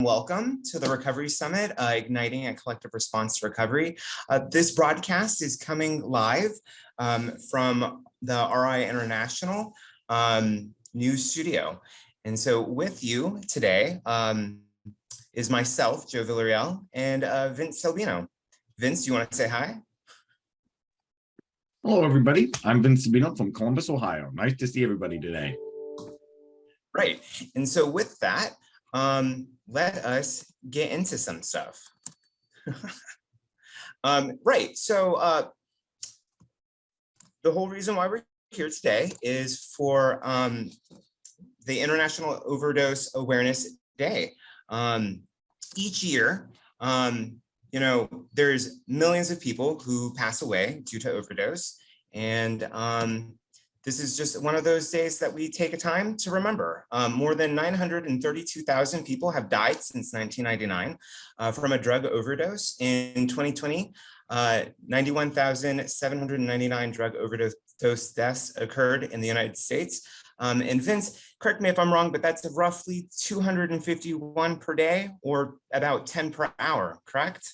Welcome to the Recovery Summit, Igniting a Collective Response to Recovery. This broadcast is coming live from the RI International news studio. And so with you today is myself, Joe Villarreal, and Vince Sabino. Vince, you want to say hi? Hello, everybody. I'm Vincent Sabino from Columbus, Ohio. Nice to see everybody today. Right. And so with that, let us get into some stuff. Right. So the whole reason why we're here today is for the International Overdose Awareness Day. Each year, there's millions of people who pass away due to overdose. And this is just one of those days that we take a time to remember. More than 932,000 people have died since 1999 from a drug overdose. In 2020, 91,799 drug overdose deaths occurred in the United States. And Vince, correct me if I'm wrong, but that's roughly 251 per day or about 10 per hour, correct?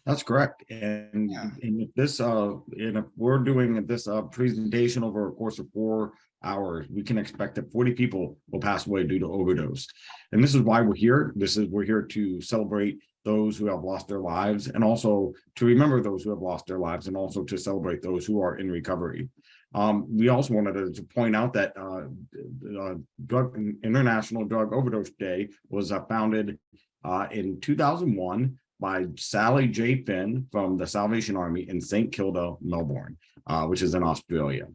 That's correct. And, if this, if we're doing this presentation over a course of 4 hours, we can expect that 40 people will pass away due to overdose. And this is why we're here. We're here to celebrate those who have lost their lives, and also to remember those who have lost their lives, and also to celebrate those who are in recovery. We also wanted to point out that International Drug Overdose Day was founded in 2001 by Sally J. Finn from the Salvation Army in St. Kilda, Melbourne, which is in Australia.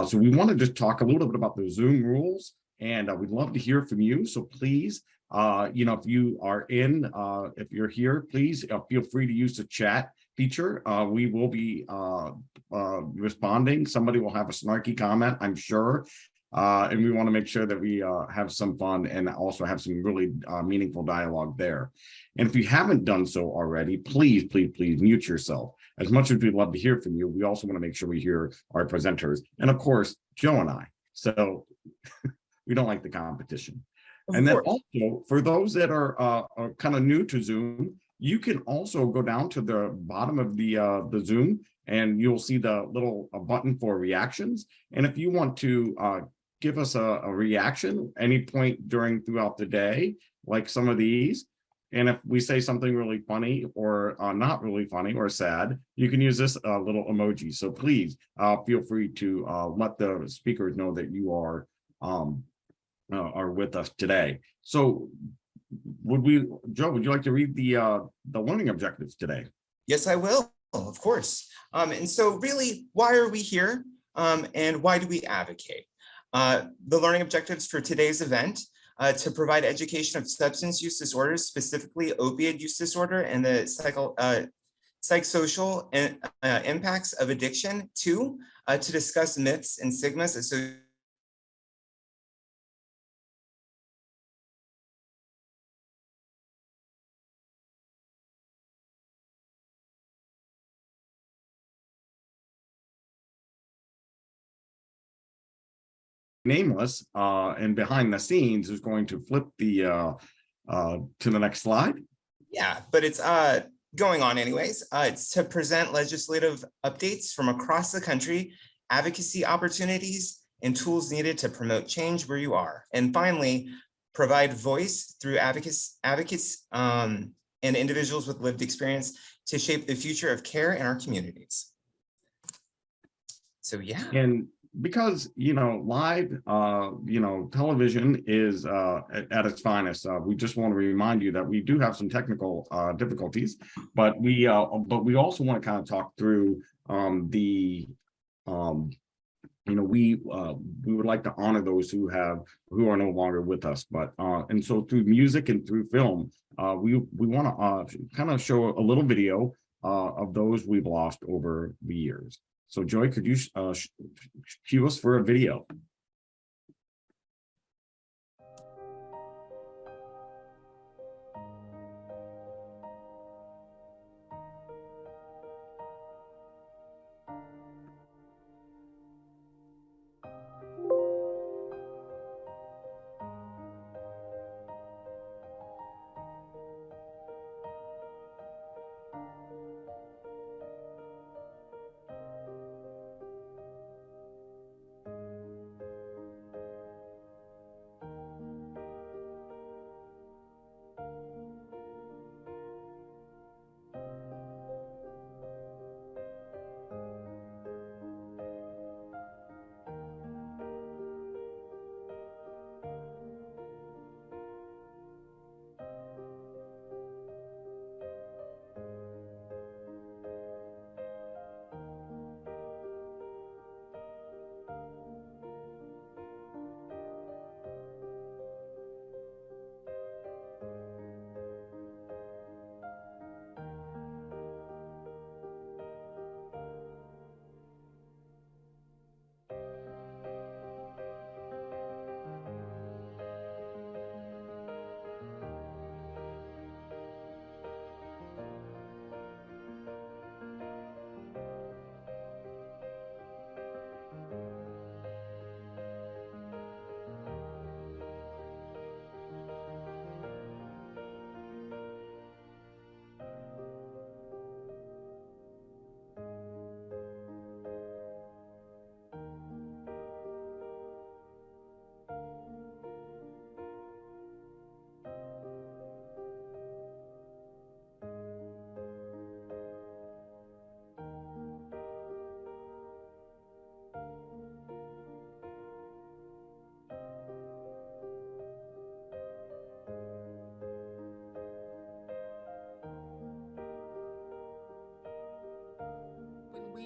So we want to just talk a little bit about the Zoom rules, and we'd love to hear from you. So please, if you are if you're here, please feel free to use the chat feature. We will be responding. Somebody will have a snarky comment, I'm sure. And we want to make sure that we have some fun and also have some really meaningful dialogue there. And if you haven't done so already, please mute yourself. As much as we'd love to hear from you, we also want to make sure we hear our presenters, and of course, Joe and I. So we don't like the competition. And then also, for those that are kind of new to Zoom, you can also go down to the bottom of the Zoom, and you'll see the little button for reactions. And if you want to give us a reaction any point throughout the day, like some of these, and if we say something really funny or not really funny or sad, you can use this little emoji. So please feel free to let the speakers know that you are with us today. So Joe, would you like to read the learning objectives today? Yes, I will, of course. And so really, why are we here? And why do we advocate? The learning objectives for today's event: to provide education of substance use disorders, specifically opioid use disorder, and the psychosocial impacts of addiction. 2, to discuss myths and stigmas associated nameless, and behind the scenes is going to flip the to the next slide. Yeah, but it's going on anyways. It's to present legislative updates from across the country, advocacy opportunities, and tools needed to promote change where you are. And finally, provide voice through advocates and individuals with lived experience to shape the future of care in our communities. So yeah. And because live television is at its finest, we just want to remind you that we do have some technical difficulties, but we also want to kind of talk through we would like to honor those who are no longer with us, but and so through music and through film, we want to kind of show a little video of those we've lost over the years. So Joy, could you cue us for a video?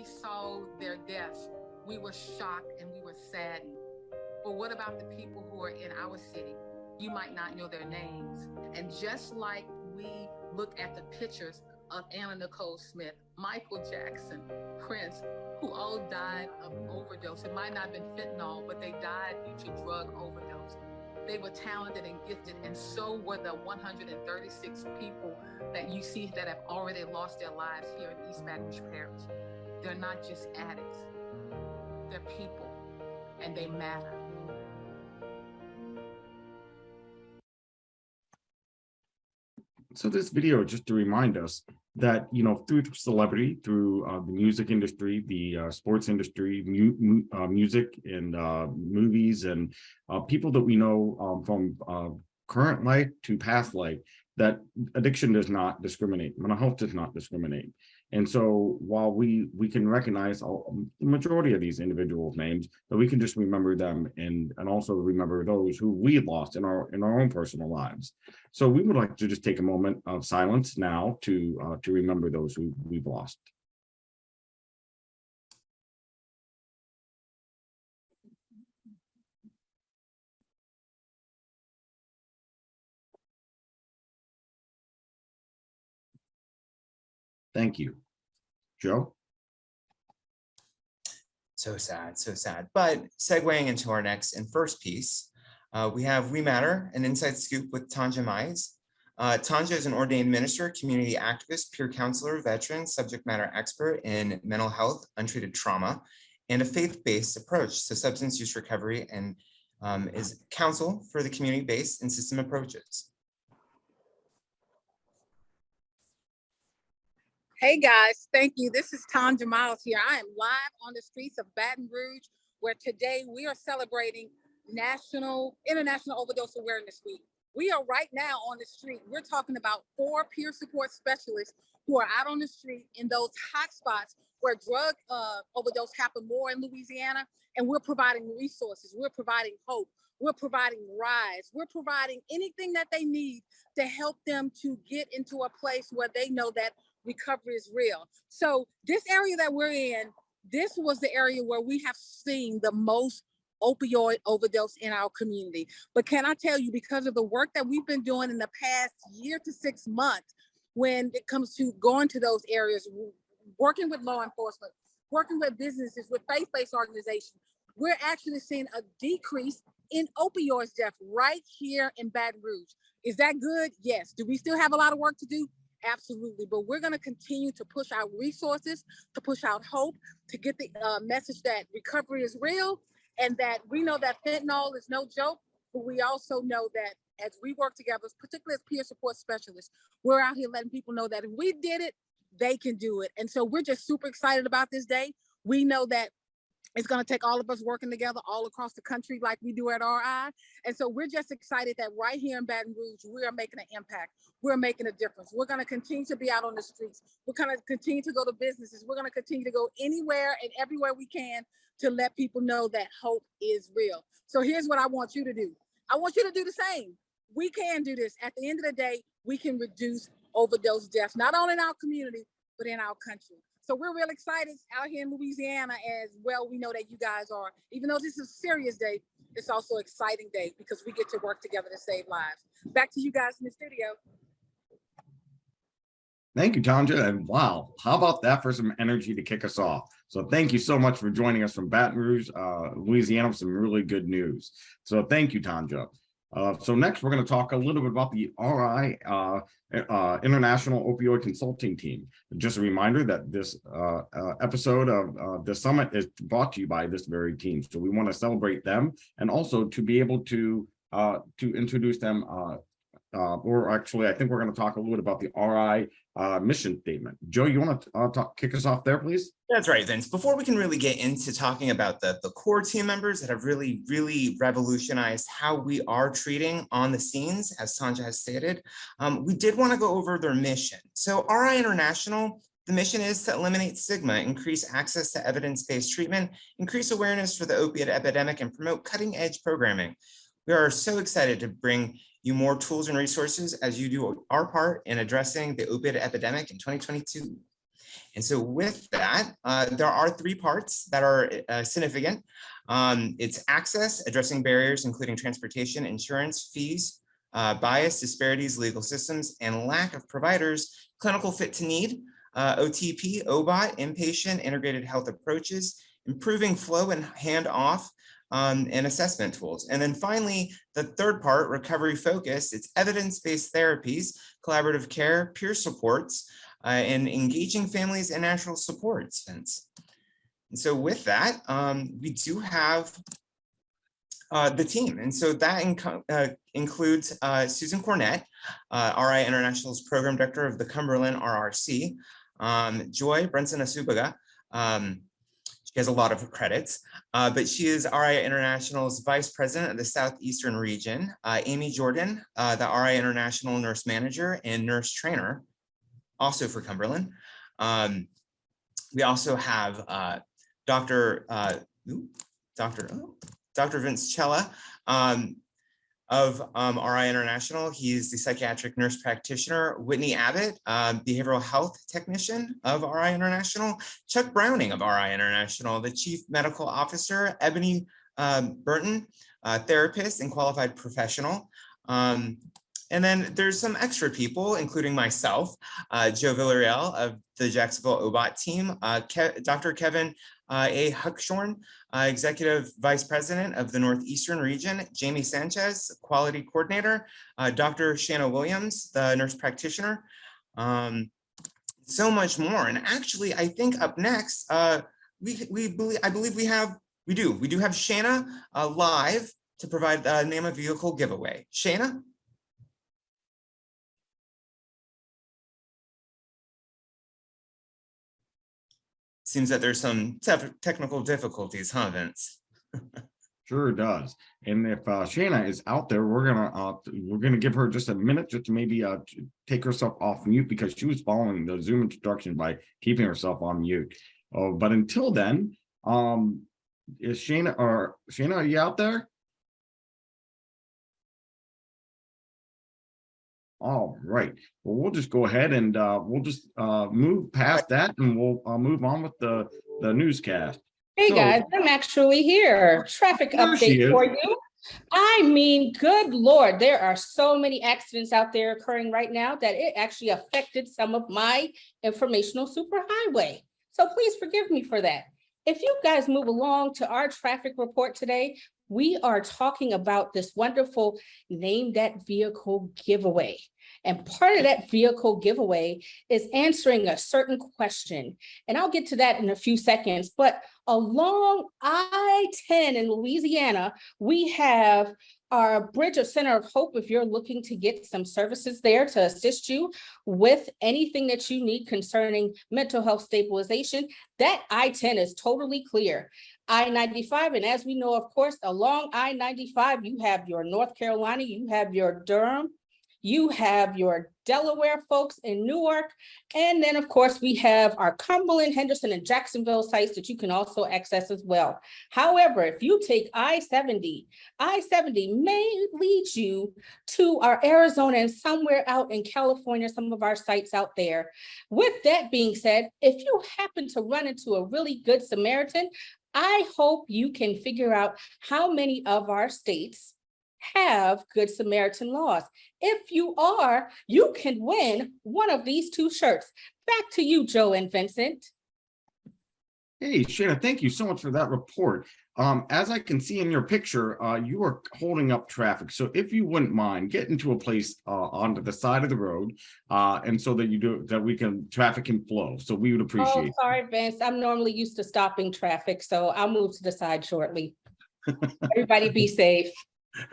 saw their deaths, we were shocked and we were saddened. But what about the people who are in our city? You might not know their names. And just like we look at the pictures of Anna Nicole Smith, Michael Jackson, Prince, who all died of overdose. It might not have been fentanyl, but they died due to drug overdose. They were talented and gifted, and so were the 136 people that you see that have already lost their lives here in East Baton Rouge Parish. They're not just addicts, they're people, and they matter. So this video, just to remind us that, through celebrity, through the music industry, the sports industry, music and movies, and people that we know from current life to past life, that addiction does not discriminate. Mental health does not discriminate. And so while we can recognize the majority of these individuals' names, that we can just remember them and also remember those who we lost in our own personal lives. So we would like to just take a moment of silence now to remember those who we've lost. Thank you. Joe? So sad, so sad. But segueing into our next and first piece, we have We Matter, an inside scoop with Tonja Myles. Tonja is an ordained minister, community activist, peer counselor, veteran, subject matter expert in mental health, untreated trauma, and a faith-based approach to substance use recovery, and is counsel for the community-based and system approaches. Hey guys, thank you. This is Tonja Myles here. I am live on the streets of Baton Rouge, where today we are celebrating International Overdose Awareness Week. We are right now on the street. We're talking about 4 peer support specialists who are out on the street in those hot spots where drug overdose happen more in Louisiana, and we're providing resources. We're providing hope. We're providing rides. We're providing anything that they need to help them to get into a place where they know that recovery is real. So this area that we're in, this was the area where we have seen the most opioid overdose in our community. But can I tell you, because of the work that we've been doing in the past year to 6 months, when it comes to going to those areas, working with law enforcement, working with businesses, with faith-based organizations, we're actually seeing a decrease in opioid death right here in Baton Rouge. Is that good? Yes. Do we still have a lot of work to do? Absolutely. But we're going to continue to push out resources, to push out hope, to get the message that recovery is real, and that we know that fentanyl is no joke, but we also know that as we work together, particularly as peer support specialists, we're out here letting people know that if we did it, they can do it. And so we're just super excited about this day. We know that it's going to take all of us working together all across the country like we do at RI. And so we're just excited that right here in Baton Rouge, we are making an impact. We're making a difference. We're going to continue to be out on the streets. We're going to continue to go to businesses. We're going to continue to go anywhere and everywhere we can to let people know that hope is real. So here's what I want you to do. I want you to do the same. We can do this. At the end of the day, we can reduce overdose deaths, not only in our community, but in our country. So we're real excited out here in Louisiana as well. We know that you guys are. Even though this is a serious day, it's also an exciting day because we get to work together to save lives. Back to you guys in the studio. Thank you, Tonja. And wow, how about that for some energy to kick us off? So thank you so much for joining us from Baton Rouge, Louisiana, with some really good news. So thank you, Tonja. So next, we're going to talk a little bit about the RI International Opioid Consulting Team. Just a reminder that this episode of the summit is brought to you by this very team. So we want to celebrate them and also to be able to introduce them. Or actually, I think we're going to talk a little bit about the RI mission statement. Joe, you want to kick us off there, please? That's right, Vince. Before we can really get into talking about the core team members that have really, really revolutionized how we are treating on the scenes, as Tonja has stated, we did want to go over their mission. So RI International, the mission is to eliminate stigma, increase access to evidence-based treatment, increase awareness for the opiate epidemic, and promote cutting-edge programming. We are so excited to bring you more tools and resources as you do our part in addressing the opiate epidemic in 2022. And so with that, there are three parts that are significant. It's access, addressing barriers, including transportation, insurance, fees, bias, disparities, legal systems, and lack of providers, clinical fit to need, OTP, OBOT, inpatient, integrated health approaches, improving flow and handoff, and assessment tools. And then finally, the third part, recovery focus, it's evidence-based therapies, collaborative care, peer supports, and engaging families and natural supports, Vince. And so with that, we do have the team. And so that includes Susan Cornett, RI International's Program Director of the Cumberland RRC, Joy Brenson Asubaga. She has a lot of credits, but she is RI International's Vice President of the Southeastern Region, Amy Jordan, the RI International Nurse Manager and Nurse Trainer, also for Cumberland. We also have Dr. Vince Cella of RI International. He's the psychiatric nurse practitioner. Whitney Abbott, behavioral health technician of RI International. Chuck Browning of RI International, the chief medical officer. Ebony Burton, therapist and qualified professional. And then there's some extra people, including myself, Joe Villarreal of the Jacksonville OBOT team, Dr. Kevin A. Huckshorn, Executive Vice President of the Northeastern Region, Jamie Sanchez, Quality Coordinator, Dr. Shana Williams, the nurse practitioner, so much more. And actually, I think up next, we do have Shana live to provide the name of vehicle giveaway. Shana? Seems that there's some technical difficulties, huh, Vince? Sure does. And if Shana is out there, we're gonna give her just a minute just to maybe take herself off mute, because she was following the Zoom instruction by keeping herself on mute. But until then, is Shana, are you out there? All right. Well, we'll just go ahead and we'll just move past that, and we'll move on with the newscast. Hey guys, I'm actually here. Traffic update for you. I mean, good Lord, there are so many accidents out there occurring right now that it actually affected some of my informational superhighway. So please forgive me for that. If you guys move along to our traffic report today, we are talking about this wonderful Name That Vehicle giveaway. And part of that vehicle giveaway is answering a certain question. And I'll get to that in a few seconds. But along I-10 in Louisiana, we have our Bridge of Center of Hope. If you're looking to get some services there to assist you with anything that you need concerning mental health stabilization, that I-10 is totally clear. I-95, and as we know, of course, along I-95, you have your North Carolina, you have your Durham, you have your Delaware folks in Newark, and then of course we have our Cumberland, Henderson, and Jacksonville sites that you can also access as well. However, if you take I-70 may lead you to our Arizona and somewhere out in California, some of our sites out there. With that being said, if you happen to run into a really good Samaritan, I hope you can figure out how many of our states have Good Samaritan laws. If you are, you can win one of these two shirts. Back to you, Joe and Vincent. Hey, Shana, thank you so much for that report. As I can see in your picture, you are holding up traffic. So if you wouldn't mind, get into a place onto the side of the road, and so that traffic can flow. So we would appreciate it. Oh, sorry, Vince. I'm normally used to stopping traffic, so I'll move to the side shortly. Everybody be safe.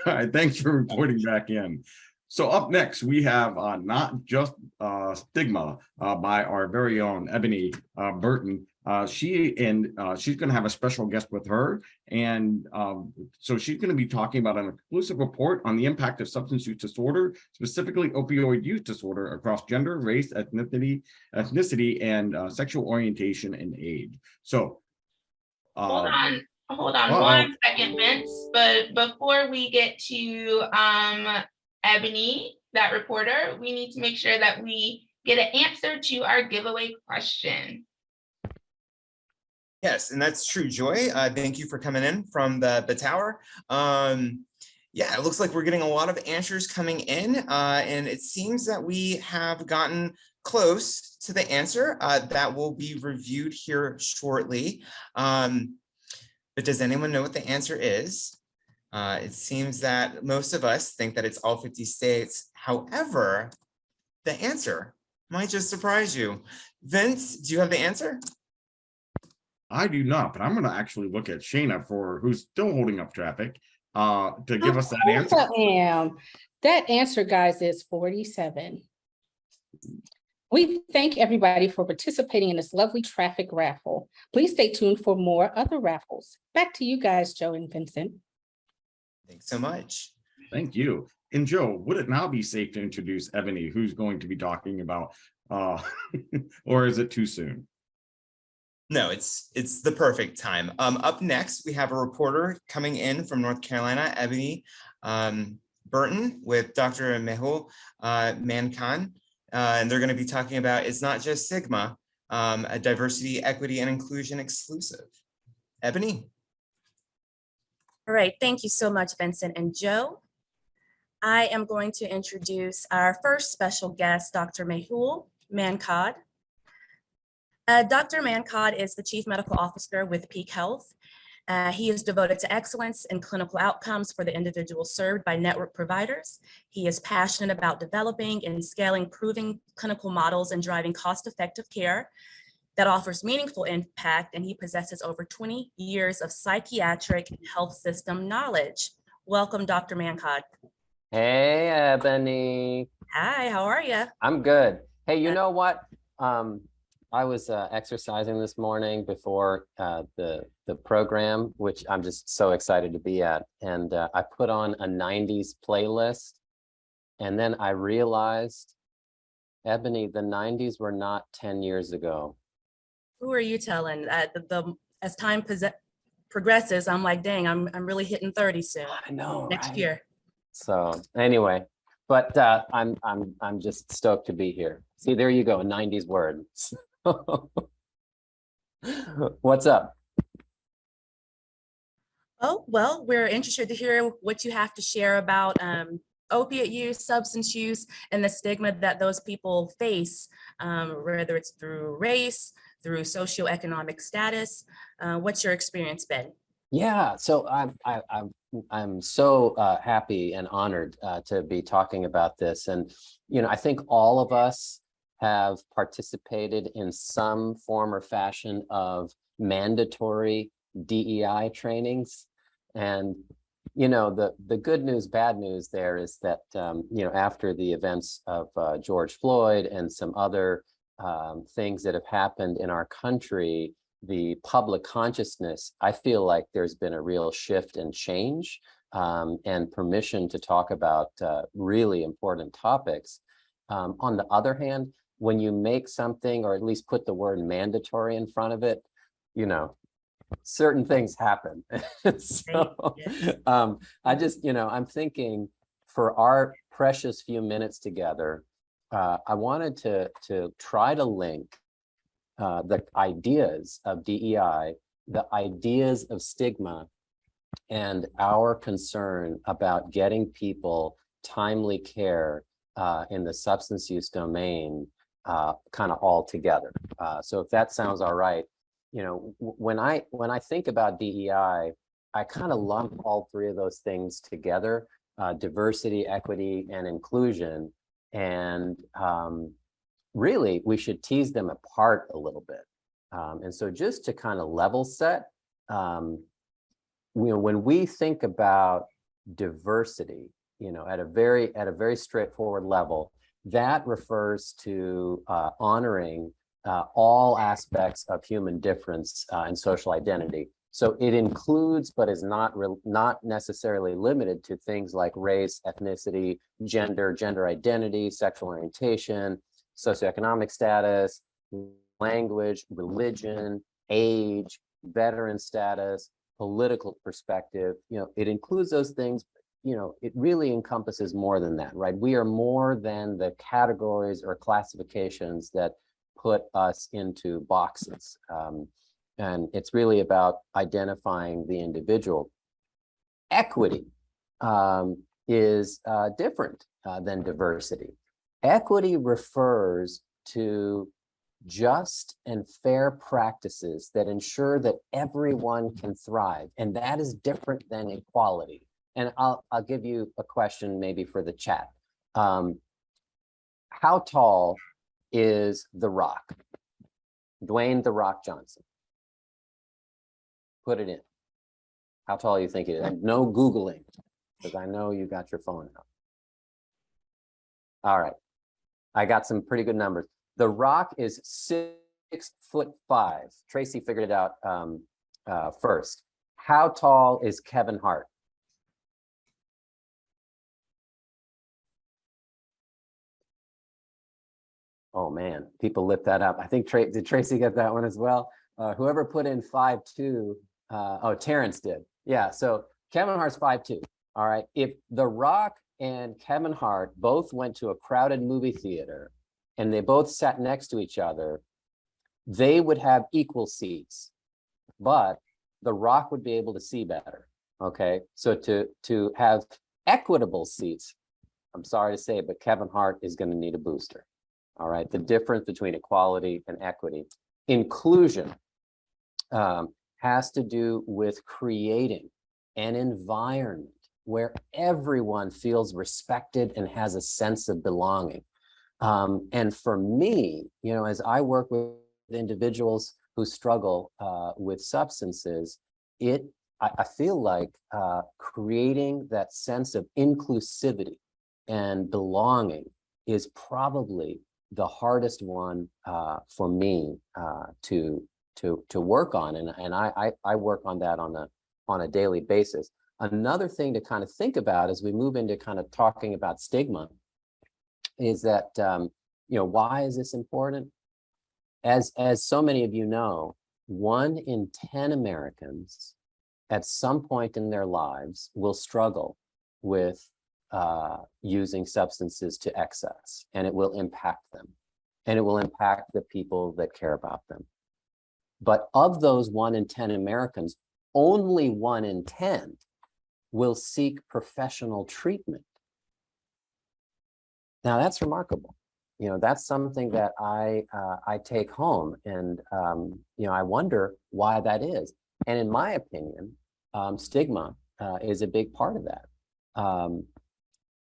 All right, thanks for reporting back in. So up next, we have Not Just Stigma by our very own Ebony Burton. She's going to have a special guest with her. And so she's going to be talking about an exclusive report on the impact of substance use disorder, specifically opioid use disorder, across gender, race, ethnicity, and sexual orientation and age. So Hold on one second, Vince. But before we get to Ebony, that reporter, we need to make sure that we get an answer to our giveaway question. Yes, and that's true, Joy. Thank you for coming in from the tower. Yeah, it looks like we're getting a lot of answers coming in, and it seems that we have gotten close to the answer that will be reviewed here shortly. But does anyone know what the answer is? It seems that most of us think that it's all 50 states. However, the answer might just surprise you. Vince, do you have the answer? I do not, but I'm going to actually look at Shana for who's still holding up traffic to give us that answer. I am. That answer, guys, is 47. We thank everybody for participating in this lovely traffic raffle. Please stay tuned for more other raffles. Back to you guys, Joe and Vincent. Thanks so much. Thank you. And Joe, would it now be safe to introduce Ebony, who's going to be talking about, or is it too soon? No, it's the perfect time. Up next, we have a reporter coming in from North Carolina, Ebony Burton, with Dr. Mehul Mankan. And they're going to be talking about It's Not Just Stigma, a diversity, equity, and inclusion exclusive. Ebony. All right, thank you so much, Vincent and Joe. I am going to introduce our first special guest, Dr. Mehul Mankan. Dr. Mankan is the Chief Medical Officer with Peak Health. He is devoted to excellence in clinical outcomes for the individuals served by network providers. He is passionate about developing and scaling proven clinical models and driving cost-effective care that offers meaningful impact, and he possesses over 20 years of psychiatric and health system knowledge. Welcome, Dr. Mankan. Hey, Ebony. Hi, how are you? I'm good. Hey, you know what? I was exercising this morning before the program, which I'm just so excited to be at. And I put on a 90s playlist. And then I realized, Ebony, the 90s were not 10 years ago. Who are you telling? As time progresses, I'm like, dang, I'm really hitting 30 soon. I know, Next right? year. So anyway, but I'm just stoked to be here. See, there you go, a 90s word. What's up? Oh, well, we're interested to hear what you have to share about opiate use, substance use, and the stigma that those people face, whether it's through race, through socioeconomic status. What's your experience been? Yeah, so I'm so happy and honored to be talking about this. And, you know, I think all of us have participated in some form or fashion of mandatory DEI trainings. And, you know, the good news, bad news there is that, you know, after the events of George Floyd and some other things that have happened in our country, the public consciousness, I feel like there's been a real shift and change and permission to talk about really important topics. On the other hand, when you make something, or at least put the word mandatory in front of it, you know, certain things happen. So I just, you know, I'm thinking for our precious few minutes together, I wanted to try to link the ideas of DEI, the ideas of stigma, and our concern about getting people timely care in the substance use domain kind of all together. So if that sounds all right, you know, when I think about DEI, I kind of lump all three of those things together, diversity, equity, and inclusion. And really, we should tease them apart a little bit. And so just to kind of level set, you know, when we think about diversity, you know, at a very straightforward level, that refers to honoring all aspects of human difference and social identity. So it includes, but is not necessarily limited to things like race, ethnicity, gender identity, sexual orientation, socioeconomic status, language, religion, age, veteran status, political perspective. You know, it includes those things, it really encompasses more than that, right? We are more than the categories or classifications that put us into boxes. And it's really about identifying the individual. Equity is different than diversity. Equity refers to just and fair practices that ensure that everyone can thrive. And that is different than equality. And I'll give you a question maybe for the chat. How tall is The Rock? Dwayne "The Rock" Johnson. Put it in. How tall you think it is? And no Googling, because I know you got your phone out. All right. I got some pretty good numbers. The Rock is 6'5". Tracy figured it out first. How tall is Kevin Hart? Oh man, people lit that up. I think did Tracy get that one as well? Whoever put in 5'2", oh, Terrence did. Yeah, so Kevin Hart's 5'2". All right, if The Rock and Kevin Hart both went to a crowded movie theater and they both sat next to each other, they would have equal seats, but The Rock would be able to see better. Okay, so to have equitable seats, I'm sorry to say, but Kevin Hart is going to need a booster. All right, the difference between equality and equity. Inclusion has to do with creating an environment where everyone feels respected and has a sense of belonging. And for me, as I work with individuals who struggle with substances, I feel like creating that sense of inclusivity and belonging is probably the hardest one for me to work on, and I work on that on a daily basis. Another thing to kind of think about as we move into kind of talking about stigma is that why is this important? As so many of you know, 1 in 10 Americans at some point in their lives will struggle with using substances to excess, and it will impact them, and it will impact the people that care about them. But of those 1 in 10 Americans, only 1 in 10 will seek professional treatment. Now that's remarkable. That's something that I take home, and I wonder why that is. And in my opinion, stigma is a big part of that.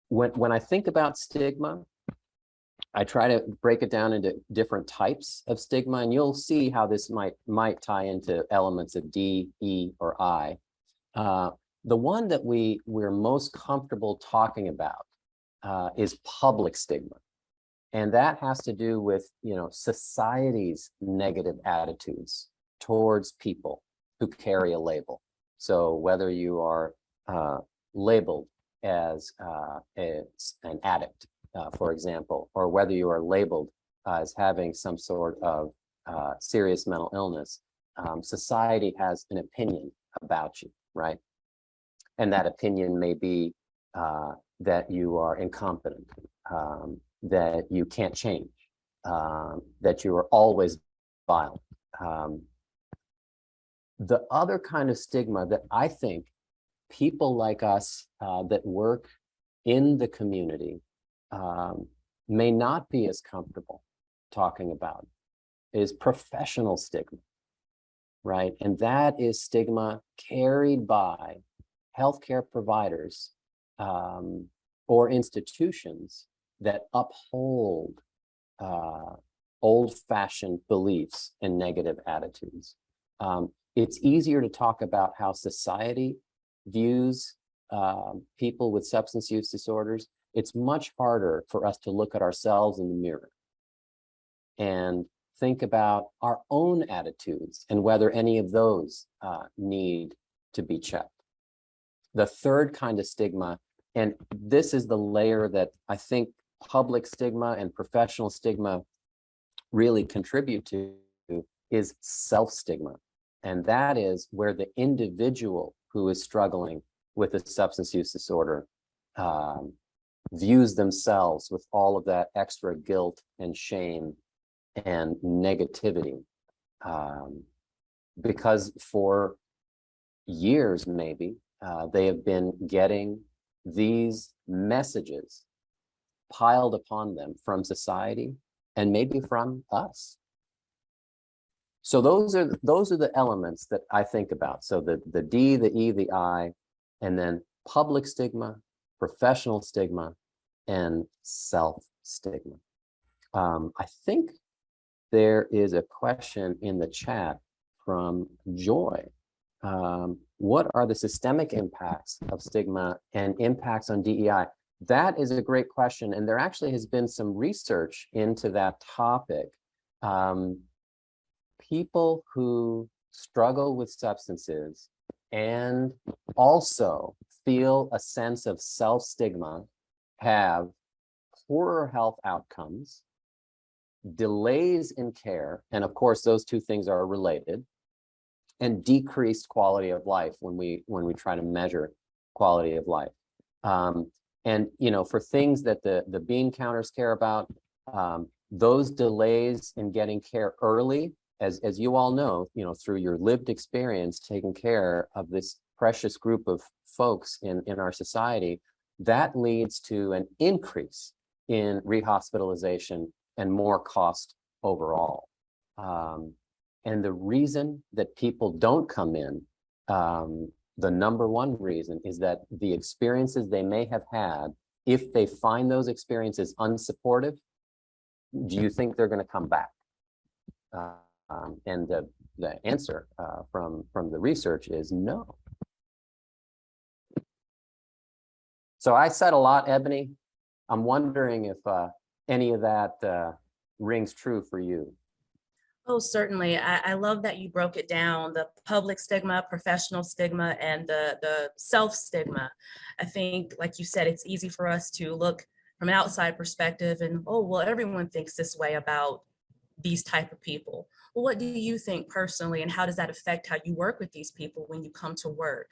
When I think about stigma, I try to break it down into different types of stigma, and you'll see how this might tie into elements of D, E, or I. The one that we're most comfortable talking about is public stigma. And that has to do with, society's negative attitudes towards people who carry a label. So whether you are labeled as an addict, for example, or whether you are labeled as having some sort of serious mental illness, society has an opinion about you, right? And that opinion may be that you are incompetent, that you can't change, that you are always violent. The other kind of stigma that I think people like us that work in the community may not be as comfortable talking about is professional stigma, right? And that is stigma carried by healthcare providers or institutions that uphold old-fashioned beliefs and negative attitudes. It's easier to talk about how society views people with substance use disorders. It's much harder for us to look at ourselves in the mirror and think about our own attitudes and whether any of those need to be checked. The third kind of stigma, and this is the layer that I think public stigma and professional stigma really contribute to, is self-stigma. And that is where the individual who is struggling with a substance use disorder views themselves with all of that extra guilt and shame and negativity. Because for years, maybe, they have been getting these messages piled upon them from society and maybe from us. So those are the elements that I think about. So the D, the E, the I, and then public stigma, professional stigma, and self-stigma. I think there is a question in the chat from Joy. What are the systemic impacts of stigma and impacts on DEI? That is a great question, and there actually has been some research into that topic. People who struggle with substances and also feel a sense of self-stigma have poorer health outcomes, delays in care, and of course those two things are related, and decreased quality of life when we try to measure quality of life. And for things that the bean counters care about, those delays in getting care early, as you all know, through your lived experience taking care of this precious group of folks in our society, that leads to an increase in rehospitalization and more cost overall. And the reason that people don't come in, the number one reason is that the experiences they may have had, if they find those experiences unsupportive, do you think they're going to come back? And the answer from the research is no. So I said a lot, Ebony. I'm wondering if any of that rings true for you. Oh, certainly. I love that you broke it down, the public stigma, professional stigma, and the self-stigma. I think, like you said, it's easy for us to look from an outside perspective and, oh, well, everyone thinks this way about these type of people. Well, what do you think personally, and how does that affect how you work with these people when you come to work?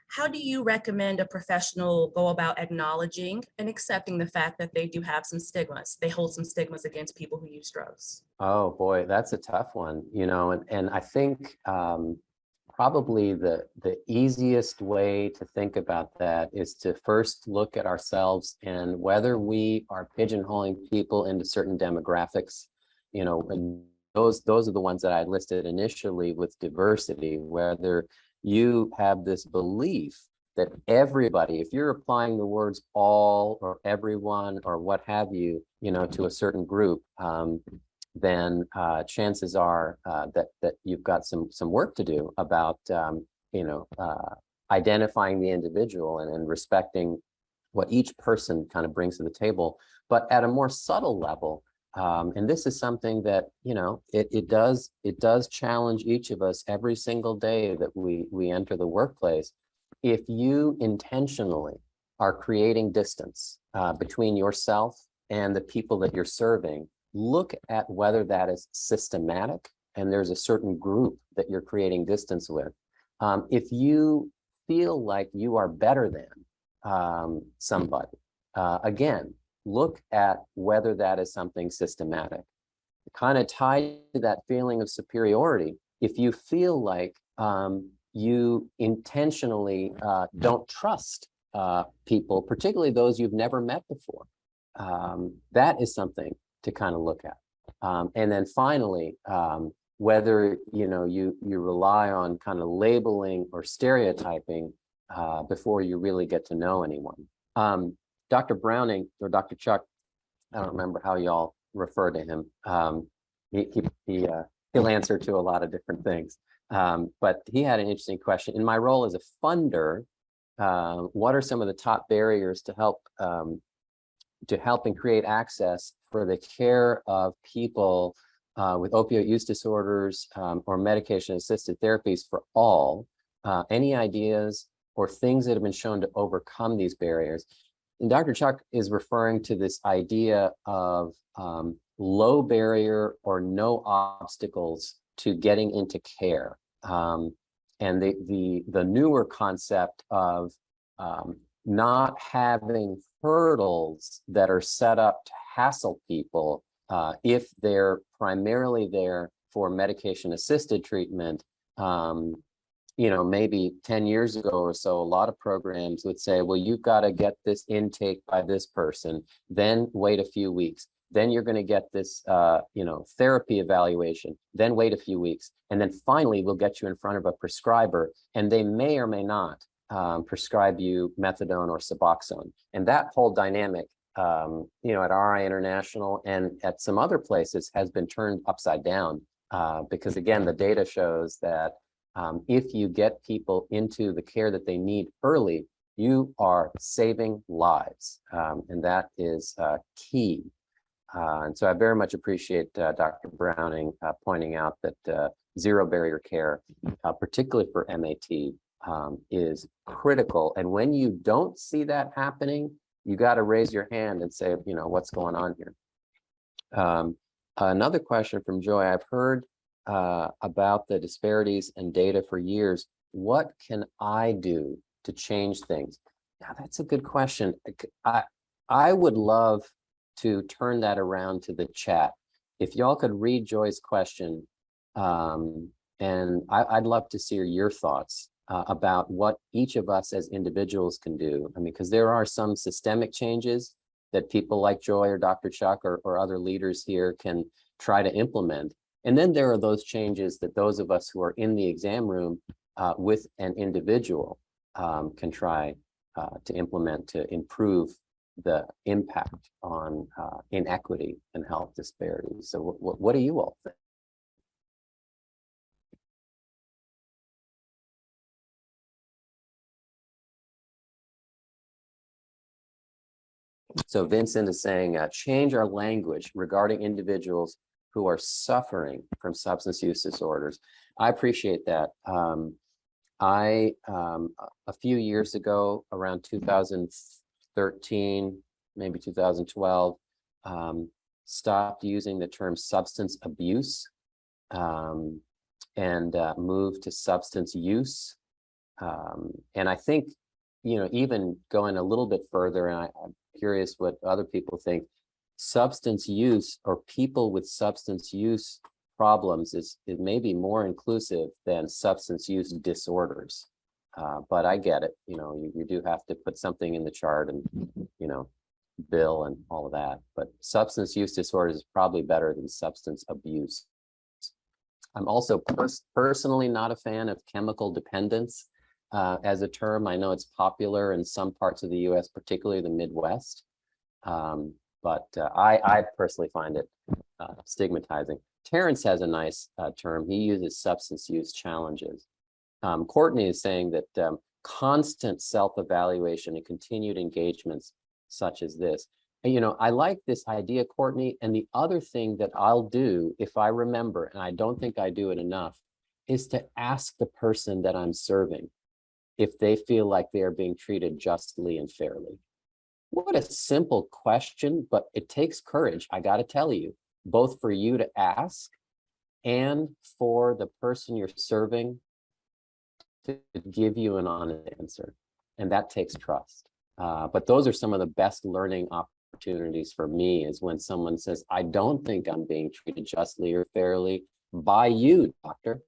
How do you recommend a professional go about acknowledging and accepting the fact that they do have some stigmas? They hold some stigmas against people who use drugs. Oh boy, that's a tough one, and I think probably the easiest way to think about that is to first look at ourselves and whether we are pigeonholing people into certain demographics, and those are the ones that I listed initially with diversity, whether you have this belief that everybody, if you're applying the words all or everyone or what have you, to a certain group, then chances are that you've got some work to do about, identifying the individual and respecting what each person kind of brings to the table. But at a more subtle level, and this is something that, it does challenge each of us every single day that we enter the workplace. If you intentionally are creating distance between yourself and the people that you're serving, look at whether that is systematic and there's a certain group that you're creating distance with. If you feel like you are better than somebody, again, look at whether that is something systematic. Kind of tied to that feeling of superiority, if you feel like you intentionally don't trust people, particularly those you've never met before, that is something to kind of look at. And then finally, whether you rely on kind of labeling or stereotyping before you really get to know anyone. Dr. Browning or Dr. Chuck, I don't remember how y'all refer to him. He'll answer to a lot of different things. But he had an interesting question. In my role as a funder, what are some of the top barriers to help and create access for the care of people with opioid use disorders or medication-assisted therapies for all? Any ideas or things that have been shown to overcome these barriers? And Dr. Chuck is referring to this idea of low barrier or no obstacles to getting into care. And the newer concept of not having hurdles that are set up to hassle people if they're primarily there for medication-assisted treatment. Maybe 10 years ago or so, a lot of programs would say, well, you've got to get this intake by this person, then wait a few weeks. Then you're going to get this, therapy evaluation, then wait a few weeks. And then finally, we'll get you in front of a prescriber, and they may or may not prescribe you methadone or Suboxone. And that whole dynamic, at RI International and at some other places has been turned upside down because, again, the data shows that if you get people into the care that they need early, you are saving lives. And that is key. And so I very much appreciate Dr. Browning pointing out that zero barrier care, particularly for MAT, is critical. And when you don't see that happening, you got to raise your hand and say, what's going on here? Another question from Joy. I've heard about the disparities in data for years. What can I do to change things? Now, that's a good question. I would love to turn that around to the chat. If y'all could read Joy's question, and I'd love to see your thoughts about what each of us as individuals can do. I mean, because there are some systemic changes that people like Joy or Dr. Chuck or other leaders here can try to implement. And then there are those changes that those of us who are in the exam room with an individual can try to implement to improve the impact on inequity and health disparities. So what do you all think? So Vincent is saying, change our language regarding individuals who are suffering from substance use disorders. I appreciate that. A few years ago, around 2013, maybe 2012, stopped using the term substance abuse and moved to substance use. And I think, even going a little bit further, and I'm curious what other people think, substance use or people with substance use problems is maybe more inclusive than substance use disorders. But I get it, you do have to put something in the chart and, bill and all of that. But substance use disorders is probably better than substance abuse. I'm also personally not a fan of chemical dependence as a term. I know it's popular in some parts of the US, particularly the Midwest. But I personally find it stigmatizing. Terrence has a nice term. He uses substance use challenges. Courtney is saying that constant self-evaluation and continued engagements such as this. And, I like this idea, Courtney. And the other thing that I'll do, if I remember, and I don't think I do it enough, is to ask the person that I'm serving if they feel like they are being treated justly and fairly. What a simple question, but it takes courage, I got to tell you, both for you to ask and for the person you're serving to give you an honest answer. And that takes trust. But those are some of the best learning opportunities for me, is when someone says, I don't think I'm being treated justly or fairly by you, doctor.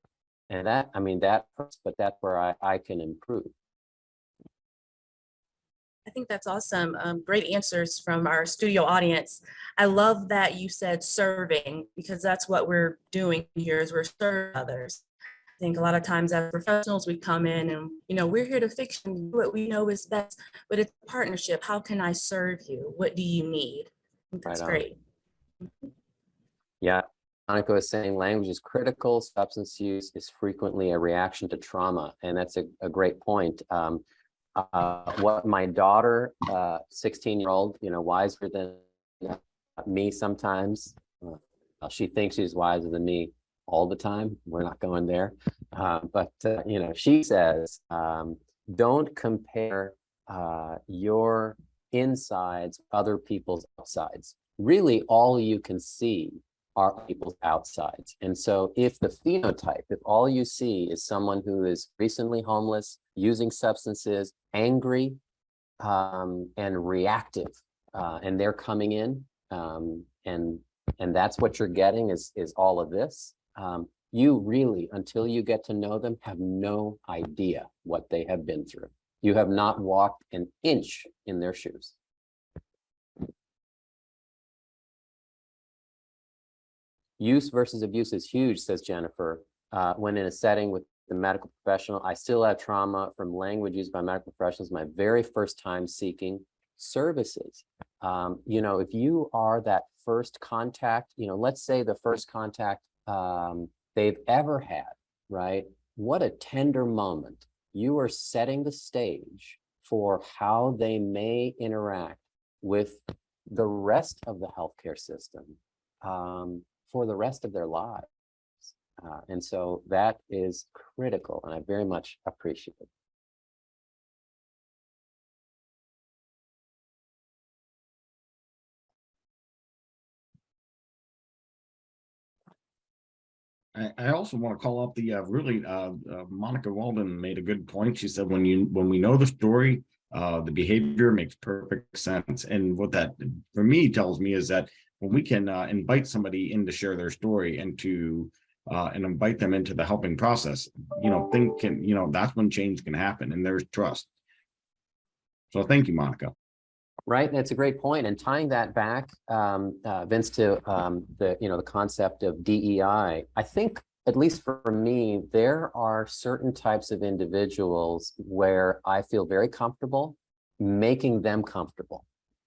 And that hurts, but that's where I can improve. I think that's awesome. Great answers from our studio audience. I love that you said serving, because that's what we're doing here, is we're serving others. I think a lot of times as professionals, we come in and, we're here to fix and do what we know is best, but it's a partnership. How can I serve you? What do you need? I think that's great. Yeah. Monica is saying language is critical. Substance use is frequently a reaction to trauma. And that's a great point. What my daughter, 16-year-old, wiser than me sometimes. She thinks she's wiser than me all the time. We're not going there. But she says, don't compare your insides, other people's outsides. Really, all you can see are people's outsides. And so if the phenotype, if all you see is someone who is recently homeless, using substances, angry, and reactive, and they're coming in, and that's what you're getting is all of this. You really, until you get to know them, have no idea what they have been through. You have not walked an inch in their shoes. Use versus abuse is huge, says Jennifer. When in a setting with the medical professional, I still have trauma from language used by medical professionals my very first time seeking services. You know, if you are that first contact, you know, let's say the first contact they've ever had, right? What a tender moment. You are setting the stage for how they may interact with the rest of the healthcare system for the rest of their lives. And so that is critical, and I very much appreciate it. I also want to call out the Monica Walden made a good point. She said, when we know the story, the behavior makes perfect sense. And what that for me tells me is that when we can invite somebody in to share their story and to and invite them into the helping process, you know, that's when change can happen, and there's trust. So thank you, Monica. Right, that's a great point. And tying that back, Vince, to the concept of DEI, I think, at least for me, there are certain types of individuals where I feel very comfortable making them comfortable.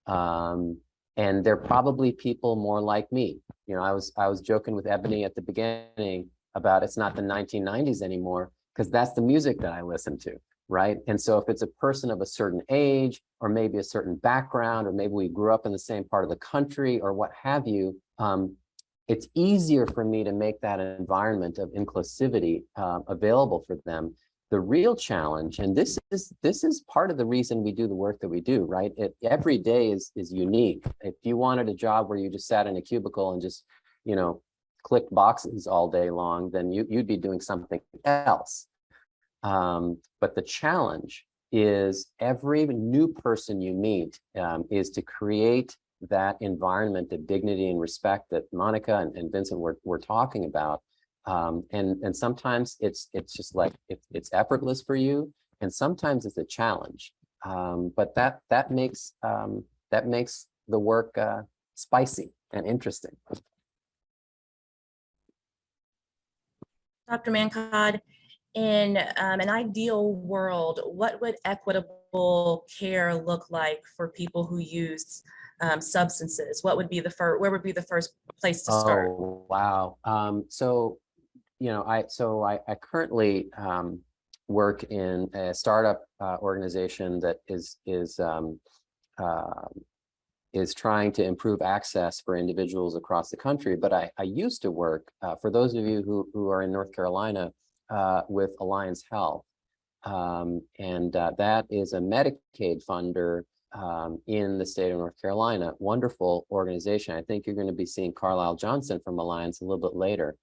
And they're probably people more like me. You know, I was joking with Ebony at the beginning about it's not the 1990s anymore, because that's the music that I listen to. Right. And so if it's a person of a certain age, or maybe a certain background, or maybe we grew up in the same part of the country, or what have you, it's easier for me to make that environment of inclusivity available for them. The real challenge, and this is part of the reason we do the work that we do, right? Every day is unique. If you wanted a job where you just sat in a cubicle and just, you know, clicked boxes all day long, then you'd be doing something else. But the challenge is every new person you meet is to create that environment of dignity and respect that Monica and Vincent were talking about. And sometimes it's just like it's effortless for you, and sometimes it's a challenge. But that makes the work spicy and interesting. Dr. Mancod, in an ideal world, what would equitable care look like for people who use substances? What would be the first? Where would be the first place to start? Oh, wow. So, you know, I currently work in a startup organization that is trying to improve access for individuals across the country. But I used to work, for those of you who are in North Carolina, with Alliance Health. And that is a Medicaid funder in the state of North Carolina. Wonderful organization. I think you're going to be seeing Carlisle Johnson from Alliance a little bit later.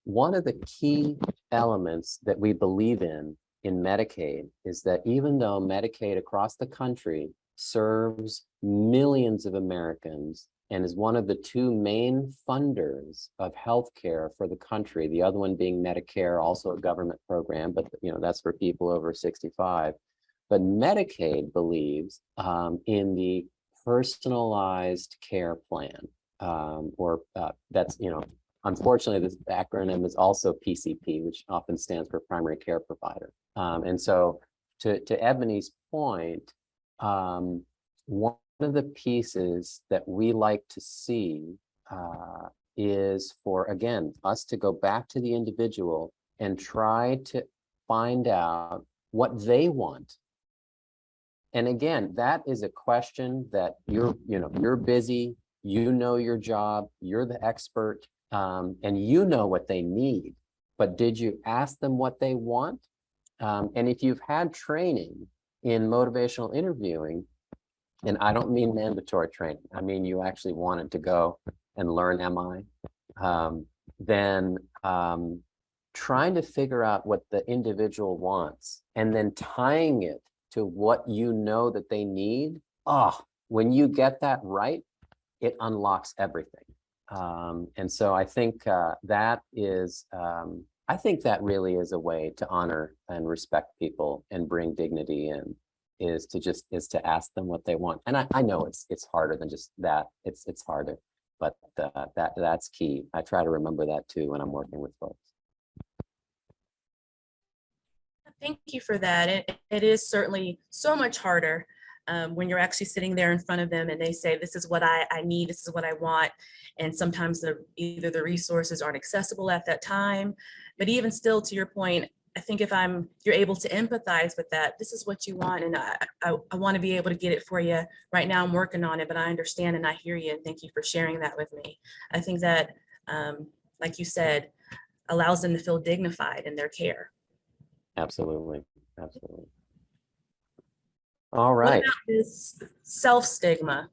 One of the key elements that we believe in Medicaid is that even though Medicaid across the country serves millions of Americans and is one of the two main funders of healthcare for the country, the other one being Medicare, also a government program, but you know, that's for people over 65. But Medicaid believes in the personalized care plan, that's, you know, unfortunately, this acronym is also PCP, which often stands for primary care provider. And so to Ebony's point, one of the pieces that we like to see is for, again, us to go back to the individual and try to find out what they want. And again, that is a question that you're busy, you know your job, you're the expert, and you know what they need. But did you ask them what they want? And if you've had training in motivational interviewing, and I don't mean mandatory training, I mean you actually wanted to go and learn MI, then trying to figure out what the individual wants and then tying it to what you know that they need, when you get that right, it unlocks everything. And so I think that is, I think that really is a way to honor and respect people and bring dignity in, is to ask them what they want. And I know it's harder than just that. It's harder, but that's key. I try to remember that too when I'm working with folks. Thank you for that. It is certainly so much harder when you're actually sitting there in front of them and they say, this is what I need, this is what I want. And sometimes either the resources aren't accessible at that time, but even still, to your point, I think if you're able to empathize with that, this is what you want, and I want to be able to get it for you. Right now I'm working on it, but I understand and I hear you, and thank you for sharing that with me. I think that, like you said, allows them to feel dignified in their care. Absolutely, absolutely. All right. What about this self-stigma?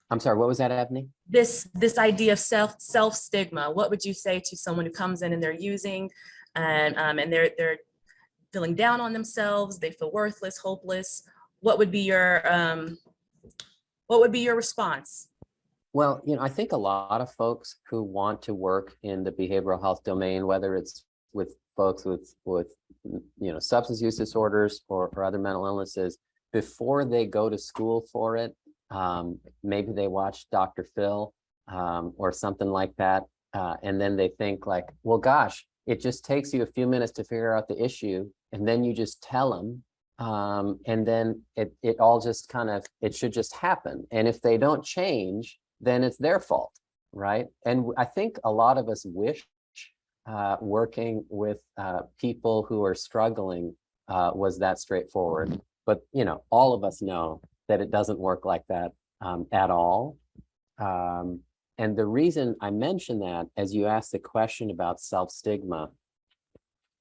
I'm sorry, what was that, Ebony? This idea of self-stigma. What would you say to someone who comes in and they're using and they're feeling down on themselves, they feel worthless, hopeless? What would be your response? Well, I think a lot of folks who want to work in the behavioral health domain, whether it's with folks with substance use disorders or other mental illnesses, before they go to school for it, maybe they watch Dr. Phil or something like that, and then they think like, well, gosh, it just takes you a few minutes to figure out the issue, and then you just tell them, and then it all just it should just happen. And if they don't change, then it's their fault, right? And I think a lot of us wish working with people who are struggling was that straightforward. But, all of us know that it doesn't work like that at all. And the reason I mention that, as you asked the question about self-stigma,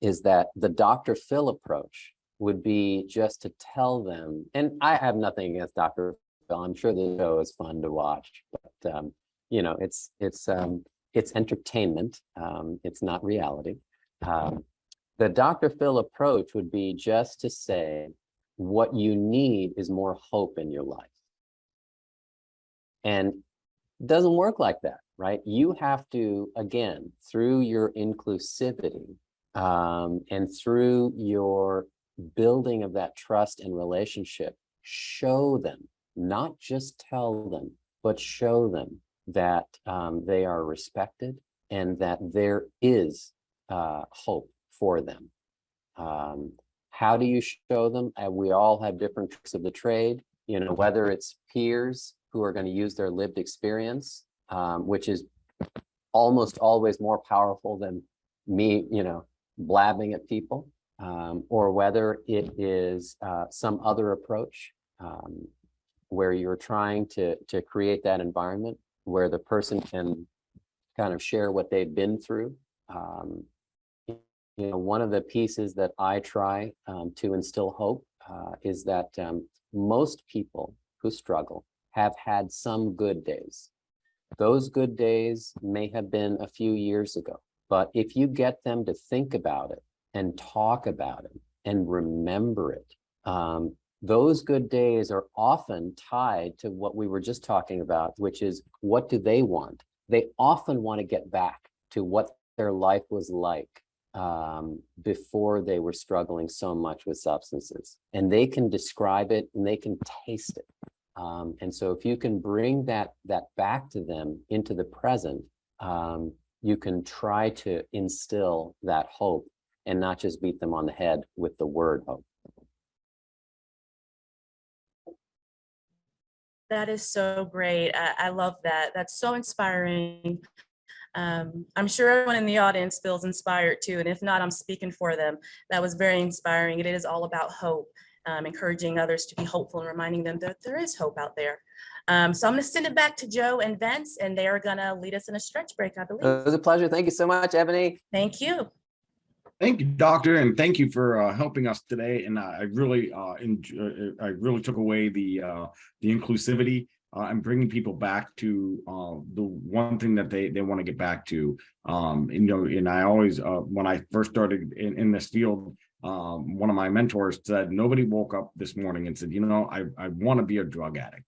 is that the Dr. Phil approach would be just to tell them, and I have nothing against Dr. Phil, I'm sure the show is fun to watch, but it's entertainment, it's not reality. The Dr. Phil approach would be just to say, what you need is more hope in your life. And it doesn't work like that, right? You have to, again, through your inclusivity and through your building of that trust and relationship, show them, not just tell them, but show them that they are respected and that there is hope for them. How do you show them? We all have different tricks of the trade, whether it's peers who are going to use their lived experience, which is almost always more powerful than me, blabbing at people, or whether it is some other approach where you're trying to create that environment where the person can kind of share what they've been through. One of the pieces that I try to instill hope is that most people who struggle have had some good days. Those good days may have been a few years ago, but if you get them to think about it and talk about it and remember it, those good days are often tied to what we were just talking about, which is, what do they want? They often want to get back to what their life was like before they were struggling so much with substances, and they can describe it and they can taste it. And so if you can bring that back to them into the present, you can try to instill that hope and not just beat them on the head with the word hope. That is so great. I love that. That's so inspiring. I'm sure everyone in the audience feels inspired too. And if not, I'm speaking for them. That was very inspiring. It is all about hope, encouraging others to be hopeful and reminding them that there is hope out there. So I'm going to send it back to Joe and Vince, and they are going to lead us in a stretch break, I believe. It was a pleasure. Thank you so much, Ebony. Thank you. Thank you, Doctor, and thank you for helping us today. And I really took away the inclusivity and bringing people back to the one thing that they want to get back to. And I always, when I first started in this field, one of my mentors said, nobody woke up this morning and said, you know, I want to be a drug addict.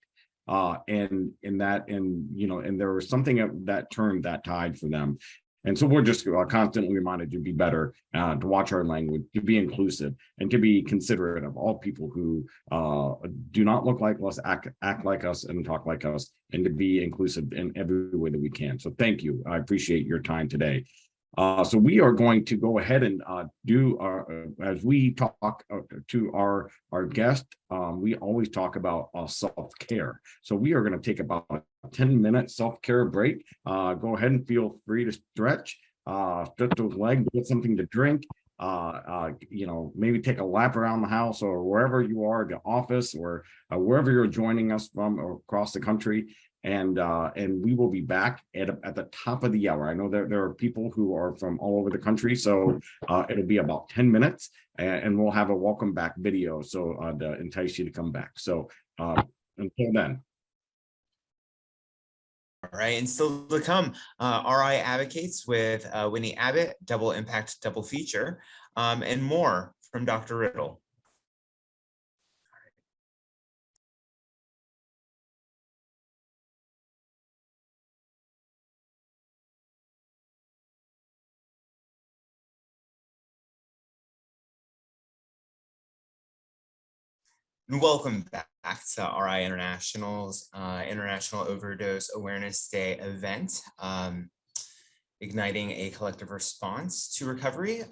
And there was something that turned that tide for them. And so we're just constantly reminded to be better, to watch our language, to be inclusive, and to be considerate of all people who do not look like us, act like us, and talk like us, and to be inclusive in every way that we can. So thank you. I appreciate your time today. So we are going to go ahead and do our, as we talk to our guest, we always talk about self-care. So we are going to take about a 10-minute self-care break. Go ahead and feel free to stretch those legs, get something to drink, maybe take a lap around the house or wherever you are, the office, or wherever you're joining us from across the country. And we will be back at the top of the hour. I know there are people who are from all over the country, so it'll be about 10 minutes, and we'll have a welcome back video to entice you to come back. So until then. All right, and still to come, RI Advocates with Whitney Abbott, Double Impact, Double Feature, and more from Dr. Riddle. Welcome back to RI International's International Overdose Awareness Day event, igniting a collective response to recovery.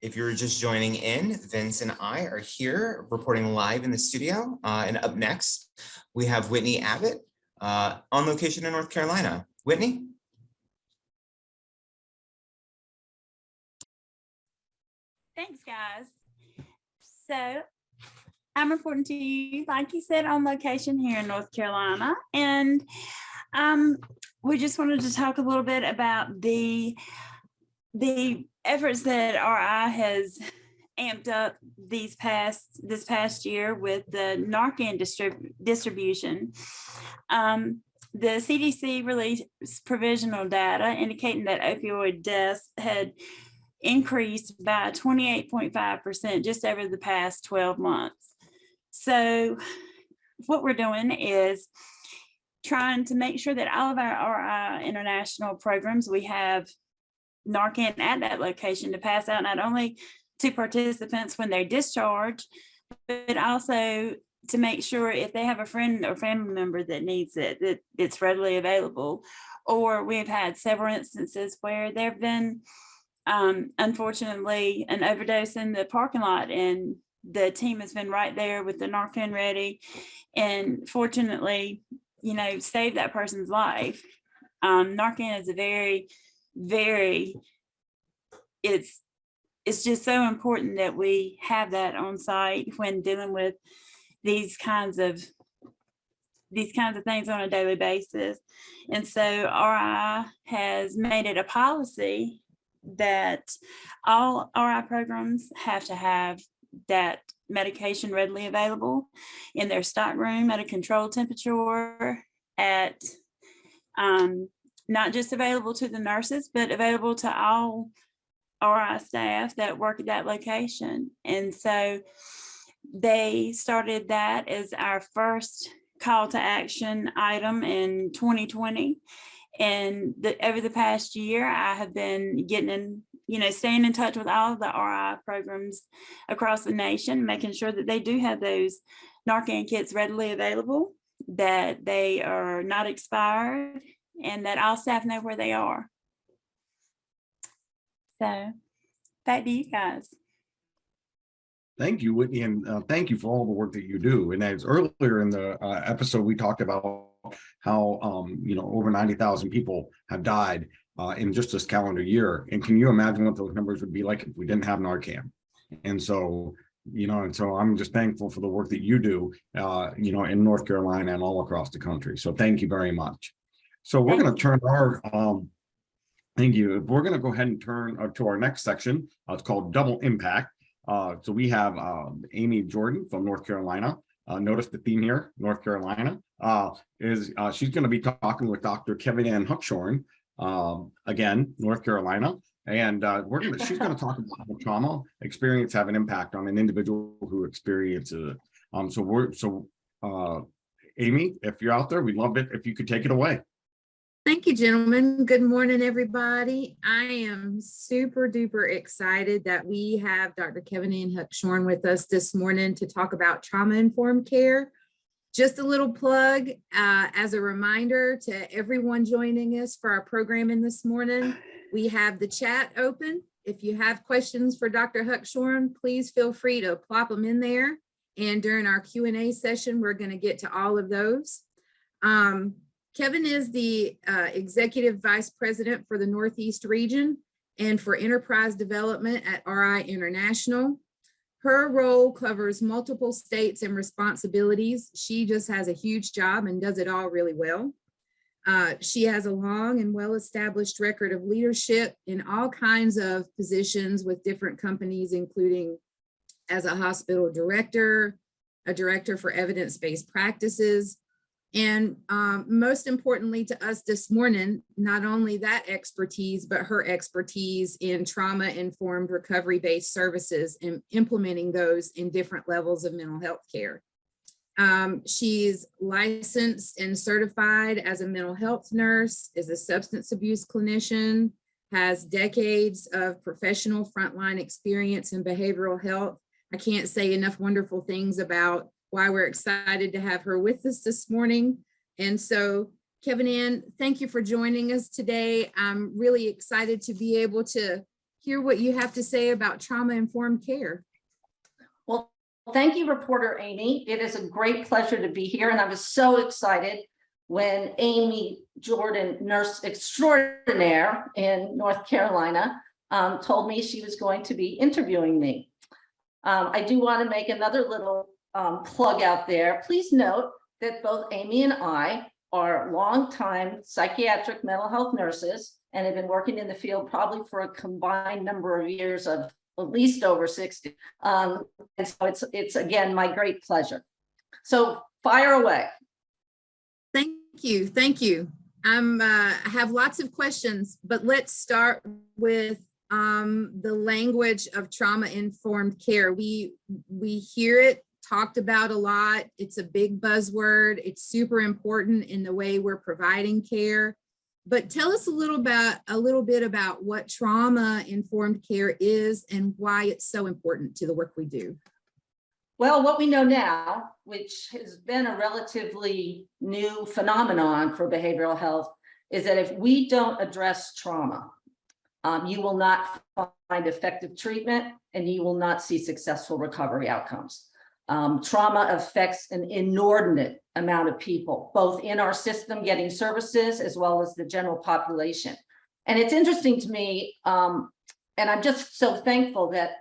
If you're just joining in, Vince and I are here reporting live in the studio. And up next, we have Whitney Abbott on location in North Carolina. Whitney? Thanks, guys. So I'm reporting to you, like you said, on location here in North Carolina. And we just wanted to talk a little bit about the efforts that RI has amped up this past year with the Narcan distribution. The CDC released provisional data indicating that opioid deaths had increased by 28.5% just over the past 12 months. So what we're doing is trying to make sure that all of our RI international programs, we have Narcan at that location to pass out not only to participants when they're discharged, but also to make sure if they have a friend or family member that needs it, that it's readily available. Or we've had several instances where there have been, unfortunately, an overdose in the parking lot, and the team has been right there with the Narcan ready, and fortunately, saved that person's life. Narcan is a very, very, it's just so important that we have that on site when dealing with these kinds of things on a daily basis. And so RI has made it a policy that all RI programs have to have that medication readily available in their stock room at a controlled temperature, at not just available to the nurses, but available to all RI staff that work at that location. And so they started that as our first call to action item in 2020. And over the past year, I have been getting in, staying in touch with all of the RI programs across the nation, making sure that they do have those Narcan kits readily available, that they are not expired, and that all staff know where they are. So back to you guys. Thank you, Whitney, and thank you for all the work that you do. And as earlier in the episode, we talked about how over 90,000 people have died in just this calendar year. And can you imagine what those numbers would be like if we didn't have Narcan? And so, I'm just thankful for the work that you do, in North Carolina and all across the country. So thank you very much. So we're going to turn our thank you. We're going to go ahead and turn to our next section. It's called Double Impact. So we have Amy Jordan from North Carolina. Notice the theme here, North Carolina, she's going to be talking with Dr. Kevin Ann Huckshorn, again, North Carolina. And she's gonna talk about how trauma experience have an impact on an individual who experiences it. Amy, if you're out there, we'd love it if you could take it away. Thank you, gentlemen. Good morning, everybody. I am super duper excited that we have Dr. Kevin Ann Huckshorn with us this morning to talk about trauma-informed care. Just a little plug as a reminder to everyone joining us for our programming this morning. We have the chat open. If you have questions for Dr. Huckshorn, please feel free to plop them in there. And during our Q&A session, we're going to get to all of those. Kevin is the Executive Vice President for the Northeast region and for Enterprise Development at RI International. Her role covers multiple states and responsibilities. She just has a huge job and does it all really well. She has a long and well-established record of leadership in all kinds of positions with different companies, including as a hospital director, a director for evidence-based practices, and most importantly to us this morning, not only that expertise, but her expertise in trauma-informed recovery-based services and implementing those in different levels of mental health care. She's licensed and certified as a mental health nurse, is a substance abuse clinician, has decades of professional frontline experience in behavioral health. I can't say enough wonderful things about why we're excited to have her with us this morning. And so, Kevin Ann, thank you for joining us today. I'm really excited to be able to hear what you have to say about trauma-informed care. Well, thank you, reporter Amy. It is a great pleasure to be here. And I was so excited when Amy Jordan, nurse extraordinaire in North Carolina, told me she was going to be interviewing me. I do want to make another little plug out there. Please note that both Amy and I are longtime psychiatric mental health nurses and have been working in the field probably for a combined number of years of at least over 60. And so it's again, my great pleasure. So fire away. Thank you. Thank you. I have lots of questions, but let's start with the language of trauma-informed care. We hear it talked about a lot. It's a big buzzword. It's super important in the way we're providing care. But tell us a little bit about what trauma-informed care is and why it's so important to the work we do. Well, what we know now, which has been a relatively new phenomenon for behavioral health, is that if we don't address trauma, you will not find effective treatment and you will not see successful recovery outcomes. Trauma affects an inordinate amount of people, both in our system getting services as well as the general population. And it's interesting to me, and I'm just so thankful that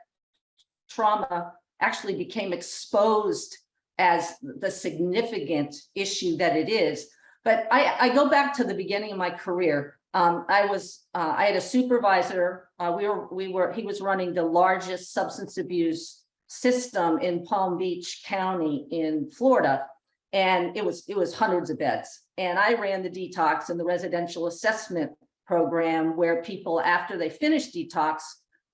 trauma actually became exposed as the significant issue that it is. But I go back to the beginning of my career. I had a supervisor. He was running the largest substance abuse system in Palm Beach County in Florida, and it was hundreds of beds. And I ran the detox and the residential assessment program where people, after they finished detox,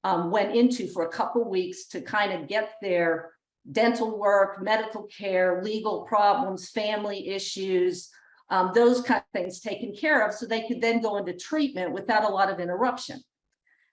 went into for a couple of weeks to kind of get their dental work, medical care, legal problems, family issues, those kind of things taken care of so they could then go into treatment without a lot of interruption.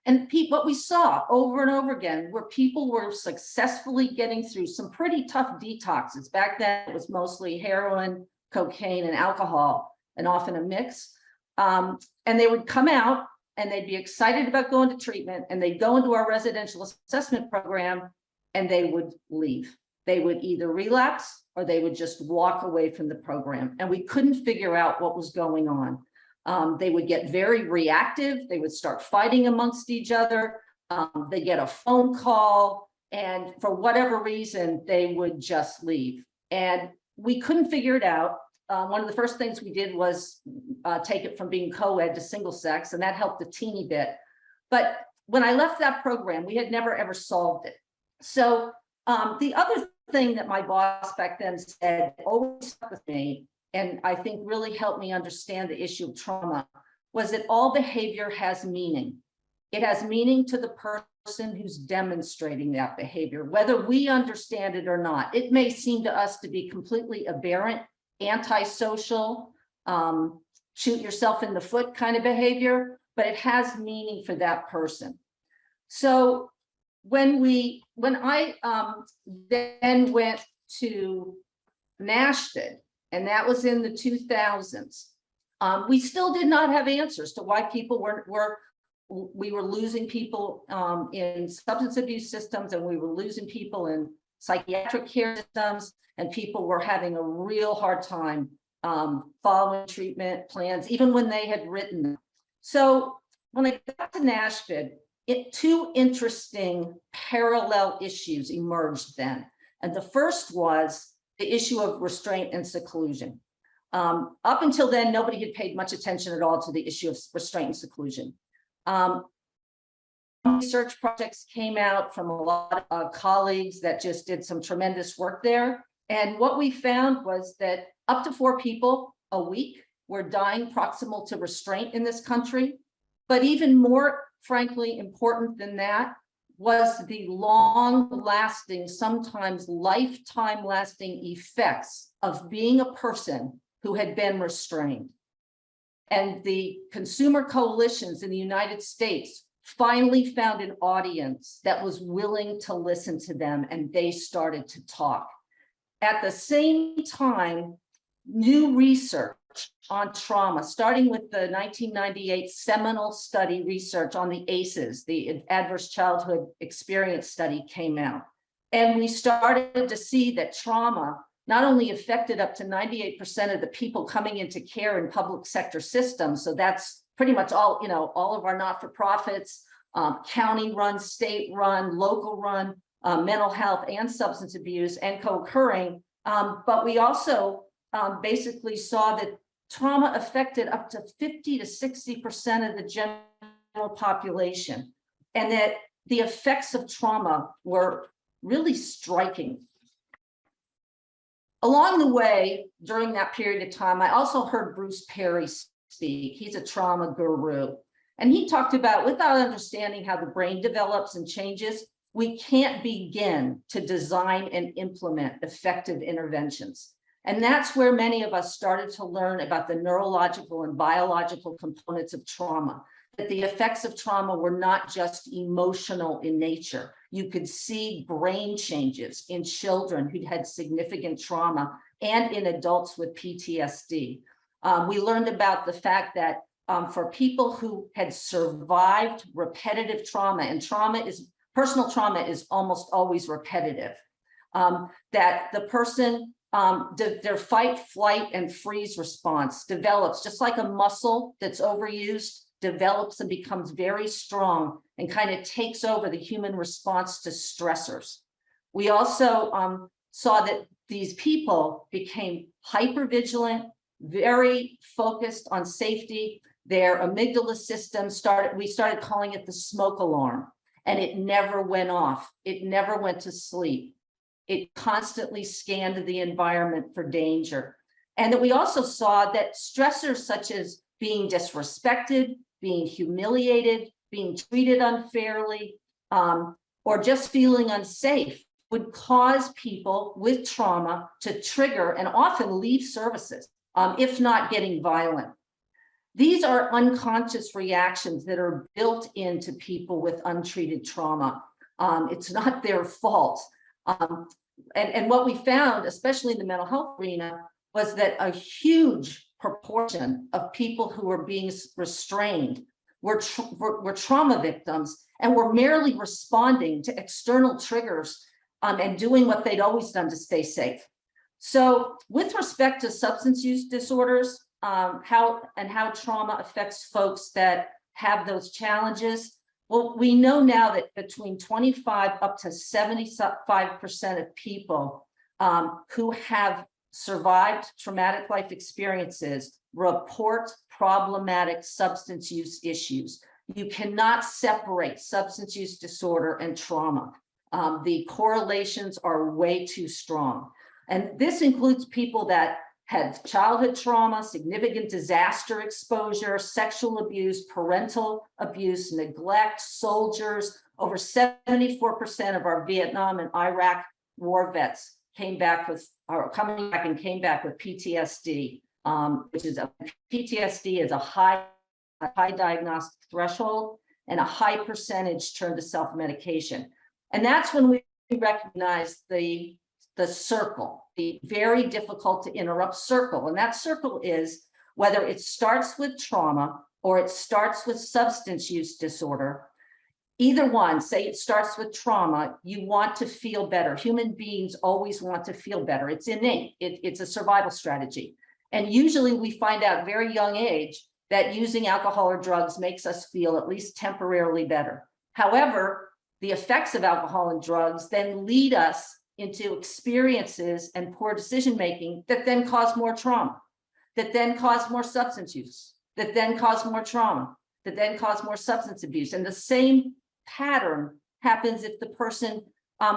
And what we saw over and over again were people were successfully getting through some pretty tough detoxes. Back then, it was mostly heroin, cocaine, and alcohol, and often a mix. And they would come out and they'd be excited about going to treatment, and they'd go into our residential assessment program and they would leave. They would either relapse or they would just walk away from the program. And we couldn't figure out what was going on. They would get very reactive. They would start fighting amongst each other. They get a phone call, and for whatever reason, they would just leave. And we couldn't figure it out. One of the first things we did was take it from being co-ed to single sex, and that helped a teeny bit. But when I left that program, we had never ever solved it. So the other thing that my boss back then said always stuck with me, and I think really helped me understand the issue of trauma, was that all behavior has meaning. It has meaning to the person who's demonstrating that behavior, whether we understand it or not. It may seem to us to be completely aberrant, antisocial, shoot yourself in the foot kind of behavior, but it has meaning for that person. So when I then went to NASHBID, and that was in the 2000s, we still did not have answers to why people we were losing people in substance abuse systems, and we were losing people in psychiatric care systems, and people were having a real hard time following treatment plans, even when they had written them. So when I got to NASHBID, two interesting parallel issues emerged then. And the first was the issue of restraint and seclusion. Up until then, nobody had paid much attention at all to the issue of restraint and seclusion. Research projects came out from a lot of colleagues that just did some tremendous work there. And what we found was that up to 4 people a week were dying proximal to restraint in this country. But even more, frankly, important than that was the long-lasting, sometimes lifetime-lasting effects of being a person who had been restrained. And the consumer coalitions in the United States finally found an audience that was willing to listen to them, and they started to talk. At the same time, new research on trauma, starting with the 1998 seminal study research on the ACEs, the Adverse Childhood Experience Study, came out. And we started to see that trauma not only affected up to 98% of the people coming into care in public sector systems, so that's pretty much all, all of our not-for-profits, county-run, state-run, local-run, mental health and substance abuse and co-occurring, but we also basically saw that trauma affected up to 50 to 60% of the general population, and that the effects of trauma were really striking. Along the way, during that period of time, I also heard Bruce Perry speak. He's a trauma guru. And he talked about, without understanding how the brain develops and changes, we can't begin to design and implement effective interventions. And that's where many of us started to learn about the neurological and biological components of trauma, that the effects of trauma were not just emotional in nature. You could see brain changes in children who'd had significant trauma and in adults with PTSD. We learned about the fact that for people who had survived repetitive trauma, and personal trauma is almost always repetitive, that the person, their fight, flight, and freeze response develops just like a muscle that's overused, develops and becomes very strong and kind of takes over the human response to stressors. We also saw that these people became hypervigilant, very focused on safety. Their amygdala system we started calling it the smoke alarm, and it never went off. It never went to sleep. It constantly scanned the environment for danger. And that we also saw that stressors such as being disrespected, being humiliated, being treated unfairly, or just feeling unsafe would cause people with trauma to trigger and often leave services, if not getting violent. These are unconscious reactions that are built into people with untreated trauma. It's not their fault. And what we found, especially in the mental health arena, was that a huge proportion of people who were being restrained were trauma victims and were merely responding to external triggers and doing what they'd always done to stay safe. So with respect to substance use disorders, how trauma affects folks that have those challenges, well, we know now that between 25 up to 75% of people who have survived traumatic life experiences report problematic substance use issues. You cannot separate substance use disorder and trauma. The correlations are way too strong. And this includes people that had childhood trauma, significant disaster exposure, sexual abuse, parental abuse, neglect, soldiers. Over 74% of our Vietnam and Iraq war vets came back with, or coming back and came back with PTSD, which is PTSD is a high diagnostic threshold, and a high percentage turn to self-medication. And that's when we recognize the circle, the very difficult to interrupt circle. And that circle is whether it starts with trauma or it starts with substance use disorder. Either one, say it starts with trauma, you want to feel better. Human beings always want to feel better. It's innate. It's a survival strategy. And usually we find out very young age that using alcohol or drugs makes us feel at least temporarily better. However, the effects of alcohol and drugs then lead us into experiences and poor decision-making that then cause more trauma, that then cause more substance use, that then cause more trauma, that then cause more substance abuse. And the same pattern happens if the person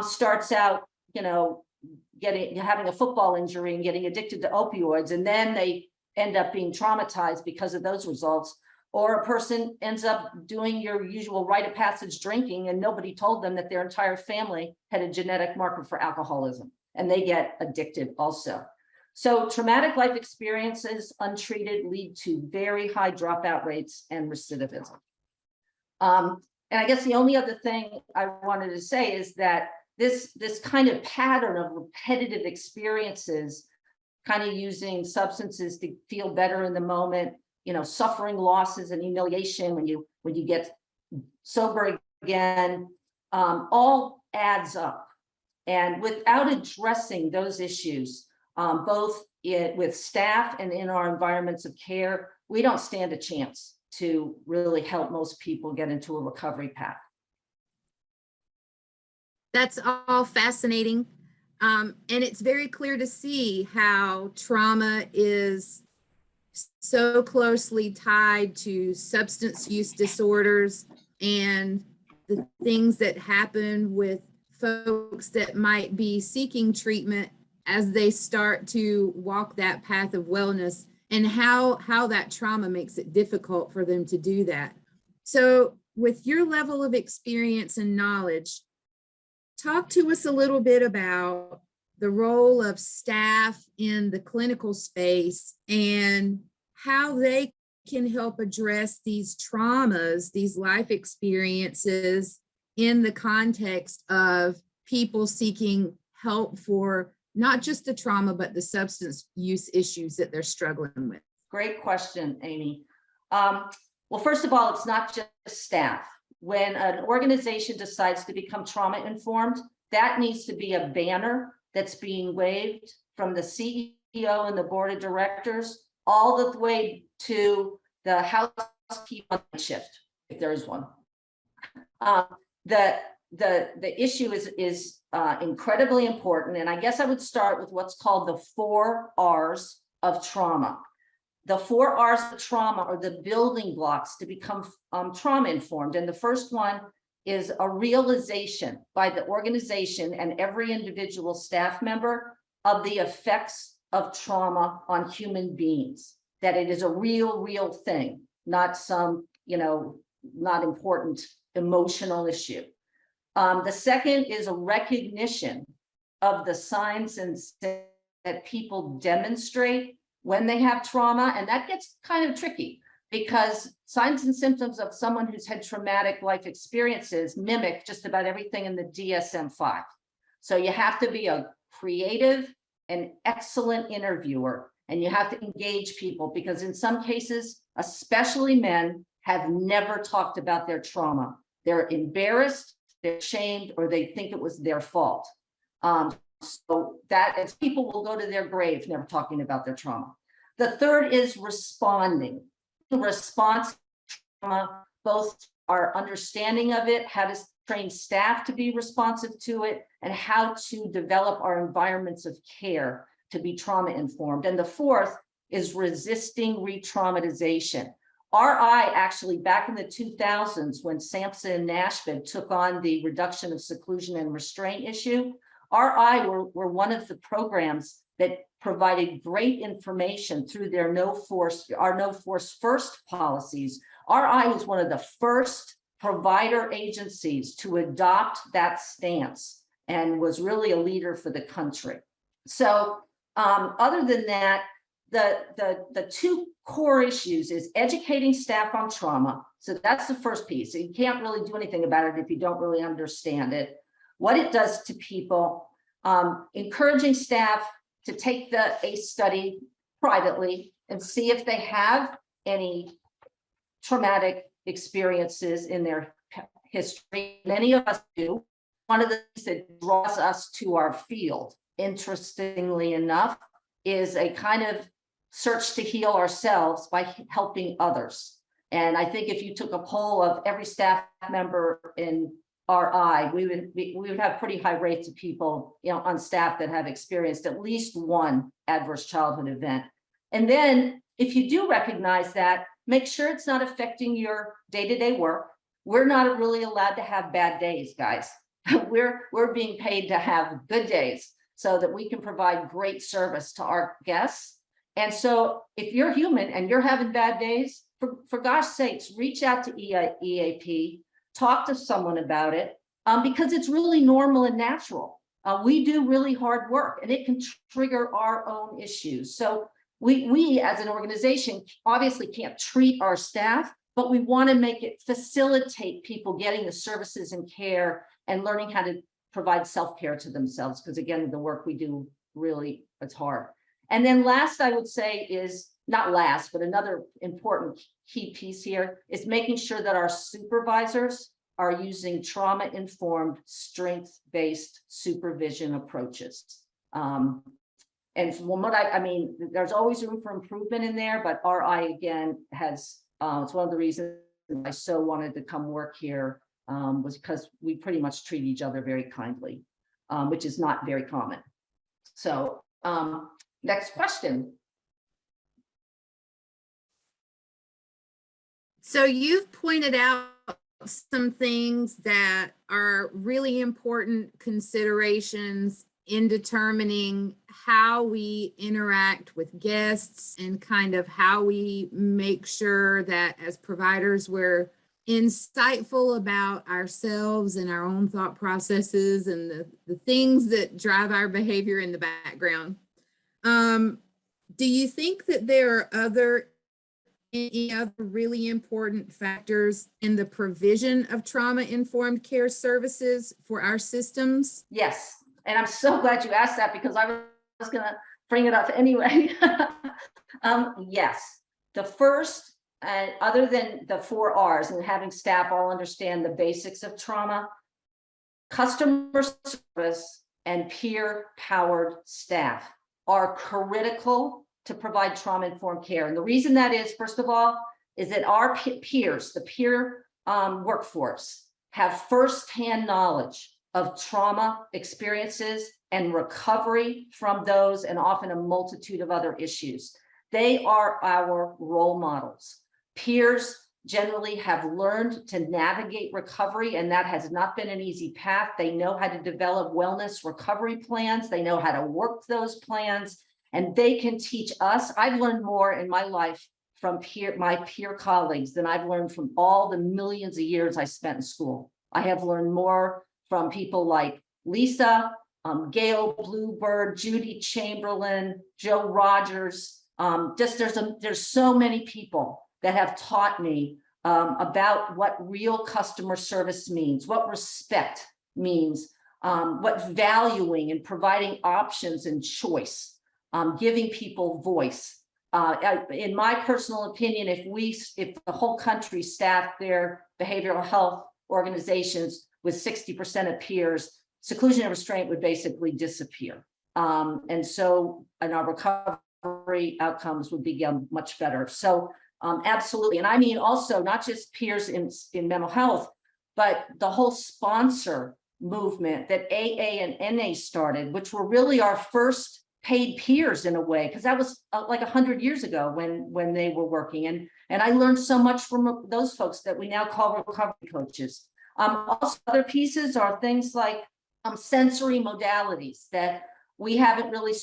starts out, having a football injury and getting addicted to opioids, and then they end up being traumatized because of those results. Or a person ends up doing your usual rite of passage drinking, and nobody told them that their entire family had a genetic marker for alcoholism, and they get addicted also. So traumatic life experiences untreated lead to very high dropout rates and recidivism. And I guess the only other thing I wanted to say is that this kind of pattern of repetitive experiences, kind of using substances to feel better in the moment, suffering losses and humiliation when you get sober again, all adds up. And without addressing those issues, both with staff and in our environments of care, we don't stand a chance to really help most people get into a recovery path. That's all fascinating. And it's very clear to see how trauma is so closely tied to substance use disorders and the things that happen with folks that might be seeking treatment as they start to walk that path of wellness, and how that trauma makes it difficult for them to do that. So with your level of experience and knowledge, talk to us a little bit about the role of staff in the clinical space and how they can help address these traumas, these life experiences in the context of people seeking help for not just the trauma, but the substance use issues that they're struggling with. Great question, Amy. Well, first of all, it's not just staff. When an organization decides to become trauma informed, that needs to be a banner that's being waved from the CEO and the board of directors all the way to the housekeeper shift, if there is one. The issue is incredibly important, and I guess I would start with what's called the 4 R's of trauma. The 4 R's of trauma are the building blocks to become trauma informed, and the first one is a realization by the organization and every individual staff member of the effects of trauma on human beings, that it is a real thing, not some, not important emotional issue. The second is a recognition of the signs and that people demonstrate when they have trauma. And that gets kind of tricky because signs and symptoms of someone who's had traumatic life experiences mimic just about everything in the DSM-5. So you have to be a creative and excellent interviewer, and you have to engage people because in some cases, especially men, have never talked about their trauma. They're embarrassed, they're ashamed, or they think it was their fault. So that is, people will go to their grave never talking about their trauma. The third is responding. The response to trauma, both our understanding of it, how to train staff to be responsive to it, and how to develop our environments of care to be trauma informed. And the fourth is resisting re-traumatization. RI actually, back in the 2000s, when Sampson and Nashville took on the reduction of seclusion and restraint issue, RI were one of the programs that provided great information through their no force first policies. RI was one of the first provider agencies to adopt that stance and was really a leader for the country. So other than that, the two core issues is educating staff on trauma. So that's the first piece. So you can't really do anything about it if you don't really understand it, what it does to people, encouraging staff to take the ACE study privately and see if they have any traumatic experiences in their history. Many of us do. One of the things that draws us to our field, interestingly enough, is a kind of search to heal ourselves by helping others. And I think if you took a poll of every staff member in RI, we would have pretty high rates of people, on staff that have experienced at least one adverse childhood event. And then if you do recognize that, make sure it's not affecting your day-to-day work. We're not really allowed to have bad days, guys. We're being paid to have good days so that we can provide great service to our guests. And so if you're human and you're having bad days, for gosh sakes, reach out to EAP, talk to someone about it, because it's really normal and natural. We do really hard work and it can trigger our own issues. So we as an organization obviously can't treat our staff, but we want to make it facilitate people getting the services and care and learning how to provide self-care to themselves. Because again, the work we do really, it's hard. And then last, I would say is, not last, but another important key piece here is making sure that our supervisors are using trauma-informed, strength-based supervision approaches. And from what I mean, there's always room for improvement in there, but RI again has, it's one of the reasons I so wanted to come work here, was because we pretty much treat each other very kindly, which is not very common. So next question. So you've pointed out some things that are really important considerations in determining how we interact with guests and kind of how we make sure that as providers we're insightful about ourselves and our own thought processes and the things that drive our behavior in the background. Do you think that there are any other really important factors in the provision of trauma-informed care services for our systems? Yes, and I'm so glad you asked that because I was going to bring it up anyway. Yes, the first, other than the 4 R's and having staff all understand the basics of trauma, customer service and peer-powered staff are critical to provide trauma-informed care. And the reason that is, first of all, is that our peers, the peer workforce, have firsthand knowledge of trauma experiences and recovery from those, and often a multitude of other issues. They are our role models. Peers generally have learned to navigate recovery, and that has not been an easy path. They know how to develop wellness recovery plans. They know how to work those plans. And they can teach us. I've learned more in my life from my peer colleagues than I've learned from all the millions of years I spent in school. I have learned more from people like Lisa, Gail Bluebird, Judy Chamberlain, Joe Rogers. There's so many people that have taught me about what real customer service means, what respect means, what valuing and providing options and choice. Giving people voice. In my personal opinion, if the whole country staffed their behavioral health organizations with 60% of peers, seclusion and restraint would basically disappear. And our recovery outcomes would be much better. So absolutely. And I mean also not just peers in mental health, but the whole sponsor movement that AA and NA started, which were really our first paid peers in a way, because that was like 100 years ago when they were working. And I learned so much from those folks that we now call recovery coaches. Also, other pieces are things like sensory modalities that we haven't really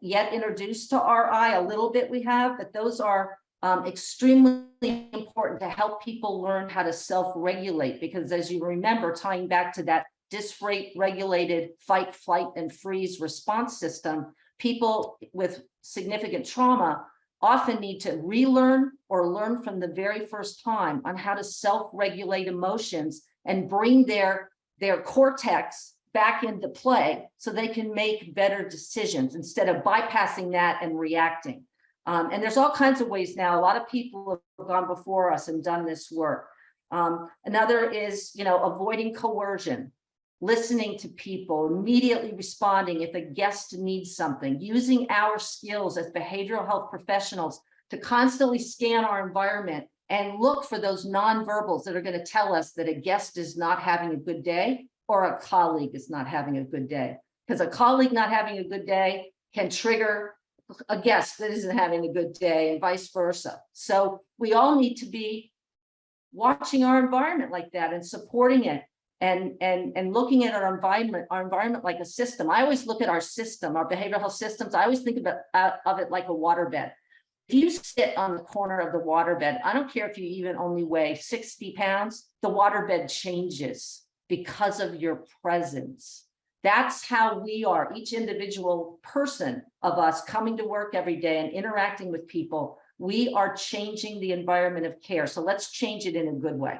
yet introduced to RI. A little bit we have, but those are extremely important to help people learn how to self-regulate, because as you remember, tying back to that dysregulated fight, flight, and freeze response system, people with significant trauma often need to relearn or learn from the very first time on how to self-regulate emotions and bring their cortex back into play so they can make better decisions instead of bypassing that and reacting. And there's all kinds of ways now. A lot of people have gone before us and done this work. Another is, avoiding coercion, listening to people, immediately responding if a guest needs something, using our skills as behavioral health professionals to constantly scan our environment and look for those nonverbals that are going to tell us that a guest is not having a good day or a colleague is not having a good day. Because a colleague not having a good day can trigger a guest that isn't having a good day and vice versa. So we all need to be watching our environment like that and supporting it and looking at our environment like a system. I always look at our system, our behavioral health systems. I always think of it like a waterbed. If you sit on the corner of the waterbed, I don't care if you even only weigh 60 pounds, the waterbed changes because of your presence. That's how we are, each individual person of us coming to work every day and interacting with people. We are changing the environment of care. So let's change it in a good way.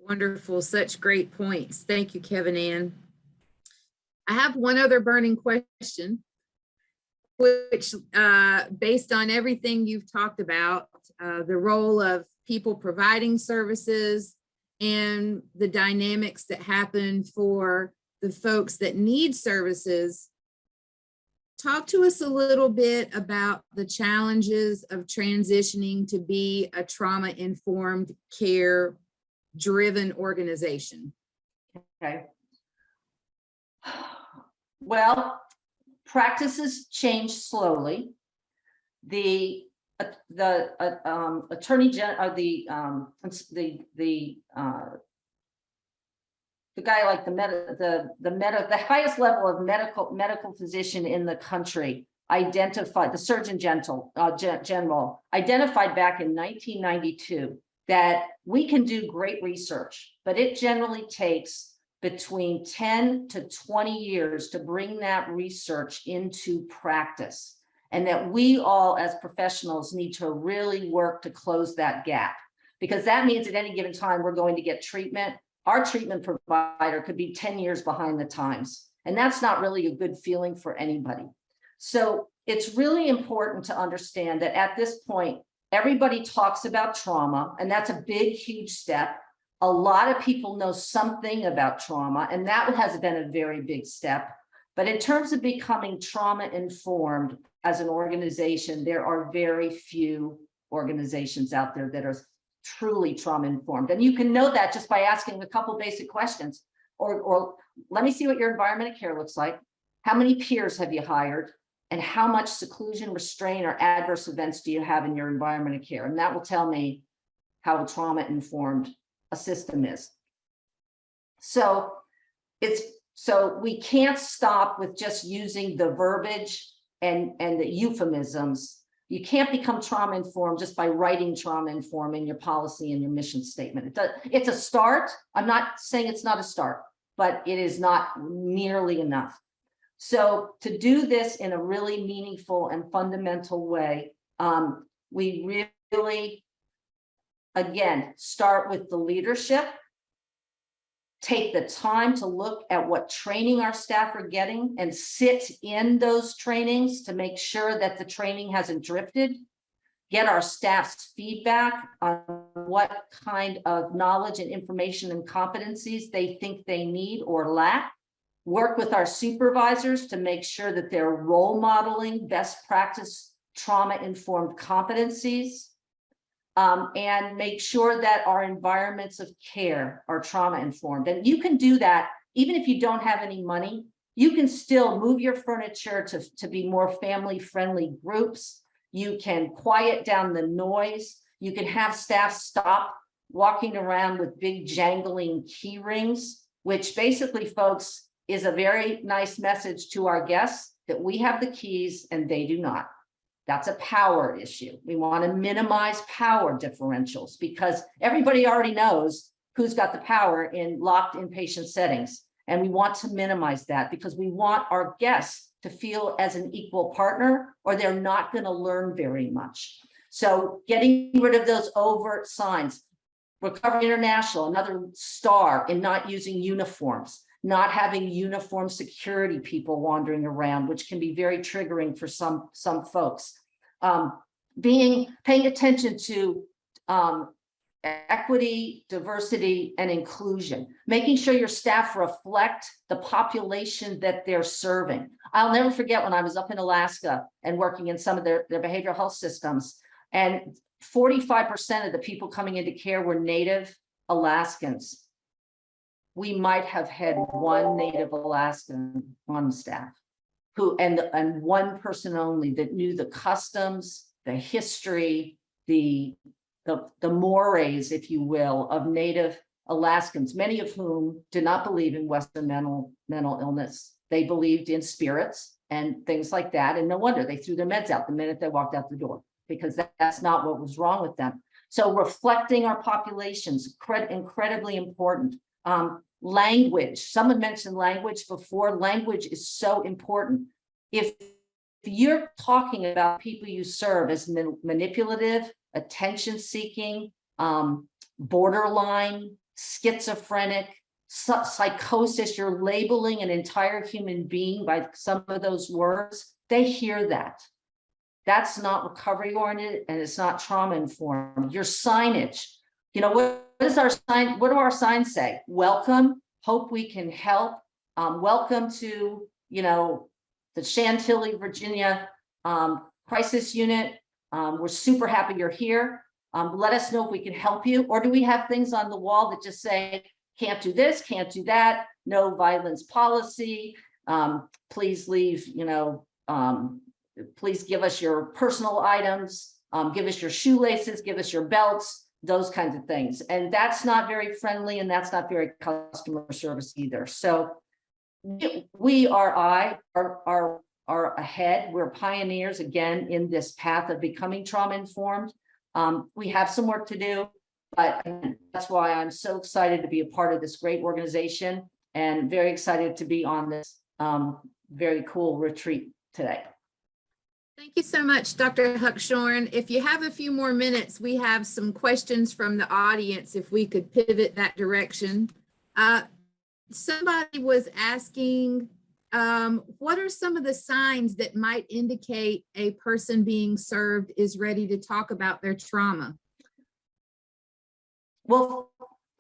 Wonderful, such great points. Thank you, Kevin Ann. I have one other burning question, which based on everything you've talked about, the role of people providing services and the dynamics that happen for the folks that need services. Talk to us a little bit about the challenges of transitioning to be a trauma-informed, care-driven organization. Okay. Well, practices change slowly. The attorney general, the guy like the highest level of medical physician in the country identified, the Surgeon General identified back in 1992 that we can do great research, but it generally takes between 10 to 20 years to bring that research into practice. And that we all as professionals need to really work to close that gap, because that means at any given time we're going to get treatment. Our treatment provider could be 10 years behind the times. And that's not really a good feeling for anybody. So it's really important to understand that at this point, everybody talks about trauma, and that's a big, huge step. A lot of people know something about trauma, and that has been a very big step. But in terms of becoming trauma informed as an organization, there are very few organizations out there that are truly trauma informed. And you can know that just by asking a couple basic questions, or let me see what your environment of care looks like. How many peers have you hired? And how much seclusion, restraint, or adverse events do you have in your environment of care? And that will tell me how trauma informed a system is. So we can't stop with just using the verbiage and the euphemisms. You can't become trauma informed just by writing trauma informed in your policy and your mission statement. It's a start. I'm not saying it's not a start, but it is not nearly enough. So to do this in a really meaningful and fundamental way, we really, again, start with the leadership. Take the time to look at what training our staff are getting and sit in those trainings to make sure that the training hasn't drifted. Get our staff's feedback on what kind of knowledge and information and competencies they think they need or lack. Work with our supervisors to make sure that they're role modeling best practice trauma-informed competencies. And make sure that our environments of care are trauma informed. And you can do that even if you don't have any money. You can still move your furniture to be more family friendly groups. You can quiet down the noise. You can have staff stop walking around with big jangling key rings, which basically, folks, is a very nice message to our guests that we have the keys and they do not. That's a power issue. We want to minimize power differentials because everybody already knows who's got the power in locked inpatient settings. And we want to minimize that because we want our guests to feel as an equal partner or they're not going to learn very much. So getting rid of those overt signs. Recovery International, another star in not using uniforms, not having uniform security people wandering around, which can be very triggering for some folks. Paying attention to equity, diversity, and inclusion, making sure your staff reflect the population that they're serving. I'll never forget when I was up in Alaska and working in some of their behavioral health systems, and 45% of the people coming into care were Native Alaskans. We might have had one Native Alaskan on staff who, and one person only that knew the customs, the history, the mores, if you will, of Native Alaskans, many of whom did not believe in Western mental illness. They believed in spirits and things like that. And no wonder they threw their meds out the minute they walked out the door, because that's not what was wrong with them. So reflecting our populations, incredibly important. Language, someone mentioned language before. Language is so important. If you're talking about people you serve as manipulative, attention-seeking, borderline, schizophrenic, psychosis, you're labeling an entire human being by some of those words, they hear that. That's not recovery oriented and it's not trauma informed. Your signage, you know, what is our sign? What do our signs say? Welcome, hope we can help. Welcome to, you know, the Chantilly, Virginia crisis unit. We're super happy you're here. Let us know if we can help you. Or do we have things on the wall that just say, can't do this, can't do that, no violence policy, please leave, you know, please give us your personal items, give us your shoelaces, give us your belts, those kinds of things. And that's not very friendly and that's not very customer service either. So we are ahead. We're pioneers again in this path of becoming trauma informed. We have some work to do, but that's why I'm so excited to be a part of this great organization and very excited to be on this very cool retreat today. Thank you so much, Dr. Huckshorn. If you have a few more minutes, we have some questions from the audience, if we could pivot that direction. Somebody was asking, what are some of the signs that might indicate a person being served is ready to talk about their trauma? Well,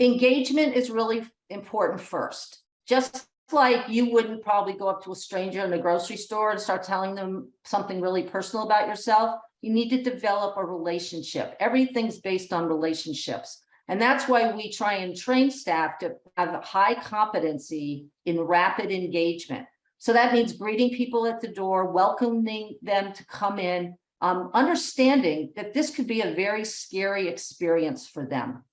engagement is really important first. Just like you wouldn't probably go up to a stranger in the grocery store and start telling them something really personal about yourself. You need to develop a relationship. Everything's based on relationships. And that's why we try and train staff to have a high competency in rapid engagement. So that means greeting people at the door, welcoming them to come in, understanding that this could be a very scary experience for them.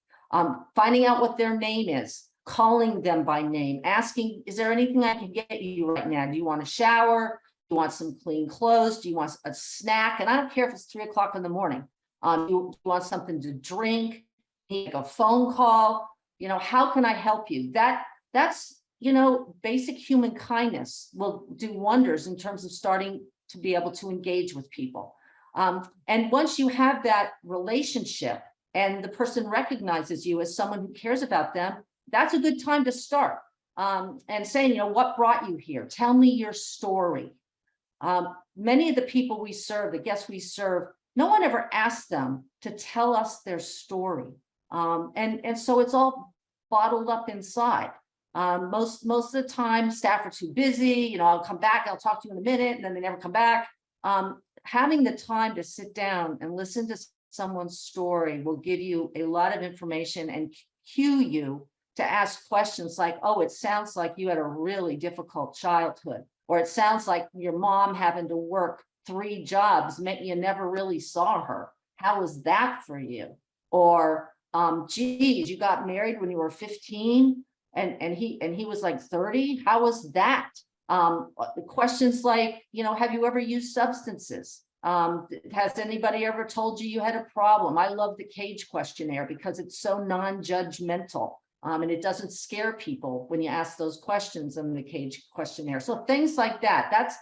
Finding out what their name is, calling them by name, asking, is there anything I can get you right now? Do you want a shower? Do you want some clean clothes? Do you want a snack? And I don't care if it's 3 o'clock in the morning. You want something to drink, make a phone call, you know, how can I help you? That's, you know, basic human kindness will do wonders in terms of starting to be able to engage with people. And once you have that relationship and the person recognizes you as someone who cares about them, that's a good time to start and saying, you know, what brought you here? Tell me your story. Many of the people we serve, the guests we serve, no one ever asked them to tell us their story. And so it's all bottled up inside. Most of the time, staff are too busy. You know, I'll come back, I'll talk to you in a minute, and then they never come back. Having the time to sit down and listen to someone's story will give you a lot of information and cue you to ask questions like, oh, it sounds like you had a really difficult childhood, or it sounds like your mom having to work 3 jobs meant you never really saw her. How was that for you? Or, geez, you got married when you were 15. And he was like 30. How was that? Questions like, have you ever used substances? Has anybody ever told you had a problem? I love the CAGE questionnaire because it's so non-judgmental. And it doesn't scare people when you ask those questions in the CAGE questionnaire. So things like that.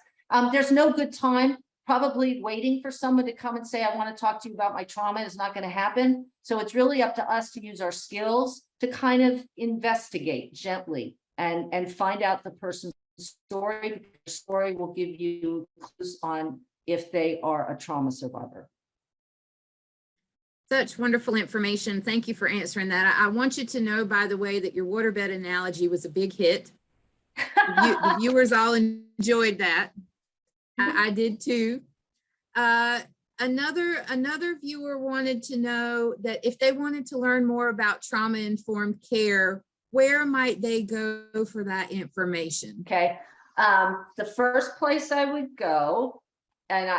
There's no good time. Probably waiting for someone to come and say, I want to talk to you about my trauma is not going to happen. So it's really up to us to use our skills to kind of investigate gently and find out the person's story. The story will give you clues on if they are a trauma survivor. Such wonderful information. Thank you for answering that. I want you to know, by the way, that your waterbed analogy was a big hit. The viewers all enjoyed that. I did too. Another viewer wanted to know that if they wanted to learn more about trauma-informed care, where might they go for that information? Okay. The first place I would go, and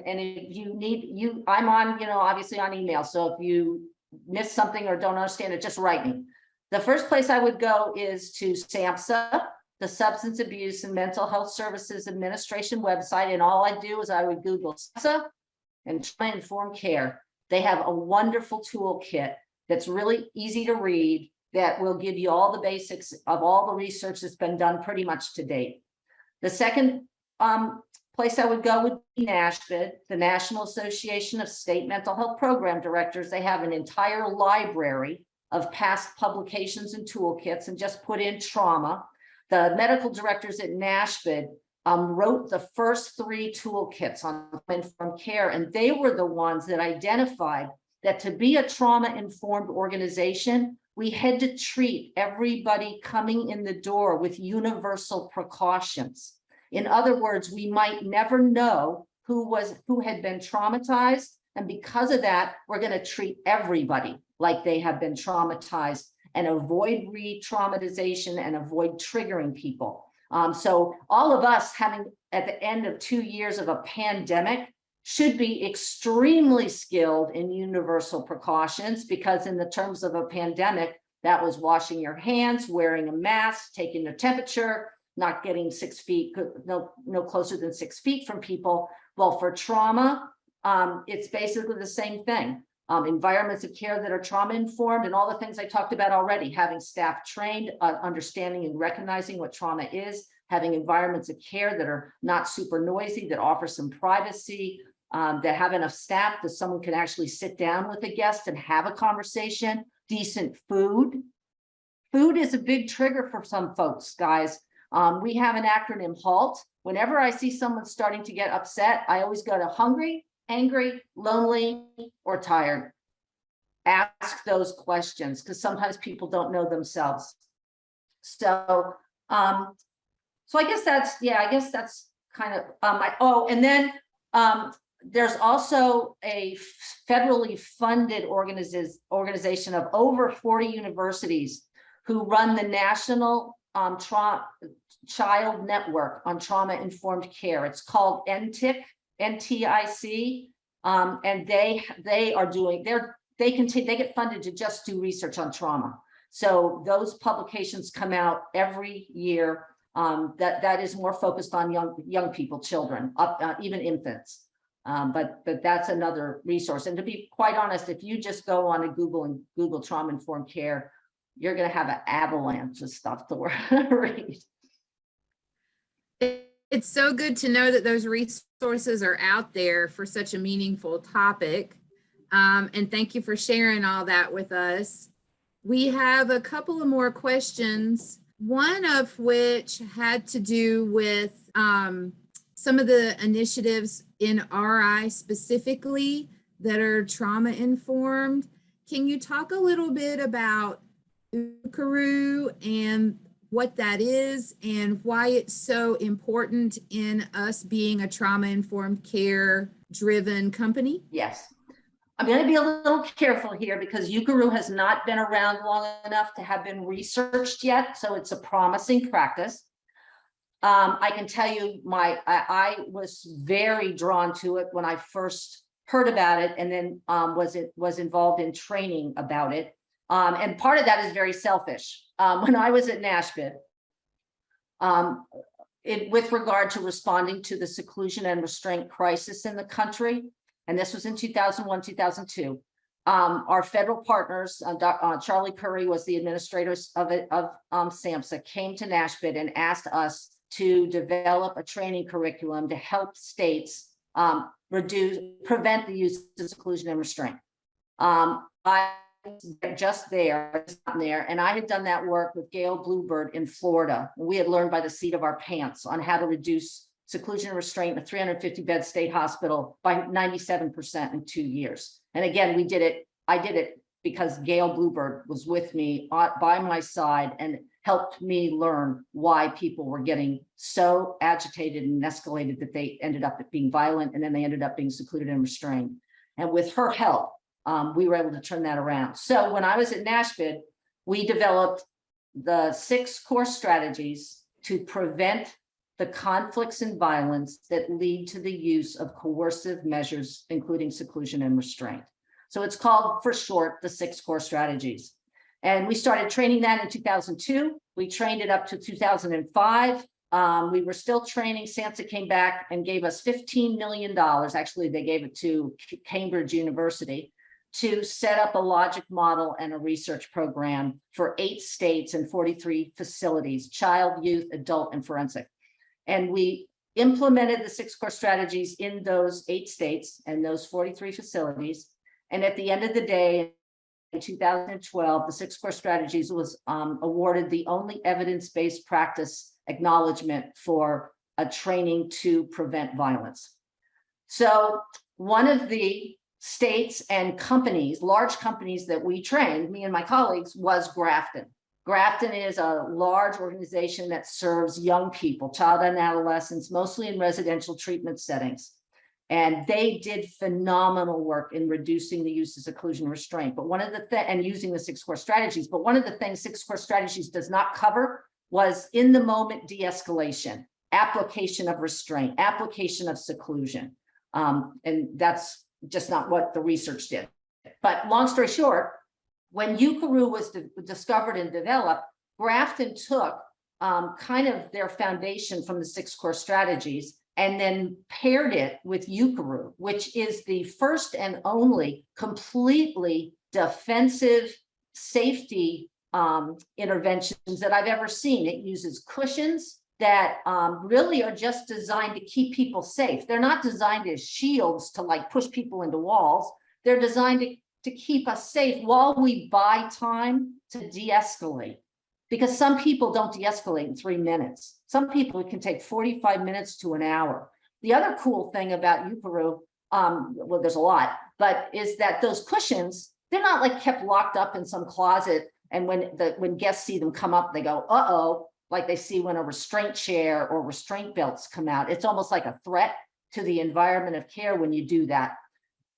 if you need, I'm on, obviously on email. So if you miss something or don't understand it, just write me. The first place I would go is to SAMHSA, the Substance Abuse and Mental Health Services Administration website. And all I do is I would Google SAMHSA and trauma-informed care. They have a wonderful toolkit that's really easy to read that will give you all the basics of all the research that's been done pretty much to date. The second place I would go would be NASHPD, the National Association of State Mental Health Program Directors. They have an entire library of past publications and toolkits, and just put in trauma. The medical directors at NASHPD wrote the first 3 toolkits on informed care, and they were the ones that identified that to be a trauma-informed organization, we had to treat everybody coming in the door with universal precautions. In other words, we might never know who had been traumatized, and because of that, we're going to treat everybody like they have been traumatized and avoid re-traumatization and avoid triggering people. So all of us having at the end of 2 years of a pandemic should be extremely skilled in universal precautions, because in the terms of a pandemic, that was washing your hands, wearing a mask, taking the temperature, not getting 6 feet, no closer than 6 feet from people. Well, for trauma, it's basically the same thing. Environments of care that are trauma informed, and all the things I talked about already, having staff trained, understanding and recognizing what trauma is, having environments of care that are not super noisy, that offer some privacy, that have enough staff that someone can actually sit down with a guest and have a conversation, decent food. Food is a big trigger for some folks, guys. We have an acronym HALT. Whenever I see someone starting to get upset, I always go to hungry, angry, lonely, or tired. Ask those questions, because sometimes people don't know themselves. So, so I guess that's kind of, and then there's also a federally funded organization of over 40 universities who run the National Child Network on Trauma-Informed Care. It's called NTIC, NTIC, and they are doing, they get funded to just do research on trauma. So those publications come out every year. That is more focused on young people, children, even infants. But that's another resource. And to be quite honest, if you just go on to Google and Google trauma-informed care, you're going to have an avalanche of stuff to read. It's so good to know that those resources are out there for such a meaningful topic. And thank you for sharing all that with us. We have a couple of more questions, one of which had to do with some of the initiatives in RI specifically that are trauma informed. Can you talk a little bit about UCARU and what that is and why it's so important in us being a trauma-informed care driven company? Yes. I'm going to be a little careful here because UCARU has not been around long enough to have been researched yet, so it's a promising practice. I can tell you I was very drawn to it when I first heard about it, and then was involved in training about it. And part of that is very selfish. When I was at NASHBID, with regard to responding to the seclusion and restraint crisis in the country, and this was in 2001, 2002, our federal partners, Charlie Curry was the administrator of SAMHSA, came to NASHBID and asked us to develop a training curriculum to help states prevent the use of seclusion and restraint. I just there, and I had done that work with Gail Bluebird in Florida. We had learned by the seat of our pants on how to reduce seclusion and restraint in a 350-bed state hospital by 97% in 2 years. And again, we did it. I did it because Gail Bluebird was with me by my side and helped me learn why people were getting so agitated and escalated that they ended up being violent, and then they ended up being secluded and restrained. And with her help, we were able to turn that around. So when I was at NASHBID, we developed the 6 core strategies to prevent the conflicts and violence that lead to the use of coercive measures, including seclusion and restraint. So it's called, for short, the 6 core strategies. And we started training that in 2002. We trained it up to 2005. We were still training. SAMHSA came back and gave us $15 million. Actually, they gave it to Cambridge University to set up a logic model and a research program for 8 states and 43 facilities, child, youth, adult, and forensic. And we implemented the 6 core strategies in those 8 states and those 43 facilities. And at the end of the day, in 2012, the 6 core strategies was awarded the only evidence-based practice acknowledgement for a training to prevent violence. So one of the states and companies, large companies that we trained, me and my colleagues, was Grafton. Grafton is a large organization that serves young people, child and adolescents, mostly in residential treatment settings. And they did phenomenal work in reducing the use of seclusion and restraint. But one of the and using the 6 core strategies. But one of the things 6 core strategies does not cover was in the moment de-escalation, application of restraint, application of seclusion. And that's just not what the research did. But long story short, when Eucharoo was discovered and developed, Grafton took kind of their foundation from the 6 core strategies and then paired it with Eucharoo, which is the first and only completely defensive safety interventions that I've ever seen. It uses cushions that really are just designed to keep people safe. They're not designed as shields to like push people into walls. They're designed to keep us safe while we buy time to de-escalate. Because some people don't de-escalate in 3 minutes. Some people, it can take 45 minutes to an hour. The other cool thing about Eucharoo, well, there's a lot, but is that those cushions, they're not like kept locked up in some closet. And when guests see them come up, they go, uh-oh, like they see when a restraint chair or restraint belts come out. It's almost like a threat to the environment of care when you do that.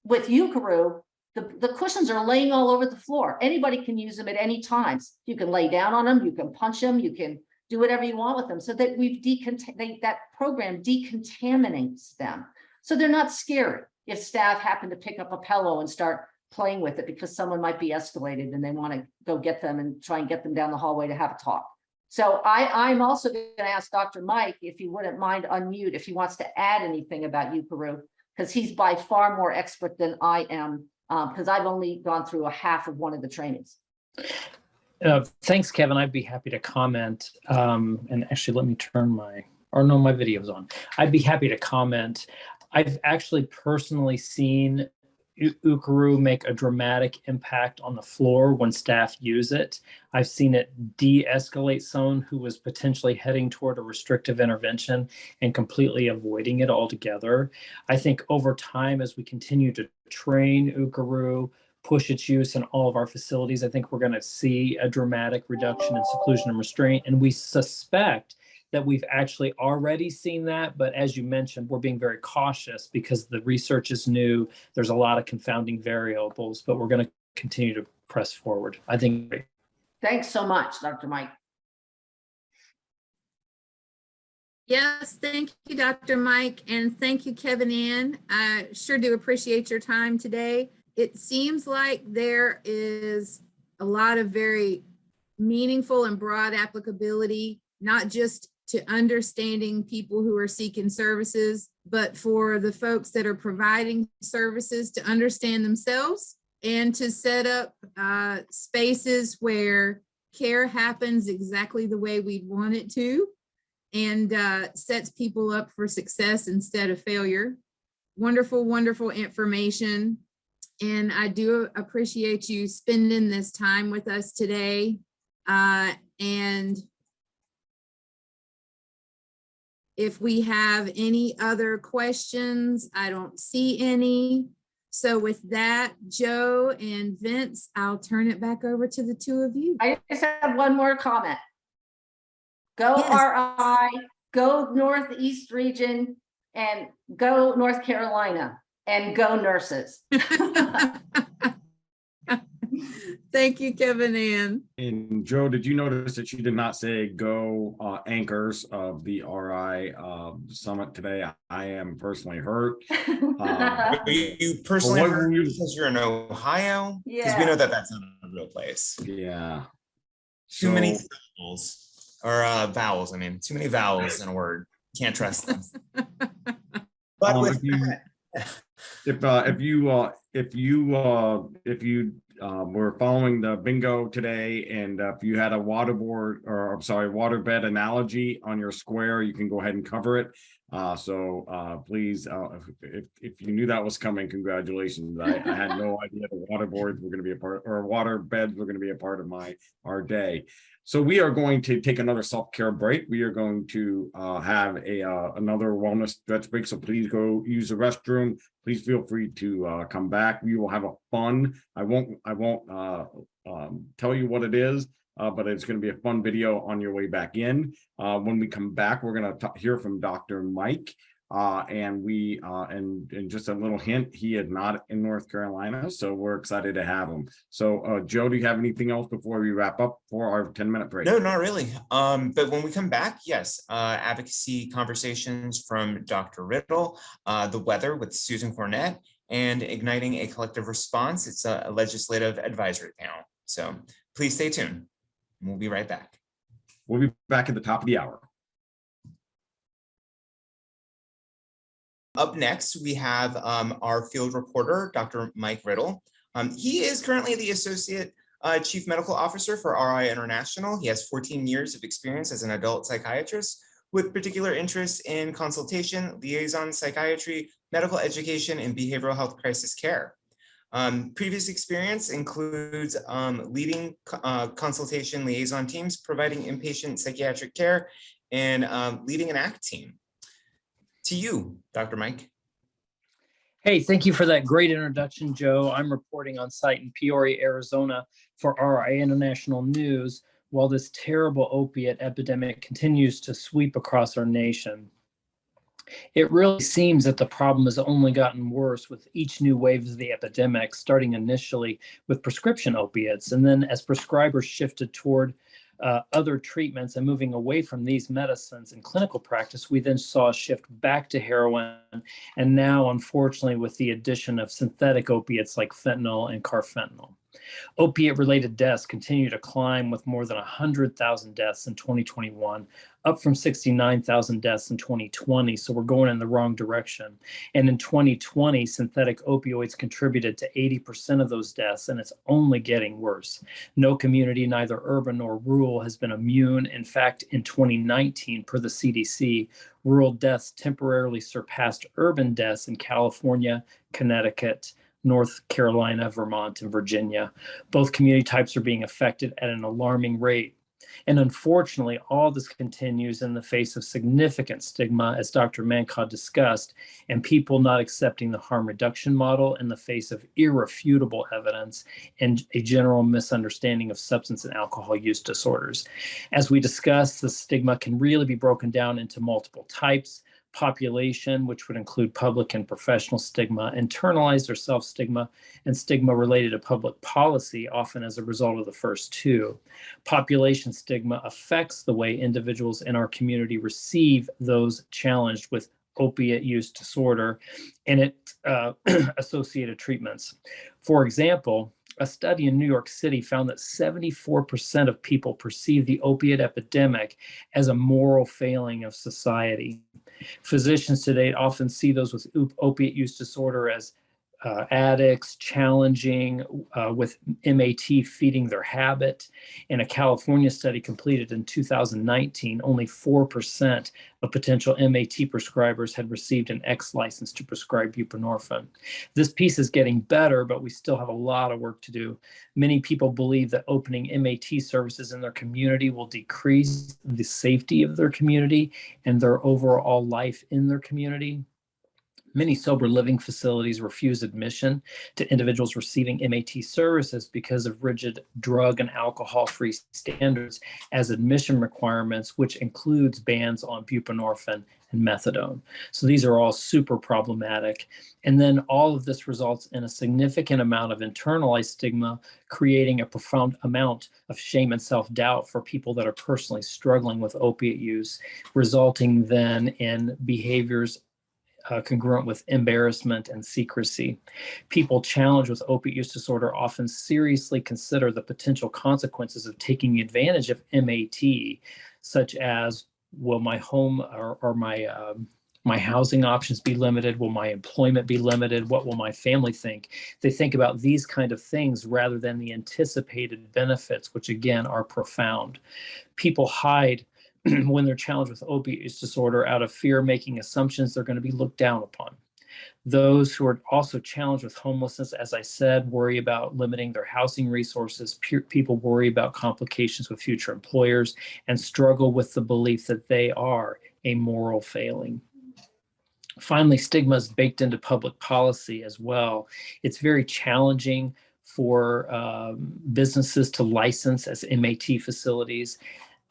With Eucharoo, the cushions are laying all over the floor. Anybody can use them at any time. You can lay down on them, you can punch them, you can do whatever you want with them, so that that program decontaminates them. So they're not scary if staff happen to pick up a pillow and start playing with it because someone might be escalated and they want to go get them and try and get them down the hallway to have a talk. So I'm also going to ask Dr. Mike, if you wouldn't mind unmute, if he wants to add anything about Eucharoo, because he's by far more expert than I am, because I've only gone through a half of one of the trainings. Thanks, Kevin. I'd be happy to comment. And actually, let me turn my video's on. I'd be happy to comment. I've actually personally seen Eucharoo make a dramatic impact on the floor when staff use it. I've seen it de-escalate someone who was potentially heading toward a restrictive intervention and completely avoiding it altogether. I think over time, as we continue to train Eucharoo, push its use in all of our facilities, I think we're going to see a dramatic reduction in seclusion and restraint. And we suspect that we've actually already seen that. But as you mentioned, we're being very cautious because the research is new. There's a lot of confounding variables, but we're going to continue to press forward. I think. Thanks so much, Dr. Mike. Yes, thank you, Dr. Mike, and thank you, Kevin Ann. I sure do appreciate your time today. It seems like there is a lot of very meaningful and broad applicability, not just to understanding people who are seeking services, but for the folks that are providing services to understand themselves and to set up spaces where care happens exactly the way we'd want it to, and sets people up for success instead of failure. Wonderful, wonderful information. And I do appreciate you spending this time with us today. And if we have any other questions, I don't see any. So with that, Joe and Vince, I'll turn it back over to the two of you. I just have one more comment. Go Yes. RI, go Northeast region, and go North Carolina, and go nurses. Thank you, Kevin Ann. And Joe, did you notice that she did not say go anchors of the RI summit today? I am personally hurt. You personally What heard were you- because you're in Ohio? Because we Yeah. know that that's not a real place. Yeah. Too many So- syllables or vowels. I mean, too many vowels in a word. Can't trust them. But with if you were following the bingo today, and if you had a waterbed analogy on your square, you can go ahead and cover it. Please, if you knew that was coming, congratulations. I had no idea the waterboards were going to be a part, or water beds were going to be a part of our day. So we are going to take another self-care break. We are going to have another wellness stretch break. So please go use the restroom. Please feel free to come back. We will have a fun. I won't tell you what it is, but it's going to be a fun video on your way back in. When we come back, we're going to hear from Dr. Mike. And just a little hint, he is not in North Carolina, so we're excited to have him. So Joe, do you have anything else before we wrap up for our 10-minute break? No, not really. But when we come back, yes, advocacy conversations from Dr. Riddle, the weather with Susan Cornett, and igniting a collective response. It's a legislative advisory panel. So please stay tuned. We'll be right back. We'll be back at the top of the hour. Up next, we have our field reporter, Dr. Mike Riddle. He is currently the Associate Chief Medical Officer for RI International. He has 14 years of experience as an adult psychiatrist with particular interests in consultation, liaison psychiatry, medical education, and behavioral health crisis care. Previous experience includes leading consultation liaison teams, providing inpatient psychiatric care, and leading an ACT team. To you, Dr. Mike. Hey, thank you for that great introduction, Joe. I'm reporting on site in Peoria, Arizona for RI International News while this terrible opiate epidemic continues to sweep across our nation. It really seems that the problem has only gotten worse with each new wave of the epidemic, starting initially with prescription opiates, and then as prescribers shifted toward other treatments and moving away from these medicines in clinical practice, we then saw a shift back to heroin. And now, unfortunately, with the addition of synthetic opiates like fentanyl and carfentanil. Opiate-related deaths continue to climb with more than 100,000 deaths in 2021, up from 69,000 deaths in 2020. So we're going in the wrong direction. And in 2020, synthetic opioids contributed to 80% of those deaths, and it's only getting worse. No community, neither urban nor rural, has been immune. In fact, in 2019, per the CDC, rural deaths temporarily surpassed urban deaths in California, Connecticut, North Carolina, Vermont, and Virginia. Both community types are being affected at an alarming rate. And unfortunately, all this continues in the face of significant stigma, as Dr. Mankod discussed, and people not accepting the harm reduction model in the face of irrefutable evidence and a general misunderstanding of substance and alcohol use disorders. As we discussed, the stigma can really be broken down into multiple types: population, which would include public and professional stigma, internalized or self-stigma, and stigma related to public policy, often as a result of the first two. Population stigma affects the way individuals in our community receive those challenged with opiate use disorder and its associated treatments. For example, A study in New York City found that 74% of people perceive the opiate epidemic as a moral failing of society. Physicians today often see those with opiate use disorder as addicts, challenging, with MAT feeding their habit. In a California study completed in 2019, only 4% of potential MAT prescribers had received an X license to prescribe buprenorphine. This piece is getting better, but we still have a lot of work to do. Many people believe that opening MAT services in their community will decrease the safety of their community and their overall life in their community. Many sober living facilities refuse admission to individuals receiving MAT services because of rigid drug and alcohol-free standards as admission requirements, which includes bans on buprenorphine and methadone. So these are all super problematic. And then all of this results in a significant amount of internalized stigma, creating a profound amount of shame and self-doubt for people that are personally struggling with opiate use, resulting then in behaviors congruent with embarrassment and secrecy. People challenged with opiate use disorder often seriously consider the potential consequences of taking advantage of MAT, such as, will my home or my housing options be limited? Will my employment be limited? What will my family think? They think about these kind of things rather than the anticipated benefits, which again are profound. People hide when they're challenged with opiate use disorder out of fear, making assumptions they're going to be looked down upon. Those who are also challenged with homelessness, as I said, worry about limiting their housing resources. People worry about complications with future employers and struggle with the belief that they are a moral failing. Finally, stigma is baked into public policy as well. It's very challenging for businesses to license as MAT facilities.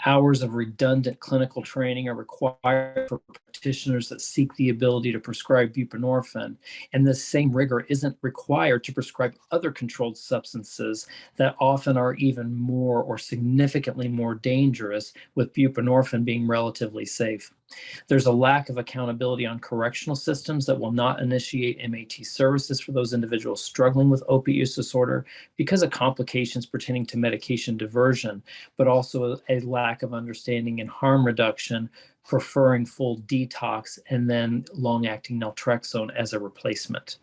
Hours of redundant clinical training are required for practitioners that seek the ability to prescribe buprenorphine, and the same rigor isn't required to prescribe other controlled substances that often are even more or significantly more dangerous, with buprenorphine being relatively safe. There's a lack of accountability on correctional systems that will not initiate MAT services for those individuals struggling with opiate use disorder because of complications pertaining to medication diversion, but also a lack of understanding and harm reduction, preferring full detox and then long-acting naltrexone as a replacement.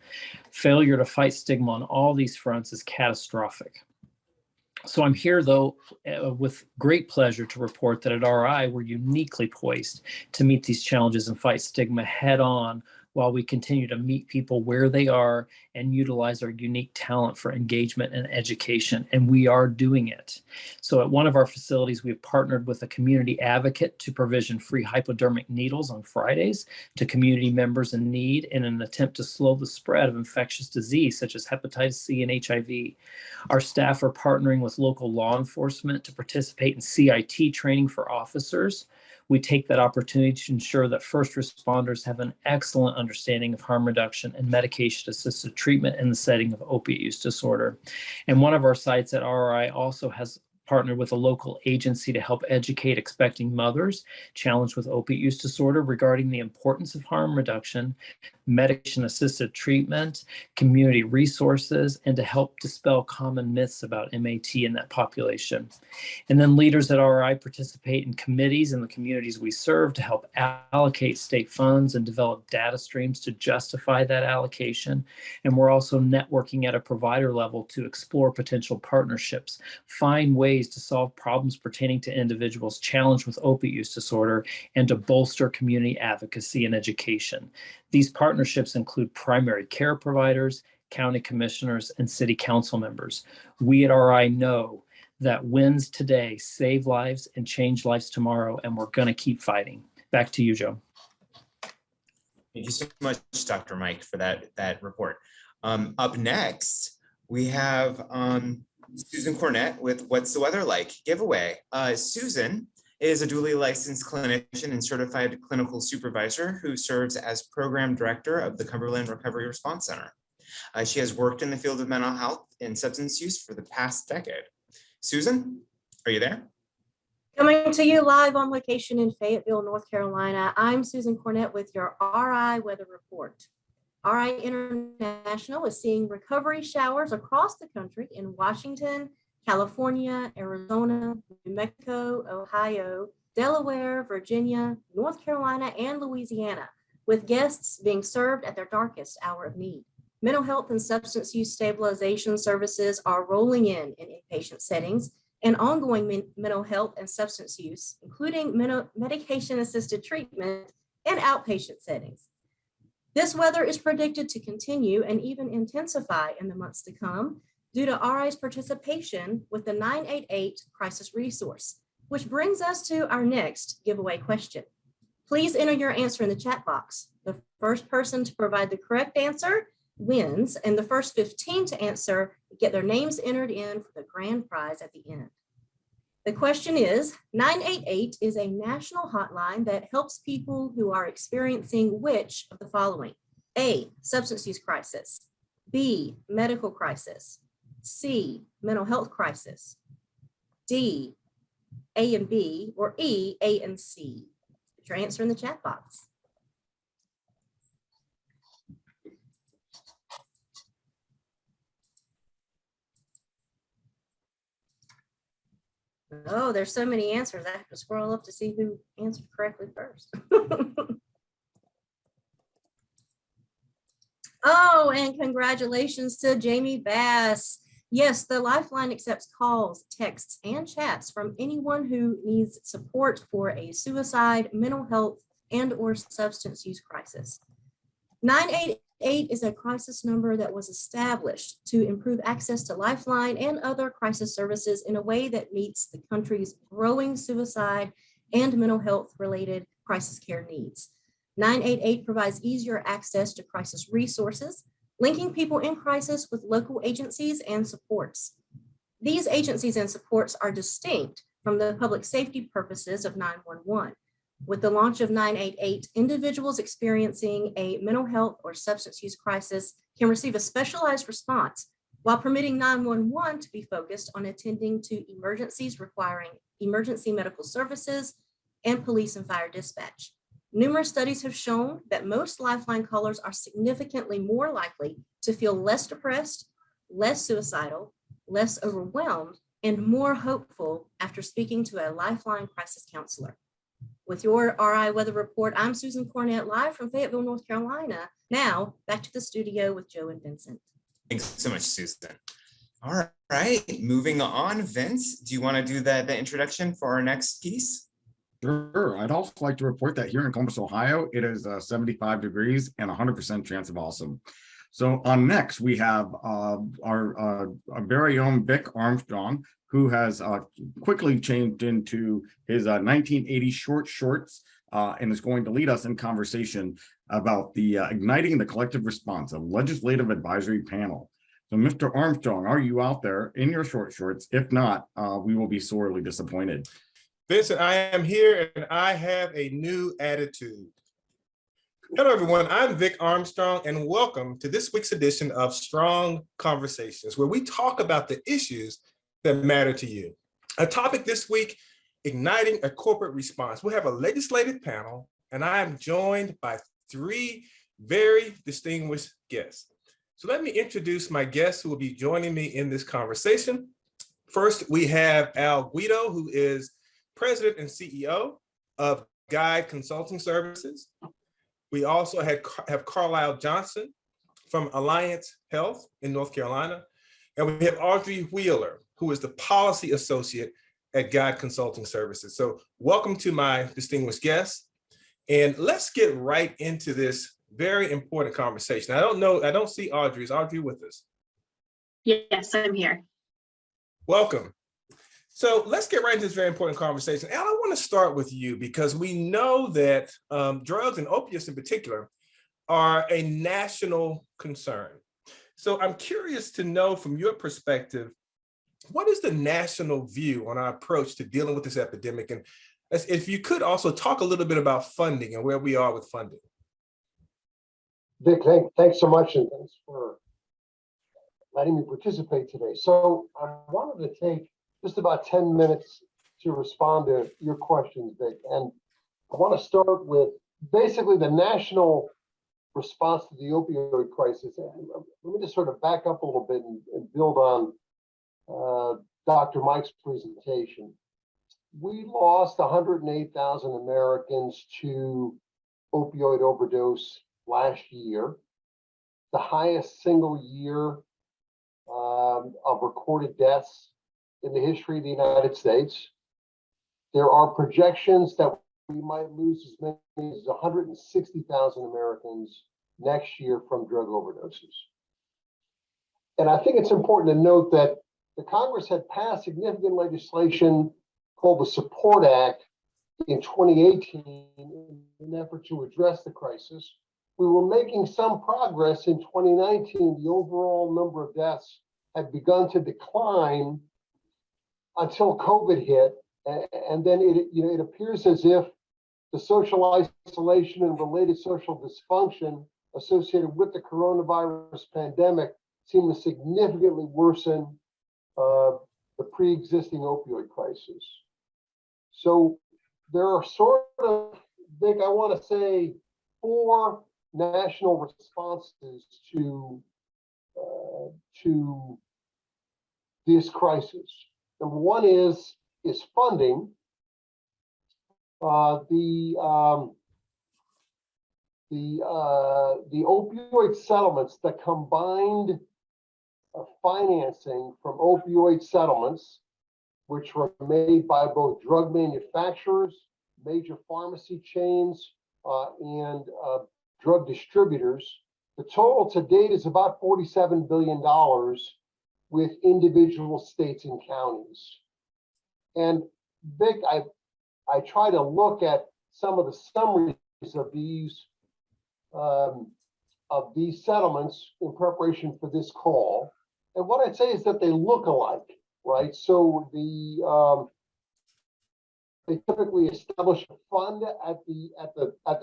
Failure to fight stigma on all these fronts is catastrophic. So I'm here, though, with great pleasure to report that at RI, we're uniquely poised to meet these challenges and fight stigma head on while we continue to meet people where they are and utilize our unique talent for engagement and education. And we are doing it. So at one of our facilities, we've partnered with a community advocate to provision free hypodermic needles on Fridays to community members in need in an attempt to slow the spread of infectious disease such as hepatitis C and HIV. Our staff are partnering with local law enforcement to participate in CIT training for officers. We take that opportunity to ensure that first responders have an excellent understanding of harm reduction and medication-assisted treatment in the setting of opiate use disorder. And one of our sites at RI also has partnered with a local agency to help educate expecting mothers challenged with opiate use disorder regarding the importance of harm reduction, medication-assisted treatment, community resources, and to help dispel common myths about MAT in that population. And then leaders at RI participate in committees in the communities we serve to help allocate state funds and develop data streams to justify that allocation. And we're also networking at a provider level to explore potential partnerships, find ways to solve problems pertaining to individuals challenged with opiate use disorder, and to bolster community advocacy and education. These partnerships include primary care providers, county commissioners, and city council members. We at RI know that wins today save lives and change lives tomorrow, and we're going to keep fighting. Back to you, Joe. Thank you so much, Dr. Mike, for that report. Up next, we have Susan Cornett with What's the Weather Like giveaway. Susan is a duly licensed clinician and certified clinical supervisor who serves as program director of the Cumberland Recovery Response Center. She has worked in the field of mental health and substance use for the past decade. Susan, are you there? Coming to you live on location in Fayetteville, North Carolina. I'm Susan Cornett with your RI Weather Report. RI International is seeing recovery showers across the country in Washington, California, Arizona, New Mexico, Ohio, Delaware, Virginia, North Carolina, and Louisiana, with guests being served at their darkest hour of need. Mental health and substance use stabilization services are rolling in inpatient settings, and ongoing mental health and substance use, including medication-assisted treatment and outpatient settings. This weather is predicted to continue and even intensify in the months to come due to RI's participation with the 988 crisis resource, which brings us to our next giveaway question. Please enter your answer in the chat box. The first person to provide the correct answer wins, and the first 15 to answer get their names entered in for the grand prize at the end. The question is, 988 is a national hotline that helps people who are experiencing which of the following? A, substance use crisis. B, medical crisis. C, mental health crisis. D, A and B, or E, A and C. Put your answer in the chat box. Oh, there's so many answers. I have to scroll up to see who answered correctly first. Oh, and congratulations to Jamie Bass. Yes, the Lifeline accepts calls, texts, and chats from anyone who needs support for a suicide, mental health, and/or substance use crisis. 988 is a crisis number that was established to improve access to Lifeline and other crisis services in a way that meets the country's growing suicide and mental health related crisis care needs. 988 provides easier access to crisis resources, linking people in crisis with local agencies and supports. These agencies and supports are distinct from the public safety purposes of 911. With the launch of 988, individuals experiencing a mental health or substance use crisis can receive a specialized response, while permitting 911 to be focused on attending to emergencies requiring emergency medical services and police and fire dispatch. Numerous studies have shown that most Lifeline callers are significantly more likely to feel less depressed, less suicidal, less overwhelmed, and more hopeful after speaking to a Lifeline crisis counselor. With your RI Weather Report, I'm Susan Cornett, live from Fayetteville, North Carolina. Now, back to the studio with Joe and Vincent. Thanks so much, Susan. All right, moving on. Vince, do you want to do the introduction for our next piece? Sure. I'd also like to report that here in Columbus, Ohio, it is 75 degrees and 100% chance of awesome. So on next, we have our very own Vic Armstrong, who has quickly changed into his 1980 short shorts and is going to lead us in conversation about the Igniting the Collective Response, a legislative advisory panel. So Mr. Armstrong, are you out there in your short shorts? If not, we will be sorely disappointed. Vincent, I am here and I have a new attitude. Hello, everyone. I'm Vic Armstrong, and welcome to this week's edition of Strong Conversations, where we talk about the issues that matter to you. A topic this week, igniting a corporate response. We have a legislative panel, and I am joined by three very distinguished guests. So let me introduce my guests who will be joining me in this conversation. First, we have Al Guido, who is President and CEO of Guide Consulting Services. We also have Carlisle Johnson from Alliance Health in North Carolina. And we have Audrey Wheeler, who is the Policy Associate at Guide Consulting Services. So welcome to my distinguished guests. And let's get right into this very important conversation. I don't see Audrey. Is Audrey with us? Yes, I'm here. Welcome. So let's get right into this very important conversation. Al, I want to start with you because we know that drugs and opiates in particular are a national concern. So I'm curious to know from your perspective, what is the national view on our approach to dealing with this epidemic? And if you could also talk a little bit about funding and where we are with funding. Vic, thanks so much, and thanks for letting me participate today. So I wanted to take just about 10 minutes to respond to your questions, Vic. And I want to start with basically the national response to the opioid crisis. And let me just sort of back up a little bit and build on Dr. Mike's presentation. We lost 108,000 Americans to opioid overdose last year, the highest single year of recorded deaths in the history of the United States. There are projections that we might lose as many as 160,000 Americans next year from drug overdoses. And I think it's important to note that the Congress had passed significant legislation called the Support Act in 2018 in an effort to address the crisis. We were making some progress in 2019. The overall number of deaths had begun to decline until COVID hit. And then it appears as if the social isolation and related social dysfunction associated with the coronavirus pandemic seemed to significantly worsen the pre-existing opioid crisis. So there are sort of, Vic, I want to say 4 national responses to this crisis. Number one is funding. The opioid settlements, the combined financing from opioid settlements, which were made by both drug manufacturers, major pharmacy chains, and drug distributors. The total to date is about $47 billion with individual states and counties. And Vic, I try to look at some of the summaries of these settlements in preparation for this call. And what I'd say is that they look alike, right? So they typically establish a fund at the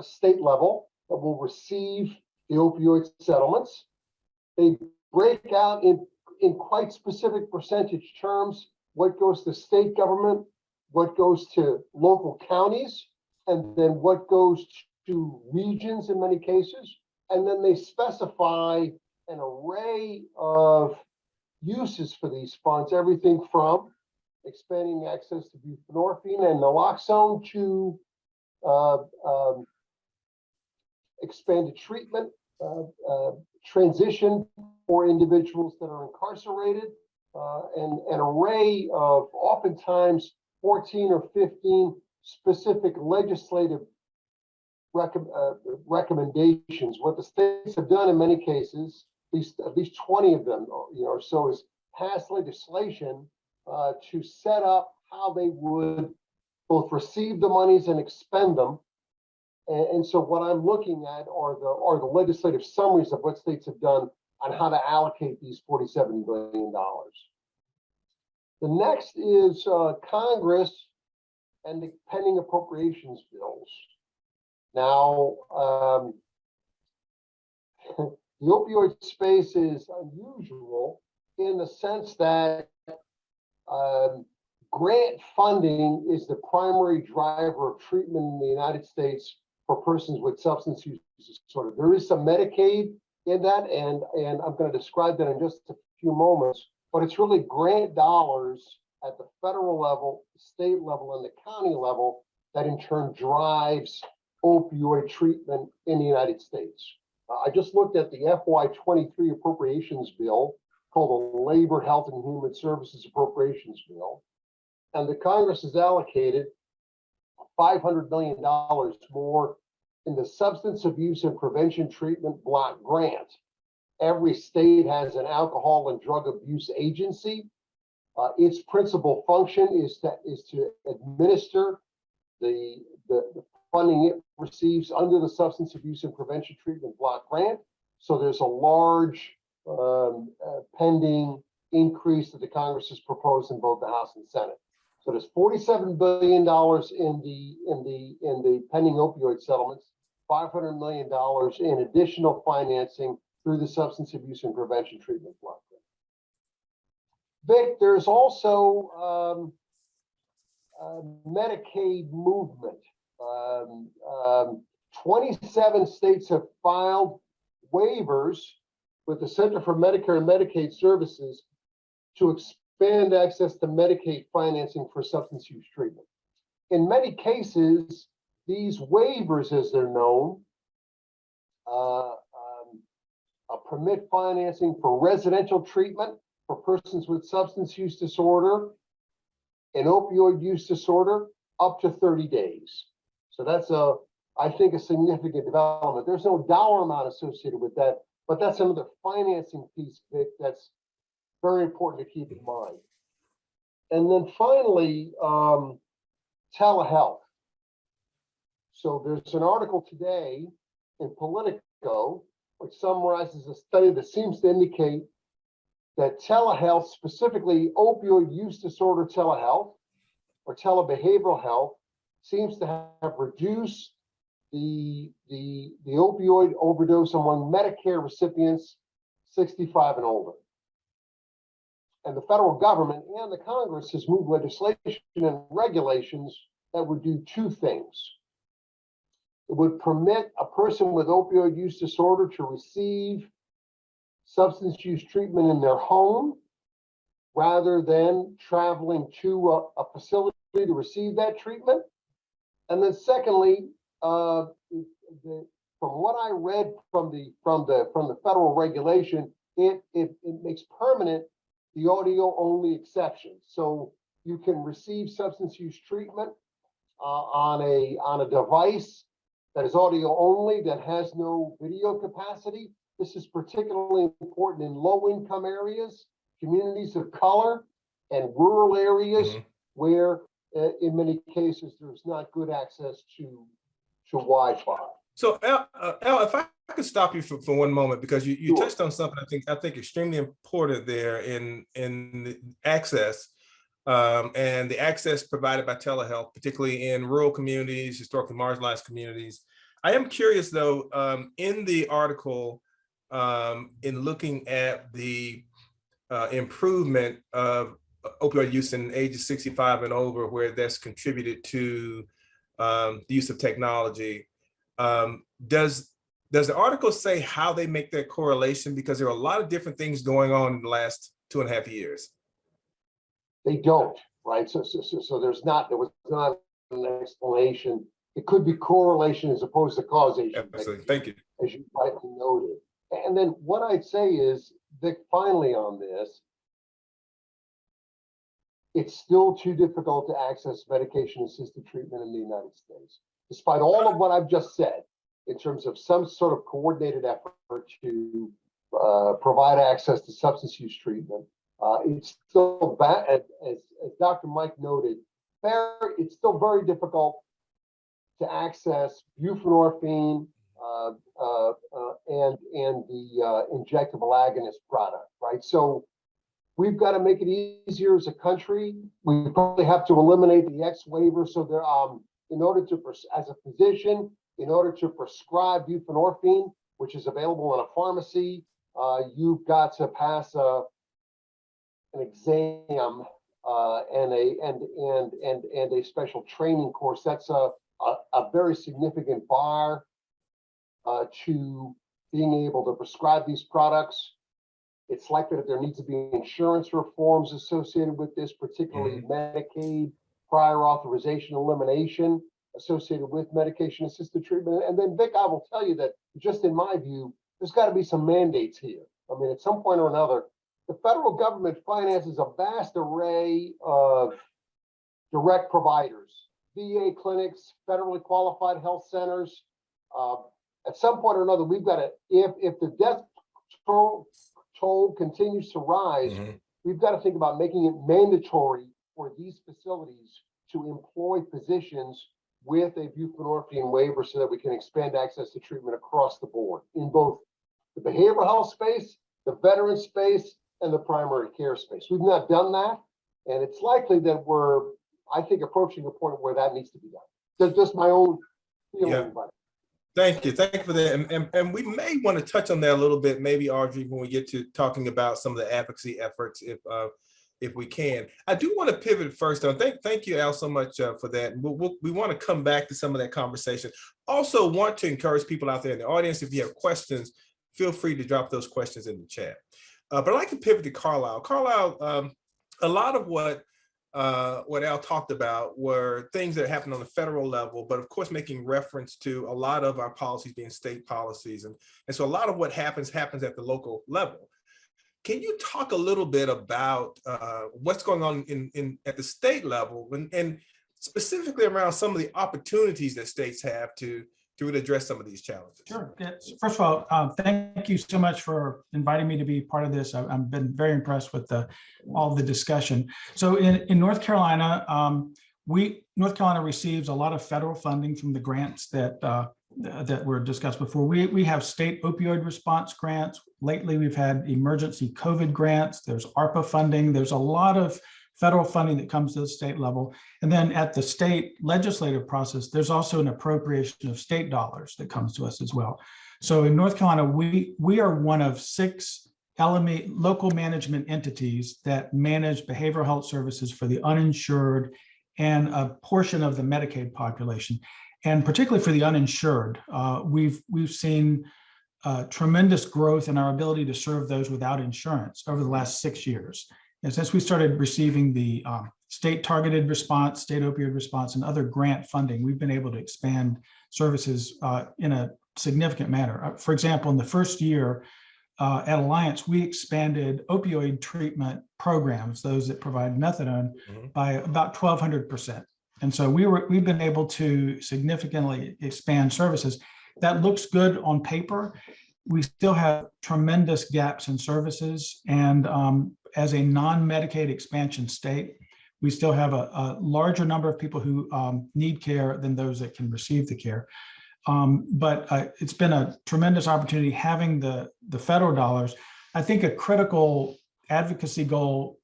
state level that will receive the opioid settlements. They break out in quite specific percentage terms what goes to state government, what goes to local counties, and then what goes to regions in many cases. And then they specify an array of uses for these funds, everything from expanding access to buprenorphine and naloxone to expanded treatment, transition for individuals that are incarcerated, and an array of oftentimes 14 or 15 specific legislative recommendations. What the states have done in many cases, at least 20 of them, or so, is pass legislation to set up how they would both receive the monies and expend them. And so what I'm looking at are the legislative summaries of what states have done on how to allocate these $47 billion. The next is Congress and the pending appropriations bills. Now, the opioid space is unusual in the sense that grant funding is the primary driver of treatment in the United States for persons with substance use disorder. There is some Medicaid in that, and I'm going to describe that in just a few moments, but it's really grant dollars at the federal level, the state level, and the county level that in turn drives opioid treatment in the United States. I just looked at the FY23 appropriations bill called the Labor, Health, and Human Services Appropriations Bill, and the Congress has allocated $500 million more in the Substance Abuse and Prevention Treatment Block Grant. Every state has an alcohol and drug abuse agency. Its principal function is to administer the funding it receives under the Substance Abuse and Prevention Treatment Block Grant. So there's a large pending increase that the Congress has proposed in both the House and Senate. So there's $47 billion in the pending opioid settlements, $500 million in additional financing through the Substance Abuse and Prevention Treatment Block Grant. Vic, there's also Medicaid movement 27 states have filed waivers with the Center for Medicare and Medicaid Services to expand access to Medicaid financing for substance use treatment. In many cases, these waivers, as they're known, permit financing for residential treatment for persons with substance use disorder and opioid use disorder up to 30 days. So that's I think, a significant development. There's no dollar amount associated with that, but that's another financing piece, Vic, that's very important to keep in mind. And then finally, telehealth. So there's an article today in Politico which summarizes a study that seems to indicate that telehealth, specifically opioid use disorder telehealth or telebehavioral health, seems to have reduced the opioid overdose among Medicare recipients 65 and older. And the federal government and the Congress has moved legislation and regulations that would do two things. It would permit a person with opioid use disorder to receive substance use treatment in their home rather than traveling to a facility to receive that treatment. And then secondly, from what I read from the federal regulation, it makes permanent the audio only exception. So you can receive substance use treatment on a device that is audio only, that has no video capacity. This is particularly important in low income areas, communities of color, and rural areas where in many cases there's not good access to Wi-Fi. So Al, if I could stop you for one moment, because you sure. Touched on something I think extremely important there in the access and the access provided by telehealth, particularly in rural communities, historically marginalized communities. I am curious though, in the article, in looking at the improvement of opioid use in ages 65 and over, where that's contributed to the use of technology. Does the article say how they make that correlation? Because there are a lot of different things going on in the last 2.5 years. They don't, right? So there was not an explanation. It could be correlation as opposed to causation. Absolutely. Thank you. As you rightly noted. And then what I'd say is, Vic, finally on this, it's still too difficult to access medication-assisted treatment in the United States. Despite all of what I've just said, in terms of some sort of coordinated effort to provide access to substance use treatment, it's still bad, as Dr. Mike noted, it's still very difficult to access buprenorphine and the injectable agonist product, right? So we've got to make it easier as a country. We probably have to eliminate the X waiver. So there, in order to, as a physician, in order to prescribe buprenorphine, which is available in a pharmacy, you've got to pass an exam and a special training course. That's a very significant bar to being able to prescribe these products. It's likely that there needs to be insurance reforms associated with this, particularly Medicaid prior authorization elimination associated with medication-assisted treatment. And then, Vic, I will tell you that just in my view, there's got to be some mandates here. I mean, at some point or another, the federal government finances a vast array of direct providers, VA clinics, federally qualified health centers. At some point or another, we've got to, if the death toll continues to rise, we've got to think about making it mandatory for these facilities to employ physicians with a buprenorphine waiver so that we can expand access to treatment across the board in both the behavioral health space, the veteran space, and the primary care space. We've not done that, and it's likely that we're, I think, approaching a point where that needs to be done. That's just my own feeling about it. Thank you for that. And we may want to touch on that a little bit, maybe, Audrey, when we get to talking about some of the advocacy efforts, if if we can. I do want to pivot first, though. Thank you, Al, so much for that. We want to come back to some of that conversation. Also want to encourage people out there in the audience, if you have questions, feel free to drop those questions in the chat. But I'd like to pivot to Carlisle. Carlisle, a lot of what Al talked about were things that happened on the federal level, but of course, making reference to a lot of our policies being state policies. And so a lot of what happens at the local level. Can you talk a little bit about what's going on at the state level and specifically around some of the opportunities that states have to really address some of these challenges? Sure. First of all, thank you so much for inviting me to be part of this. I've been very impressed with all the discussion. So in North Carolina, North Carolina receives a lot of federal funding from the grants that were discussed before. We have state opioid response grants. Lately, we've had emergency COVID grants. There's ARPA funding. There's a lot of federal funding that comes to the state level. And then at the state legislative process, there's also an appropriation of state dollars that comes to us as well. So in North Carolina, we are one of 6 local management entities that manage behavioral health services for the uninsured and a portion of the Medicaid population. And particularly for the uninsured, we've seen tremendous growth in our ability to serve those without insurance over the last 6 years. And since we started receiving the state targeted response, state opioid response, and other grant funding, we've been able to expand services in a significant manner. For example, in the first year at Alliance, we expanded opioid treatment programs, those that provide methadone, by about 1,200%. And so we've been able to significantly expand services. That looks good on paper. We still have tremendous gaps in services. And as a non-Medicaid expansion state, we still have a larger number of people who need care than those that can receive the care. But it's been a tremendous opportunity having the federal dollars. I think a critical advocacy goal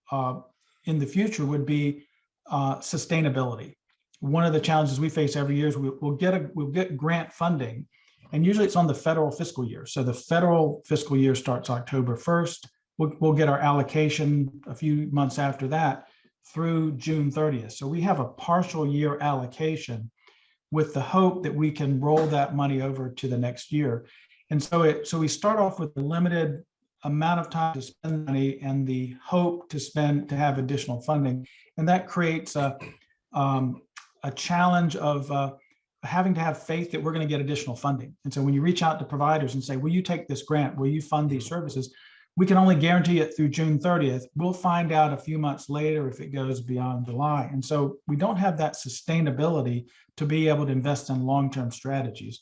in the future would be sustainability. One of the challenges we face every year is we'll get grant funding, and usually it's on the federal fiscal year. So the federal fiscal year starts October 1st. We'll get our allocation a few months after that through June 30th. So we have a partial year allocation with the hope that we can roll that money over to the next year. And so we start off with a limited amount of time to spend money and the hope to have additional funding. And that creates a challenge of having to have faith that we're going to get additional funding. And so when you reach out to providers and say, will you take this grant? Will you fund these services? We can only guarantee it through June 30th. We'll find out a few months later if it goes beyond July. And so we don't have that sustainability to be able to invest in long-term strategies.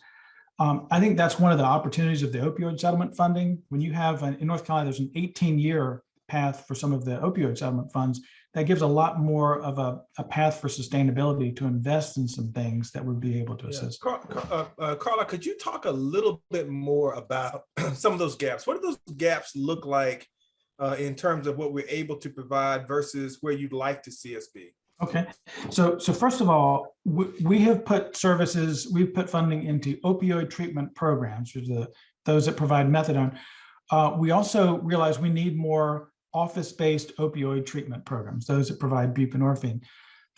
I think that's one of the opportunities of the opioid settlement funding. When you have, in North Carolina, there's an 18-year path for some of the opioid settlement funds that gives a lot more of a path for sustainability to invest in some things that would be able to assist. Carla, could you talk a little bit more about some of those gaps? What do those gaps look like in terms of what we're able to provide versus where you'd like to see us be? Okay, so first of all, we have put we've put funding into opioid treatment programs, which are those that provide methadone. We also realize we need more office-based opioid treatment programs, those that provide buprenorphine.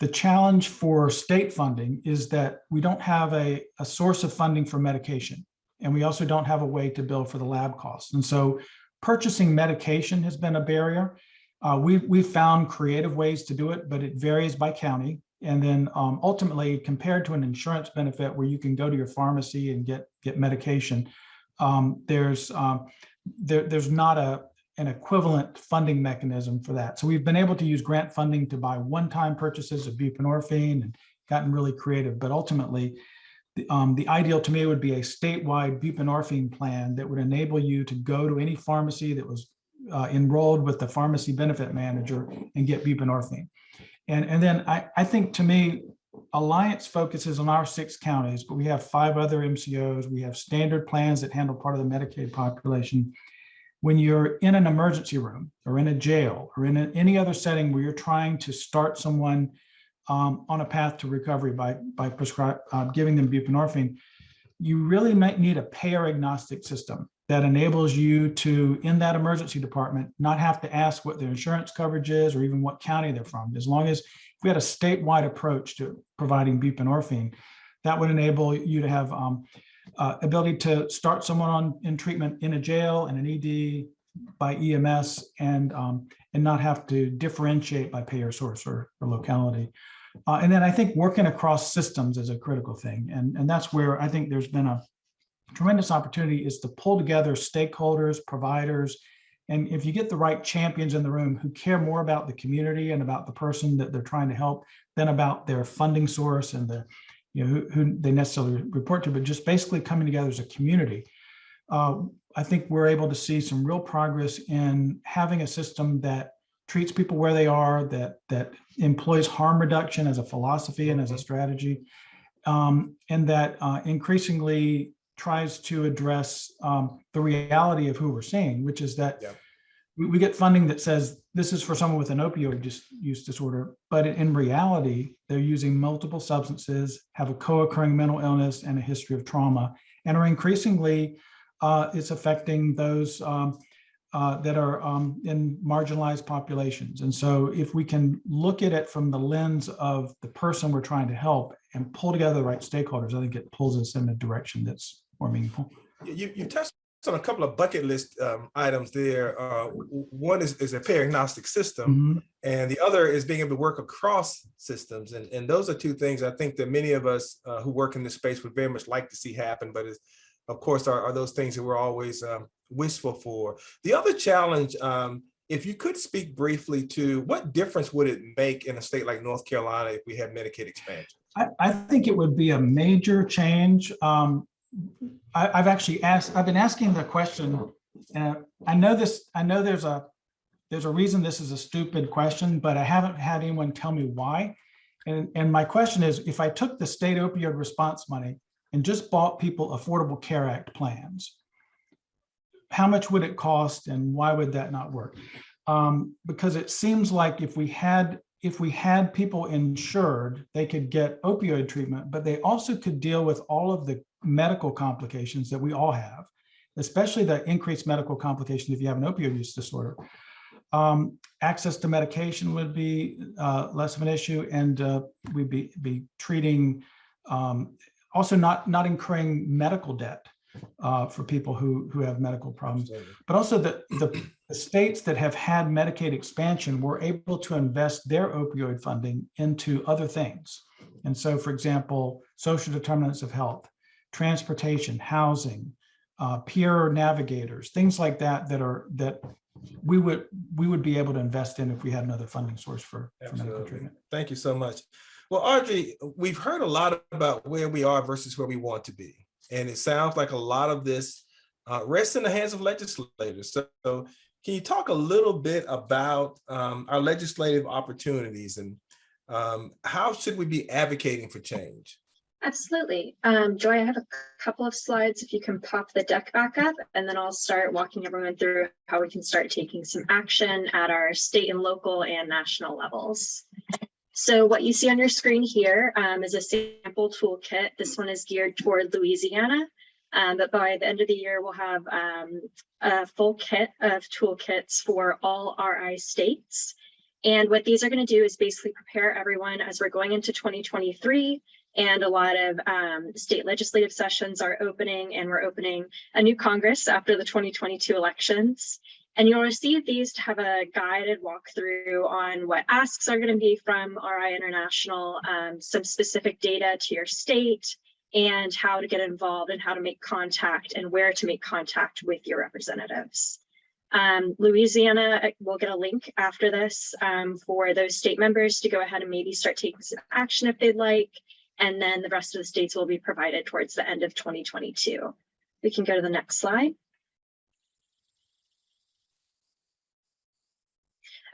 The challenge for state funding is that we don't have a source of funding for medication, and we also don't have a way to bill for the lab costs. And so purchasing medication has been a barrier. We've found creative ways to do it, but it varies by county. And then ultimately, compared to an insurance benefit where you can go to your pharmacy and get medication, there's not an equivalent funding mechanism for that. So we've been able to use grant funding to buy one-time purchases of buprenorphine and gotten really creative. But ultimately, the ideal to me would be a statewide buprenorphine plan that would enable you to go to any pharmacy that was enrolled with the pharmacy benefit manager and get buprenorphine. And then I think, to me, Alliance focuses on our 6 counties, but we have 5 other MCOs. We have standard plans that handle part of the Medicaid population. When you're in an emergency room or in a jail or in any other setting where you're trying to start someone on a path to recovery by giving them buprenorphine, you really might need a payer agnostic system that enables you to, in that emergency department, not have to ask what their insurance coverage is or even what county they're from. As long as we had a statewide approach to providing buprenorphine, that would enable you to have ability to start someone in treatment in a jail and an ED by EMS and not have to differentiate by payer source or locality. And then I think working across systems is a critical thing. And that's where I think there's been a tremendous opportunity, is to pull together stakeholders, providers, and if you get the right champions in the room who care more about the community and about the person that they're trying to help than about their funding source and the, you know, who they necessarily report to, but just basically coming together as a community. I think we're able to see some real progress in having a system that treats people where they are, that employs harm reduction as a philosophy and as a strategy, and that increasingly tries to address the reality of who we're seeing, which is that we get funding that says this is for someone with an opioid use disorder, but in reality, they're using multiple substances, have a co-occurring mental illness and a history of trauma, and are increasingly, it's affecting those that are in marginalized populations. And so if we can look at it from the lens of the person we're trying to help and pull together the right stakeholders, I think it pulls us in a direction that's more meaningful. You touched on a couple of bucket list items there. One is a payer agnostic system, and the other is being able to work across systems. And those are two things I think that many of us who work in this space would very much like to see happen, but of course are those things that we're always wishful for. The other challenge, if you could speak briefly to what difference would it make in a state like North Carolina if we had Medicaid expansion? I think it would be a major change. I've been asking the question, and I know there's a reason this is a stupid question, but I haven't had anyone tell me why. And my question is, if I took the state opioid response money and just bought people Affordable Care Act plans, how much would it cost and why would that not work? Because it seems like if we had people insured, they could get opioid treatment, but they also could deal with all of the medical complications that we all have, especially the increased medical complications if you have an opioid use disorder. Access to medication would be less of an issue, and we'd be treating, also not incurring medical debt for people who have medical problems. Absolutely. But also the states that have had Medicaid expansion were able to invest their opioid funding into other things. And so, for example, social determinants of health, transportation, housing, peer navigators, things like that that we would be able to invest in if we had another funding source for medical treatment. Thank you so much. Well, Audrey, we've heard a lot about where we are versus where we want to be. And it sounds like a lot of this rests in the hands of legislators. So can you talk a little bit about our legislative opportunities and how should we be advocating for change? Absolutely. Joy, I have a couple of slides if you can pop the deck back up, and then I'll start walking everyone through how we can start taking some action at our state and local and national levels. So what you see on your screen here is a sample toolkit. This one is geared toward Louisiana, but by the end of the year, we'll have a full kit of toolkits for all RI states. And what these are going to do is basically prepare everyone as we're going into 2023. And a lot of state legislative sessions are opening, and we're opening a new Congress after the 2022 elections. And you'll receive these to have a guided walkthrough on what asks are going to be from RI International, some specific data to your state, and how to get involved and how to make contact and where to make contact with your representatives. Louisiana will get a link after this for those state members to go ahead and maybe start taking some action if they'd like. And then the rest of the states will be provided towards the end of 2022. We can go to the next slide.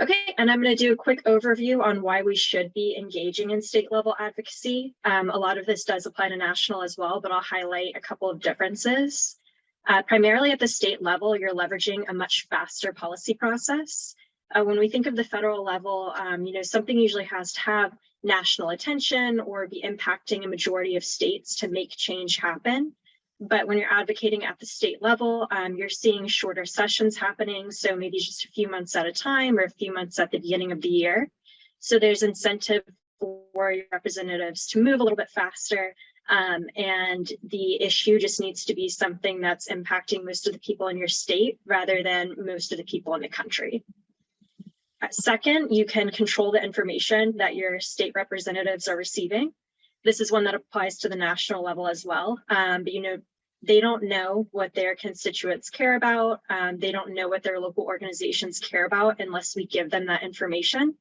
Okay, and I'm going to do a quick overview on why we should be engaging in state level advocacy. A lot of this does apply to national as well, but I'll highlight a couple of differences. Primarily at the state level, you're leveraging a much faster policy process. When we think of the federal level, something usually has to have national attention or be impacting a majority of states to make change happen. But when you're advocating at the state level, you're seeing shorter sessions happening. So maybe just a few months at a time or a few months at the beginning of the year. So there's incentive for your representatives to move a little bit faster. And the issue just needs to be something that's impacting most of the people in your state rather than most of the people in the country. Second, you can control the information that your state representatives are receiving. This is one that applies to the national level as well. But you know, they don't know what their constituents care about. They don't know what their local organizations care about unless we give them that information.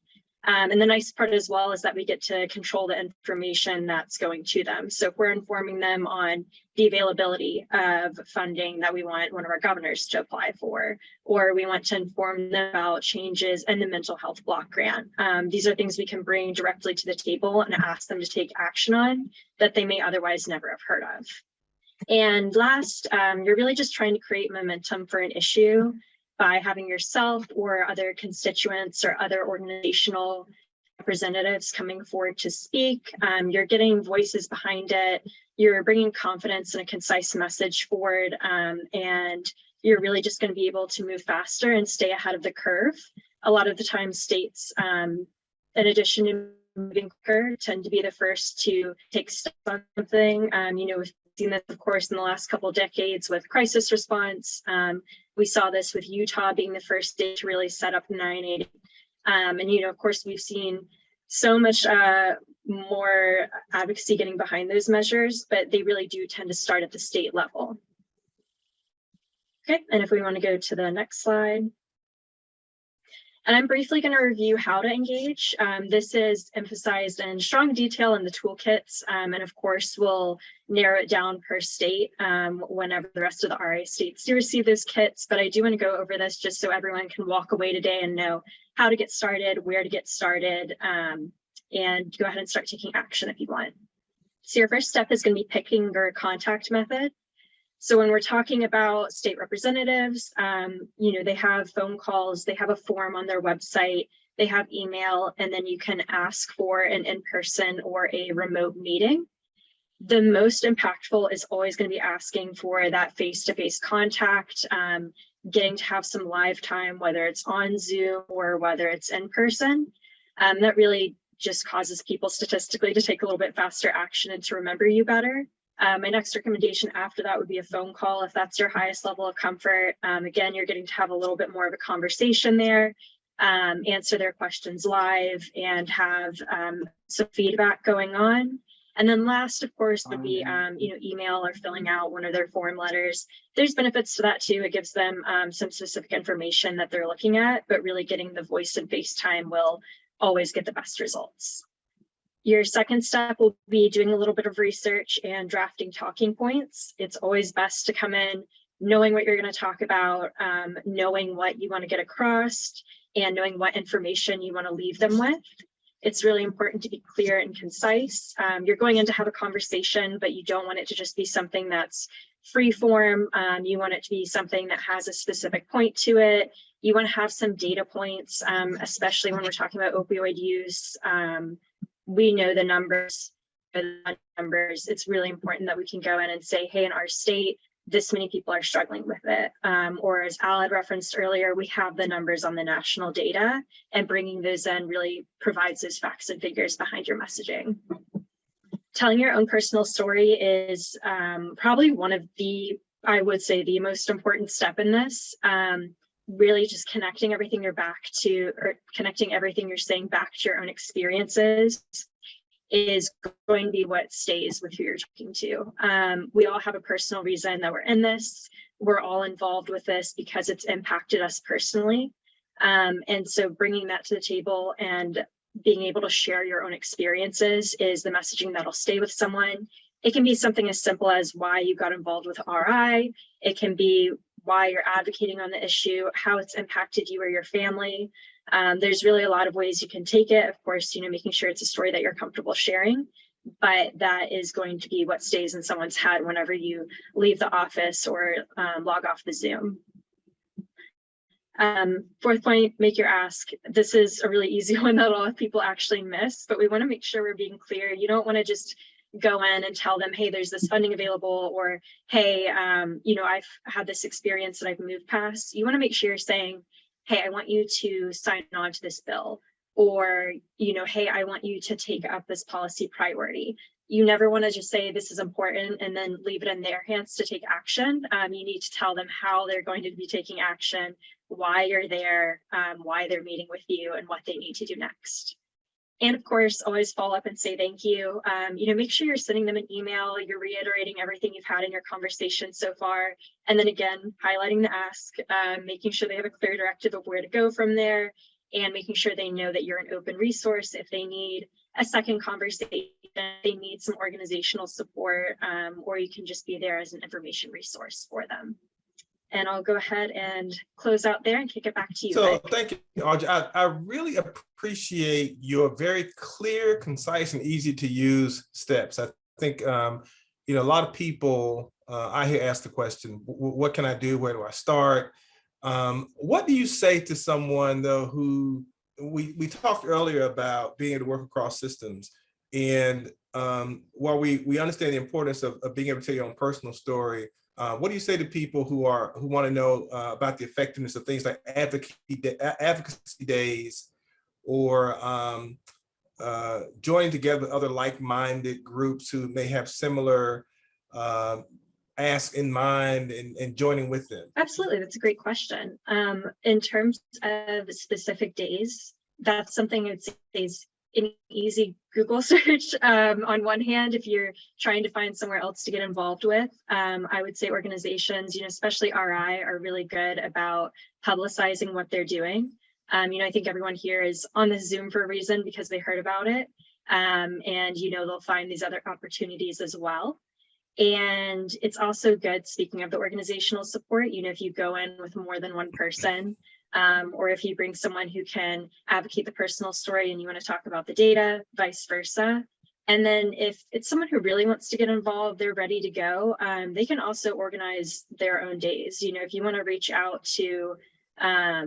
And the nice part as well is that we get to control the information that's going to them. So if we're informing them on the availability of funding that we want one of our governors to apply for, or we want to inform them about changes in the mental health block grant. These are things we can bring directly to the table and ask them to take action on that they may otherwise never have heard of. And last, you're really just trying to create momentum for an issue by having yourself or other constituents or other organizational representatives coming forward to speak. You're getting voices behind it. You're bringing confidence and a concise message forward. And you're really just going to be able to move faster and stay ahead of the curve. A lot of the time states, in addition to moving quicker, tend to be the first to take steps on something. You know, we've seen this, of course, in the last couple of decades with crisis response. We saw this with Utah being the first state to really set up 980. And, you know, of course, we've seen so much more advocacy getting behind those measures, but they really do tend to start at the state level. Okay, and if we want to go to the next slide. And I'm briefly going to review how to engage. This is emphasized in strong detail in the toolkits, and of course, we'll narrow it down per state whenever the rest of the RI states do receive those kits. But I do want to go over this just so everyone can walk away today and know how to get started, where to get started, and go ahead and start taking action if you want. So your first step is going to be picking your contact method. So when we're talking about state representatives, you know, they have phone calls, they have a form on their website, they have email, and then you can ask for an in-person or a remote meeting. The most impactful is always going to be asking for that face-to-face contact, getting to have some live time, whether it's on Zoom or whether it's in person. That really just causes people statistically to take a little bit faster action and to remember you better. My next recommendation after that would be a phone call if that's your highest level of comfort. Again, you're getting to have a little bit more of a conversation there, answer their questions live, and have some feedback going on. And then last, of course, would be you know, email or filling out one of their form letters. There's benefits to that too. It gives them some specific information that they're looking at, but really getting the voice and face time will always get the best results. Your second step will be doing a little bit of research and drafting talking points. It's always best to come in knowing what you're going to talk about, knowing what you want to get across, and knowing what information you want to leave them with. It's really important to be clear and concise. You're going in to have a conversation, but you don't want it to just be something that's free form. You want it to be something that has a specific point to it. You want to have some data points, especially when we're talking about opioid use. We know the numbers. It's really important that we can go in and say, hey, in our state, this many people are struggling with it. Or as Al had referenced earlier, we have the numbers on the national data, and bringing those in really provides those facts and figures behind your messaging. Telling your own personal story is probably one of the, I would say, the most important step in this. Really just connecting everything connecting everything you're saying back to your own experiences is going to be what stays with who you're talking to. We all have a personal reason that we're in this. We're all involved with this because it's impacted us personally. And so bringing that to the table and being able to share your own experiences is the messaging that'll stay with someone. It can be something as simple as why you got involved with RI. It can be why you're advocating on the issue, how it's impacted you or your family. There's really a lot of ways you can take it. Of course, you know, making sure it's a story that you're comfortable sharing, but that is going to be what stays in someone's head whenever you leave the office or log off the Zoom. Fourth point, make your ask. This is a really easy one that a lot of people actually miss, but we want to make sure we're being clear. You don't want to just go in and tell them, hey, there's this funding available, or hey, I've had this experience that I've moved past. You want to make sure you're saying, hey, I want you to sign on to this bill, or, hey, I want you to take up this policy priority. You never want to just say this is important and then leave it in their hands to take action. You need to tell them how they're going to be taking action, why you're there, why they're meeting with you, and what they need to do next. And of course, always follow up and say thank you. Make sure you're sending them an email, you're reiterating everything you've had in your conversation so far. And then again, highlighting the ask, making sure they have a clear directive of where to go from there, and making sure they know that you're an open resource if they need a second conversation, they need some organizational support, or you can just be there as an information resource for them. And I'll go ahead and close out there and kick it back to you. So thank you, Audrey. I really appreciate your very clear, concise, and easy to use steps. I think, a lot of people, I hear ask the question, what can I do? Where do I start? What do you say to someone though, who we talked earlier about being able to work across systems, and while we understand the importance of being able to tell your own personal story, what do you say to people who want to know about the effectiveness of things like advocacy days, or joining together with other like-minded groups who may have similar ask in mind and joining with them? Absolutely, that's a great question. In terms of specific days, that's something I'd say is an easy Google search. On one hand, if you're trying to find somewhere else to get involved with, I would say organizations, especially RI, are really good about publicizing what they're doing. I think everyone here is on the Zoom for a reason because they heard about it. And they'll find these other opportunities as well. And it's also good, speaking of the organizational support, if you go in with more than one person, or if you bring someone who can advocate the personal story and you want to talk about the data, vice versa. And then if it's someone who really wants to get involved, they're ready to go, they can also organize their own days. If you want to reach out to, a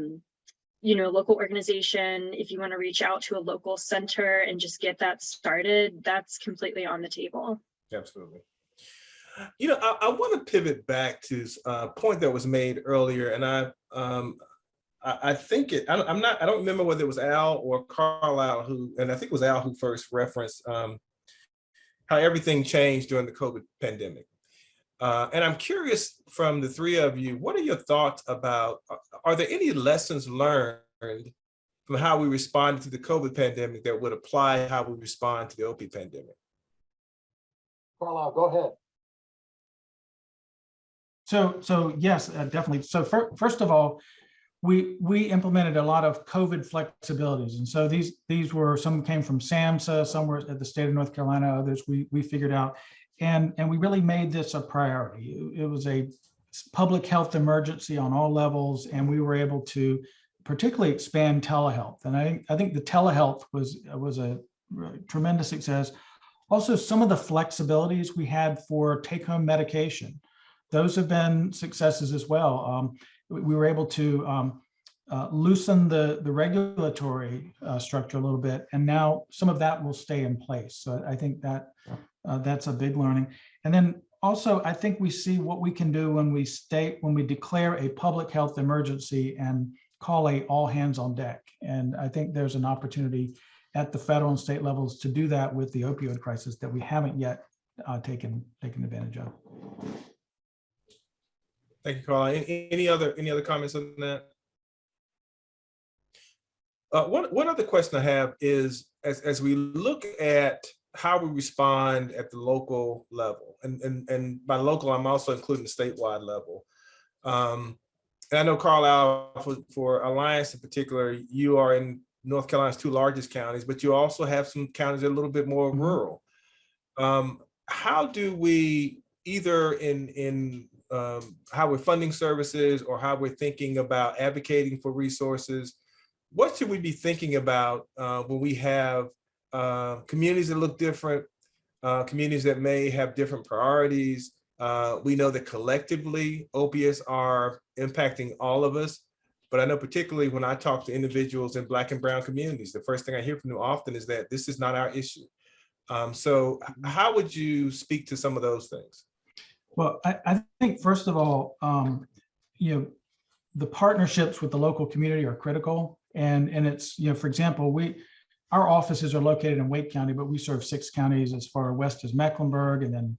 local organization, if you want to reach out to a local center and just get that started, that's completely on the table. Absolutely. I want to pivot back to a point that was made earlier, and I think I don't remember whether it was Al or Carlisle and I think it was Al who first referenced how everything changed during the COVID pandemic. And I'm curious from the three of you, what are your thoughts about, are there any lessons learned from how we responded to the COVID pandemic that would apply to how we respond to the opioid pandemic? Carlisle, go ahead. So yes, definitely. So first of all, we implemented a lot of COVID flexibilities. And so these were, some came from SAMHSA, some were at the state of North Carolina, others we figured out. And we really made this a priority. It was a public health emergency on all levels, and we were able to particularly expand telehealth. And I think the telehealth was a really tremendous success. Also, some of the flexibilities we had for take-home medication, those have been successes as well. We were able to loosen the regulatory structure a little bit, and now some of that will stay in place. So I think that that's a big learning. And then also, I think we see what we can do when we declare a public health emergency and call a all hands on deck. And I think there's an opportunity at the federal and state levels to do that with the opioid crisis that we haven't yet taken advantage of. Thank you, Carlisle. Any other comments on that? One other question I have is, as we look at how we respond at the local level, and by local, I'm also including the statewide level. And I know, Carlisle, for Alliance in particular, you are in North Carolina's two largest counties, but you also have some counties that are a little bit more rural. How do we, either in how we're funding services or how we're thinking about advocating for resources, what should we be thinking about when we have communities that look different, communities that may have different priorities? We know that collectively opiates are impacting all of us, but I know particularly when I talk to individuals in Black and brown communities, the first thing I hear from them often is that this is not our issue. So how would you speak to some of those things? Well, I think first of all, the partnerships with the local community are critical. And it's, for example, our offices are located in Wake County, but we serve 6 counties as far west as Mecklenburg, and then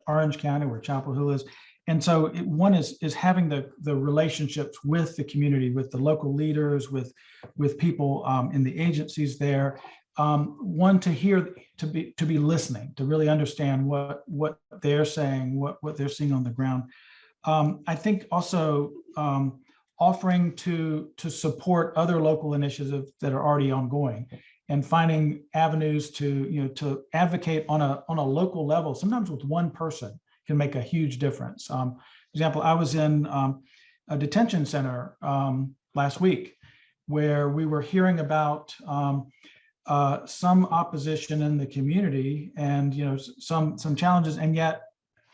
Orange County, where Chapel Hill is. And so one is having the relationships with the community, with the local leaders, with people in the agencies there. One, to hear, to be listening, to really understand what they're saying, what they're seeing on the ground. I think also offering to support other local initiatives that are already ongoing, and finding avenues to advocate on a local level. Sometimes with one person can make a huge difference. For example, I was in a detention center last week where we were hearing about some opposition in the community, and some challenges, and yet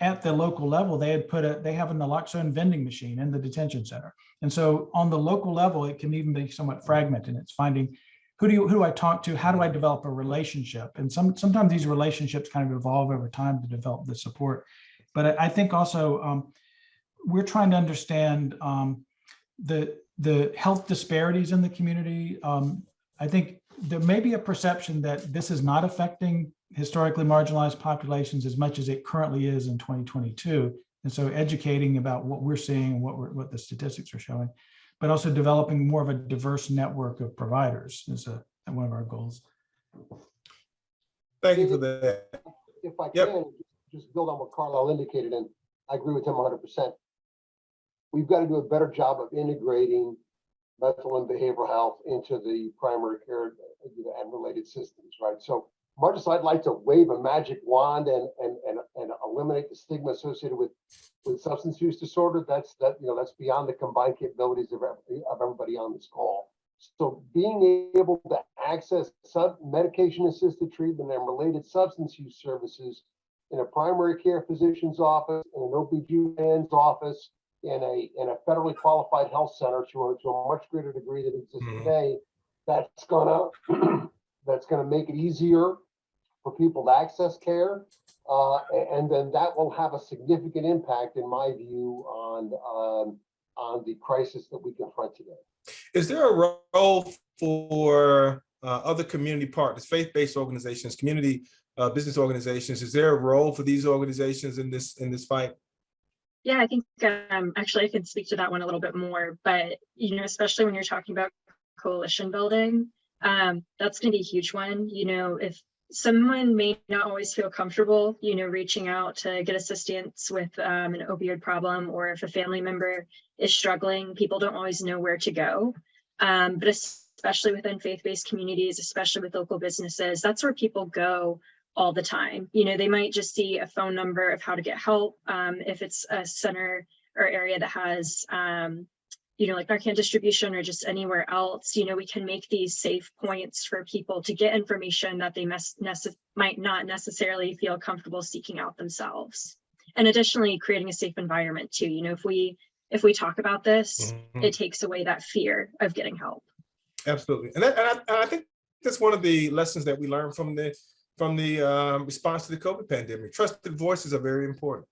at the local level they have a naloxone vending machine in the detention center. And so on the local level, it can even be somewhat fragmented. It's finding who do I talk to, how do I develop a relationship, and sometimes these relationships kind of evolve over time to develop the support. But I think also we're trying to understand the health disparities in the community. I think there may be a perception that this is not affecting historically marginalized populations as much as it currently is in 2022. And so educating about what we're seeing and what the statistics are showing, but also developing more of a diverse network of providers is one of our goals. Thank you for that. If I can, just build on what Carlisle indicated, and I agree with him 100%. We've got to do a better job of integrating mental and behavioral health into the primary care and related systems, right? So much as I'd like to wave a magic wand and eliminate the stigma associated with substance use disorder, that's beyond the combined capabilities of everybody on this call. So being able to access medication assisted treatment and related substance use services in a primary care physician's office, in an OB/GYN's office, in a federally qualified health center to a much greater degree than exists today, that's gonna make it easier for people to access care, and then that will have a significant impact, in my view, on the crisis that we confront today. Is there a role for other community partners, faith-based organizations, community business organizations? Is there a role for these organizations in this fight? Yeah, I think actually I can speak to that one a little bit more, but especially when you're talking about coalition building, that's going to be a huge one. If someone may not always feel comfortable, reaching out to get assistance with an opioid problem, or if a family member is struggling, people don't always know where to go. But especially within faith-based communities, especially with local businesses, that's where people go all the time. They might just see a phone number of how to get help. If it's a center or area that has, like Narcan distribution or just anywhere else, we can make these safe points for people to get information that they might not necessarily feel comfortable seeking out themselves. And additionally, creating a safe environment too. If we talk about this, it takes away that fear of getting help. Absolutely. And I think that's one of the lessons that we learned from the response to the COVID pandemic. Trusted voices are very important.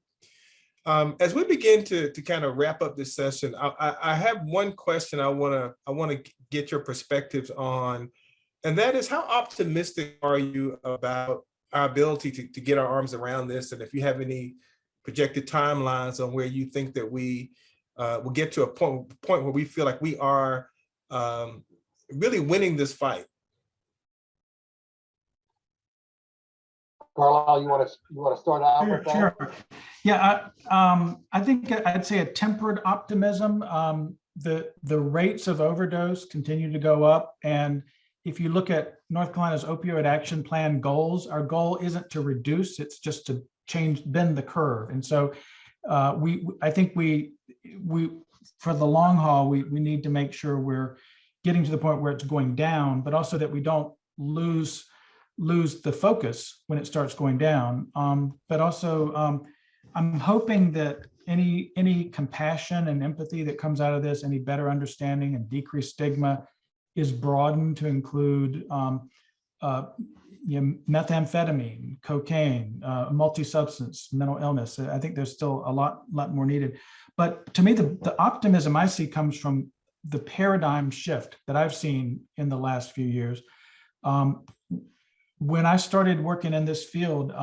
As we begin to kind of wrap up this session, I have one question I want to get your perspectives on, and that is, how optimistic are you about our ability to get our arms around this? And if you have any projected timelines on where you think that we will get to a point where we feel like we are really winning this fight. Carlisle, you want to start out with that? Sure. Yeah, I think I'd say a tempered optimism. The rates of overdose continue to go up, and if you look at North Carolina's opioid action plan goals, our goal isn't to reduce; it's just to bend the curve. And so, I think we for the long haul, we need to make sure we're getting to the point where it's going down, but also that we don't lose the focus when it starts going down. But also, I'm hoping that any compassion and empathy that comes out of this, any better understanding and decreased stigma, is broadened to include methamphetamine, cocaine, multi-substance, mental illness. I think there's still a lot more needed. But to me, the optimism I see comes from the paradigm shift that I've seen in the last few years. When I started working in this field,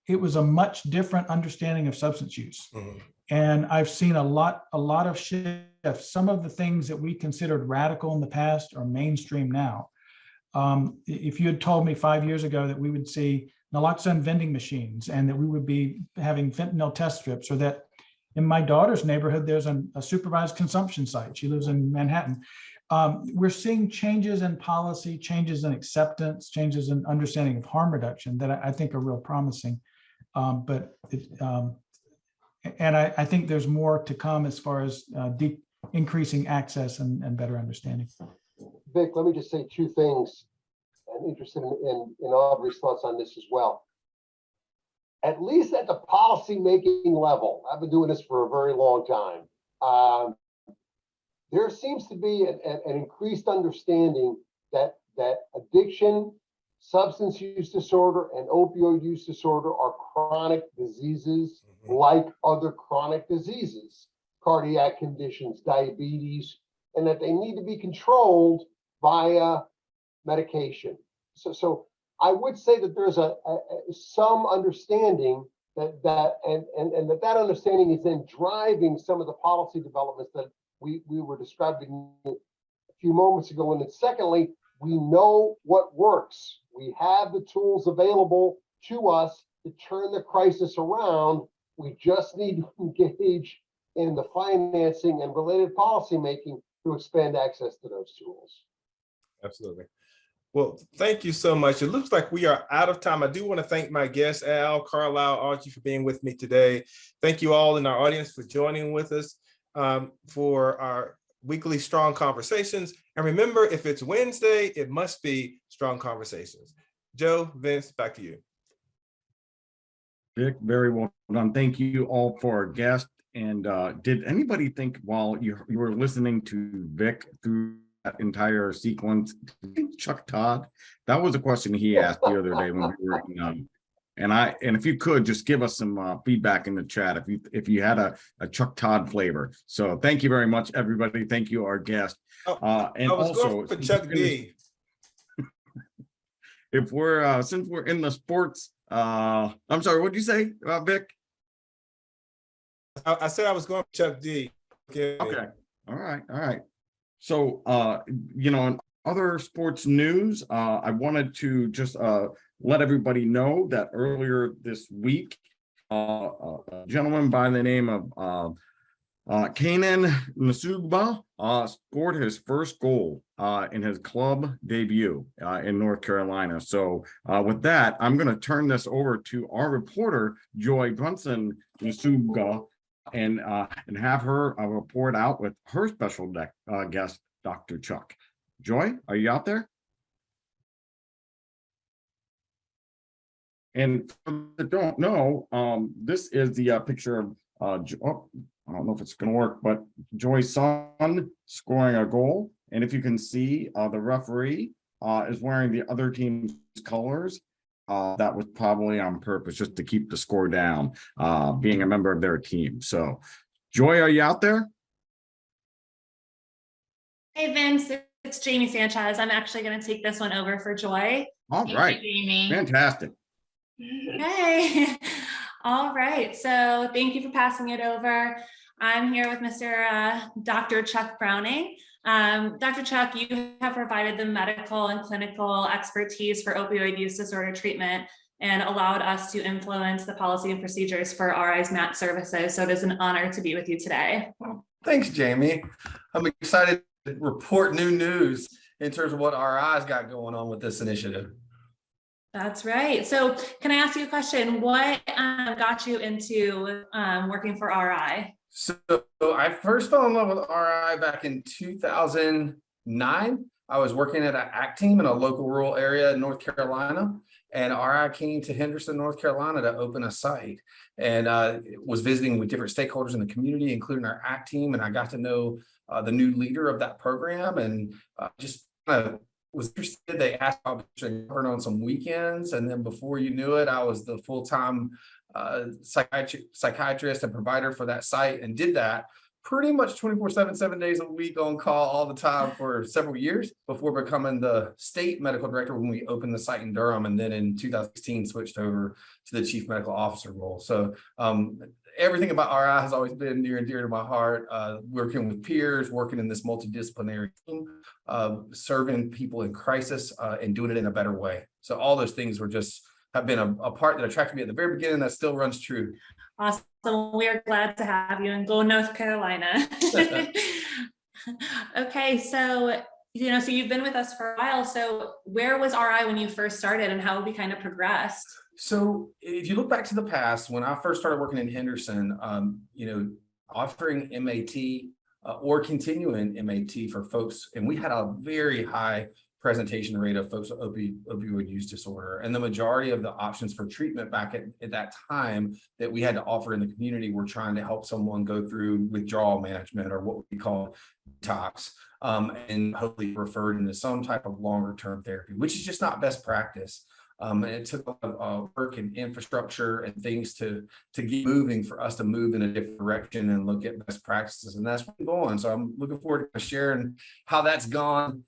it was a much different understanding of substance use. Mm-hmm. And I've seen a lot of shifts. Some of the things that we considered radical in the past are mainstream now. If you had told me 5 years ago that we would see naloxone vending machines and that we would be having fentanyl test strips, or that in my daughter's neighborhood, there's a supervised consumption site. She lives in Manhattan. We're seeing changes in policy, changes in acceptance, changes in understanding of harm reduction that I think are real promising. I think there's more to come as far as increasing access and better understanding. Vic, let me just say two things. I'm interested in Aubrey's thoughts on this as well. At least at the policy making level, I've been doing this for a very long time. There seems to be an increased understanding that addiction, substance use disorder, and opioid use disorder are chronic diseases like other chronic diseases, cardiac conditions, diabetes, and that they need to be controlled via medication. So I would say that there's some understanding that understanding is then driving some of the policy developments that we were describing a few moments ago. And then secondly, we know what works. We have the tools available to us to turn the crisis around. We just need to engage in the financing and related policy making to expand access to those tools. Absolutely. Well, thank you so much. It looks like we are out of time. I do want to thank my guests, Al, Carlisle, Archie, for being with me today. Thank you all in our audience for joining with us for our weekly Strong Conversations. And remember, if it's Wednesday, it must be Strong Conversations. Joe, Vince, back to you. Vic, very well done. Thank you all for our guest. And did anybody think while you were listening to Vic through that entire sequence, Chuck Todd? That was a question he asked the other day when we were and if you could just give us some feedback in the chat if you had a Chuck Todd flavor. So thank you very much, everybody. Thank you, our guest. And I was also going for Chuck D. If we're since we're in the sports, I'm sorry, what did you say, Vic? I said I was going for Chuck D. Okay. All right. So, in other sports news, I wanted to just let everybody know that earlier this week, a gentleman by the name of Kanan Nasugba scored his first goal in his club debut in North Carolina. So with that, I'm going to turn this over to our reporter, Joy Brunson Nasugba, and have her report out with her special guest, Dr. Chuck. Joy, are you out there? And for those that don't know, this is the picture of, I don't know if it's going to work, but Joy's son scoring a goal. And if you can see, the referee is wearing the other team's colors. That was probably on purpose, just to keep the score down, being a member of their team. So, Joy, are you out there? Hey, Vince, it's Jamie Sanchez. I'm actually going to take this one over for Joy. All right. Thank you, Jamie. Fantastic. Hey. All right. So thank you for passing it over. I'm here with Mr. Dr. Chuck Browning. Dr. Chuck, you have provided the medical and clinical expertise for opioid use disorder treatment and allowed us to influence the policy and procedures for RI's MAT services. So it is an honor to be with you today. Thanks, Jamie. I'm excited to report new news in terms of what RI's got going on with this initiative. That's right. So can I ask you a question? What got you into working for RI? So I first fell in love with RI back in 2009. I was working at an ACT team in a local rural area in North Carolina, and RI came to Henderson, North Carolina to open a site, and was visiting with different stakeholders in the community, including our ACT team, and I got to know the new leader of that program, and just kind of was interested. They asked about on some weekends, and then before you knew it, I was the full-time psychiatrist and provider for that site, and did that pretty much 24/7, 7 days a week on call all the time for several years before becoming the state medical director when we opened the site in Durham, and then in 2016 switched over to the chief medical officer role. So everything about RI has always been near and dear to my heart, working with peers, working in this multidisciplinary team, serving people in crisis, and doing it in a better way. So all those things have been a part that attracted me at the very beginning that still runs true. Awesome. We are glad to have you in Go North Carolina. Okay, so so you've been with us for a while. So where was RI when you first started, and how have we kind of progressed? So if you look back to the past, when I first started working in Henderson, offering MAT or continuing MAT for folks, and we had a very high presentation rate of folks with opioid use disorder. And the majority of the options for treatment back at that time that we had to offer in the community were trying to help someone go through withdrawal management, or what we call detox, and hopefully referred into some type of longer term therapy, which is just not best practice. And it took a lot of work and infrastructure and things to get moving for us to move in a different direction and look at best practices. And that's been going. So I'm looking forward to sharing how that's gone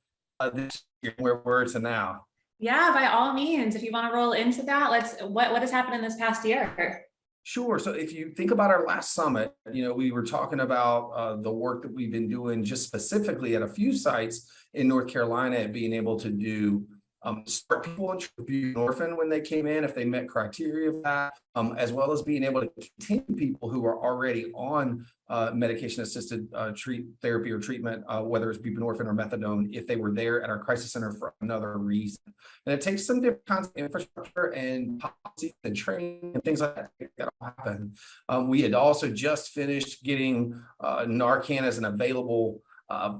this year, where we're to now. Yeah, by all means, if you want to roll into that, what has happened in this past year? Sure. So if you think about our last summit, we were talking about the work that we've been doing just specifically at a few sites in North Carolina, and being able to do start people on buprenorphine when they came in, if they met criteria of that, as well as being able to continue people who are already on medication-assisted therapy or treatment, whether it's buprenorphine or methadone, if they were there at our crisis center for another reason. And it takes some different kinds of infrastructure and policy and training and things like that to make that all happen. We had also just finished getting Narcan as an available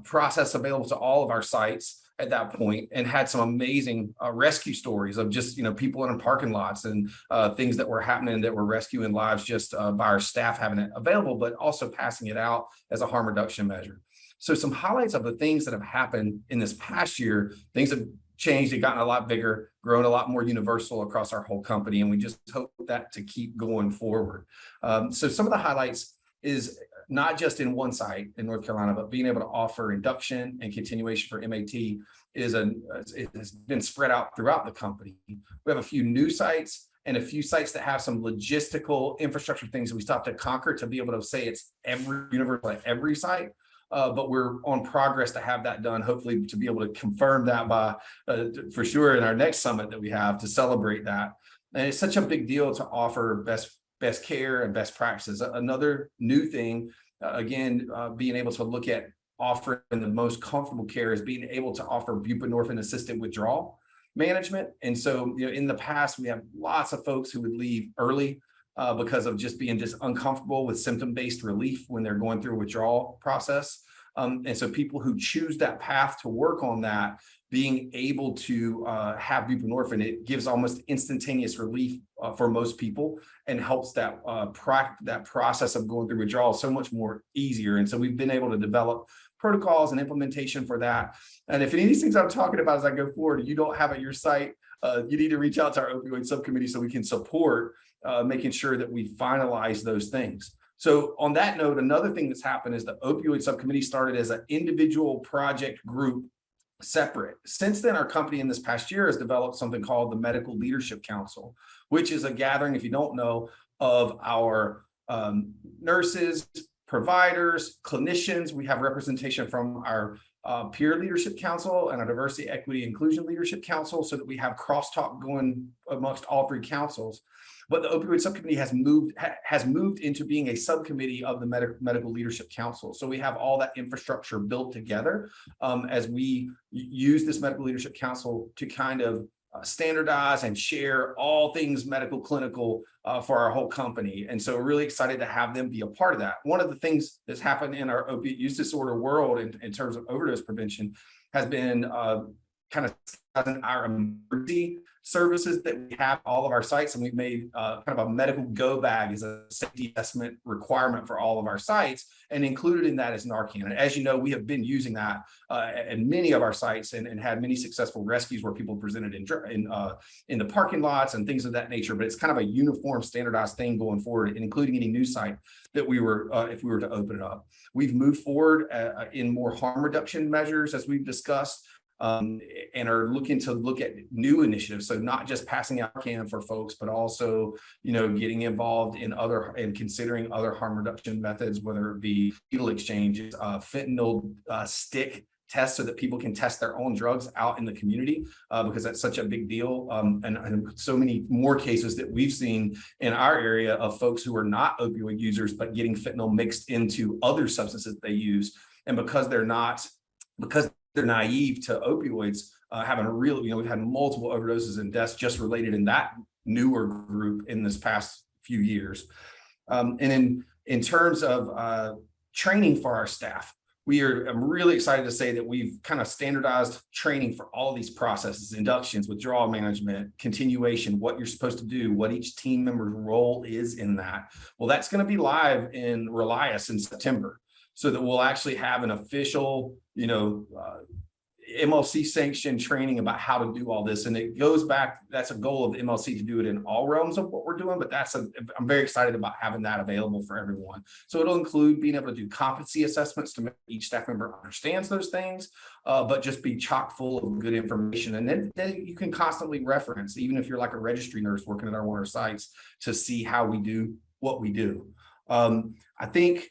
process available to all of our sites at that point, and had some amazing rescue stories of just people in parking lots and things that were happening that were rescuing lives just by our staff having it available, but also passing it out as a harm reduction measure. So some highlights of the things that have happened in this past year: things have changed and gotten a lot bigger, grown a lot more universal across our whole company, and we just hope that to keep going forward. So some of the highlights is not just in one site in North Carolina, but being able to offer induction and continuation for MAT it has been spread out throughout the company. We have a few new sites and a few sites that have some logistical infrastructure things that we still have to conquer to be able to say it's universal at every site. But we're on progress to have that done, hopefully to be able to confirm that by for sure in our next summit that we have to celebrate that. And it's such a big deal to offer best care and best practices. Another new thing, being able to look at offering the most comfortable care is being able to offer buprenorphine assisted withdrawal management. And so, in the past, we have lots of folks who would leave early because of just being uncomfortable with symptom-based relief when they're going through a withdrawal process. And so people who choose that path to work on that, being able to have buprenorphine, it gives almost instantaneous relief for most people, and helps that process of going through withdrawal so much more easier. And so we've been able to develop protocols and implementation for that. And if any of these things I'm talking about as I go forward, you don't have at your site, you need to reach out to our opioid subcommittee so we can support making sure that we finalize those things. So on that note, another thing that's happened is the opioid subcommittee started as an individual project group separate. Since then, our company in this past year has developed something called the Medical Leadership Council, which is a gathering, if you don't know, of our nurses, providers, clinicians. We have representation from our peer leadership council and our diversity, equity, inclusion leadership council, so that we have crosstalk going amongst all three councils. But the opioid subcommittee has moved into being a subcommittee of the medical leadership council. So we have all that infrastructure built together as we use this medical leadership council to kind of standardize and share all things medical clinical for our whole company. And so we're really excited to have them be a part of that. One of the things that's happened in our opiate use disorder world in terms of overdose prevention has been kind of our emergency services that we have all of our sites, and we've made kind of a medical go bag as a safety assessment requirement for all of our sites, and included in that is Narcan. And as you know, we have been using that at many of our sites and had many successful rescues where people presented in the parking lots and things of that nature. But it's kind of a uniform, standardized thing going forward, and including any new site that we were, if we were to open it up. We've moved forward in more harm reduction measures, as we've discussed. And are looking to look at new initiatives. So not just passing out Narcan for folks, but also, getting involved in considering other harm reduction methods, whether it be needle exchanges, fentanyl stick tests, so that people can test their own drugs out in the community, because that's such a big deal. And so many more cases that we've seen in our area of folks who are not opioid users, but getting fentanyl mixed into other substances they use. And because they're naive to opioids, having a real, we've had multiple overdoses and deaths just related in that newer group in this past few years. And in terms of training for our staff, I'm really excited to say that we've kind of standardized training for all of these processes: inductions, withdrawal management, continuation, what you're supposed to do, what each team member's role is in that. Well, that's going to be live in Relias in September, so that we'll actually have an official, MLC sanctioned training about how to do all this. And it goes back, that's a goal of the MLC, to do it in all realms of what we're doing, but I'm very excited about having that available for everyone. So it'll include being able to do competency assessments to make each staff member understands those things, but just be chock full of good information. And then you can constantly reference, even if you're like a registry nurse working at one of our sites, to see how we do what we do. I think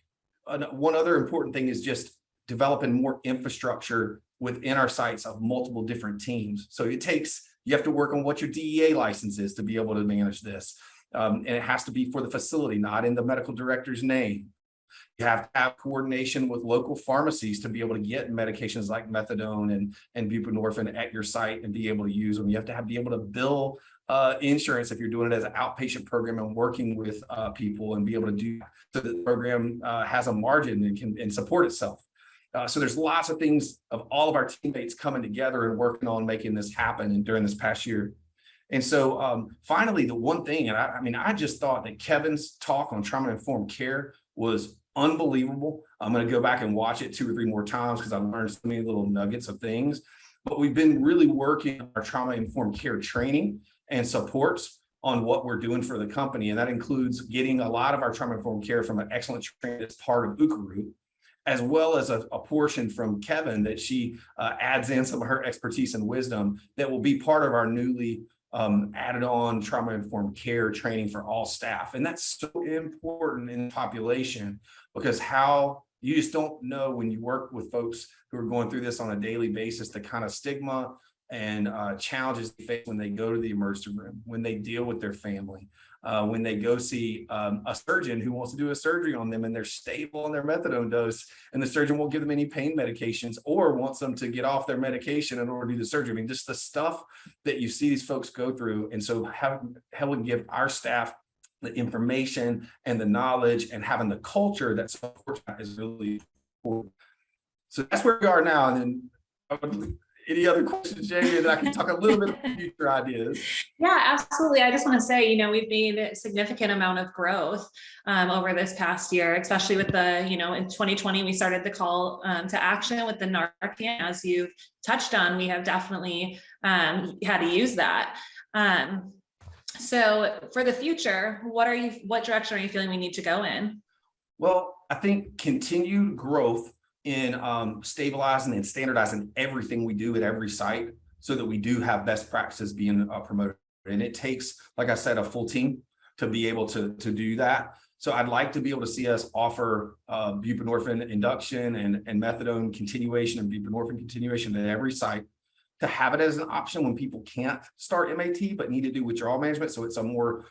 one other important thing is just developing more infrastructure within our sites of multiple different teams. So you have to work on what your DEA license is to be able to manage this. And it has to be for the facility, not in the medical director's name. You have to have coordination with local pharmacies to be able to get medications like methadone and buprenorphine at your site and be able to use them. You have to be able to bill insurance if you're doing it as an outpatient program and working with people, and be able to do that so that the program has a margin and can support itself. So there's lots of things of all of our teammates coming together and working on making this happen during this past year. And so finally, the one thing, and I just thought that Kevin's talk on trauma-informed care was unbelievable. I'm going to go back and watch it 2 or 3 more times because I learned so many little nuggets of things. But we've been really working on our trauma-informed care training and supports on what we're doing for the company. And that includes getting a lot of our trauma-informed care from an excellent trainer that's part of UCARU, as well as a portion from Kevin that she adds in some of her expertise and wisdom that will be part of our newly added on trauma-informed care training for all staff. And that's so important in the population, because you just don't know when you work with folks who are going through this on a daily basis, the kind of stigma and challenges they face when they go to the emergency room, when they deal with their family, when they go see a surgeon who wants to do a surgery on them and they're stable on their methadone dose, and the surgeon won't give them any pain medications or wants them to get off their medication in order to do the surgery. I mean, just the stuff that you see these folks go through. And so how we give our staff the information and the knowledge and having the culture that supports that is really important. So that's where we are now. And then any other questions, Jamie, that I can talk a little bit about future ideas? Yeah, absolutely. I just want to say, we've made a significant amount of growth over this past year, especially with in 2020, we started the call to action with the Narcan. As you've touched on, we have definitely had to use that. So for the future, what direction are you feeling we need to go in? Well, I think continued growth in stabilizing and standardizing everything we do at every site, so that we do have best practices being promoted. And it takes, like I said, a full team to be able to do that. So I'd like to be able to see us offer buprenorphine induction and methadone continuation and buprenorphine continuation at every site, to have it as an option when people can't start MAT but need to do withdrawal management, so it's a more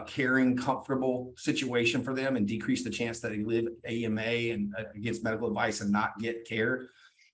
caring, comfortable situation for them, and decrease the chance that they live AMA and against medical advice and not get care.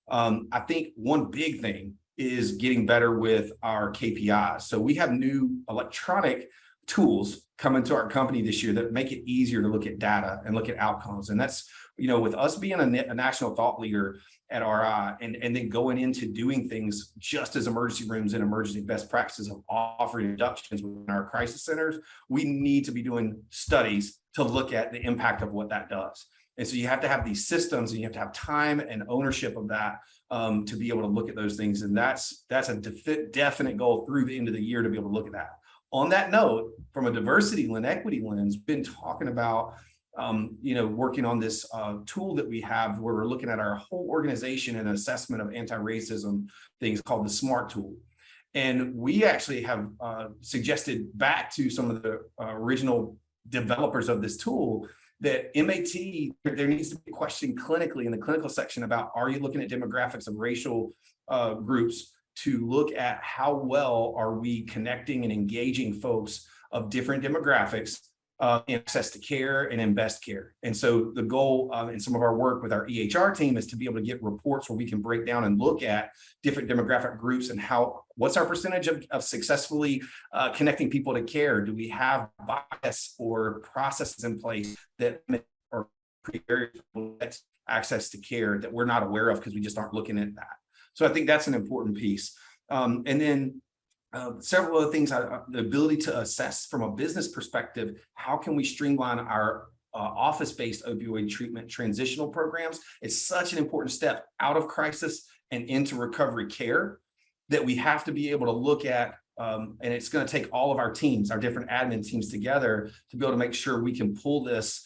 I think one big thing is getting better with our KPIs. So we have new electronic tools coming to our company this year that make it easier to look at data and look at outcomes. And that's, with us being a national thought leader at RI and then going into doing things just as emergency rooms and emergency best practices of offering inductions within our crisis centers, we need to be doing studies to look at the impact of what that does. And so you have to have these systems and you have to have time and ownership of that to be able to look at those things. And that's a definite goal through the end of the year to be able to look at that. On that note, from a diversity and equity lens, been talking about working on this tool that we have where we're looking at our whole organization and assessment of anti-racism things called the SMART tool. And we actually have suggested back to some of the original developers of this tool that MAT, there needs to be a question clinically in the clinical section about, are you looking at demographics of racial groups to look at how well are we connecting and engaging folks of different demographics in access to care and in best care. And so the goal in some of our work with our EHR team is to be able to get reports where we can break down and look at different demographic groups and what's our percentage of successfully connecting people to care? Do we have bias or processes in place that are access to care that we're not aware of because we just aren't looking at that? So I think that's an important piece. And then several other things, the ability to assess from a business perspective, how can we streamline our office-based opioid treatment transitional programs? It's such an important step out of crisis and into recovery care that we have to be able to look at, and it's going to take all of our teams, our different admin teams together to be able to make sure we can pull this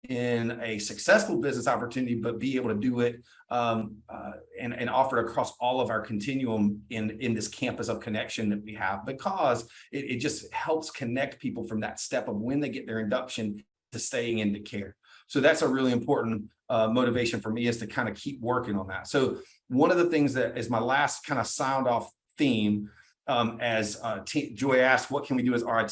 in a successful business opportunity, but be able to do it and offer it across all of our continuum in this campus of connection that we have, because it just helps connect people from that step of when they get their induction to staying into care. So that's a really important motivation for me, is to kind of keep working on that. So one of the things that is my last kind of sound off theme, as Joy asked, what can we do as RI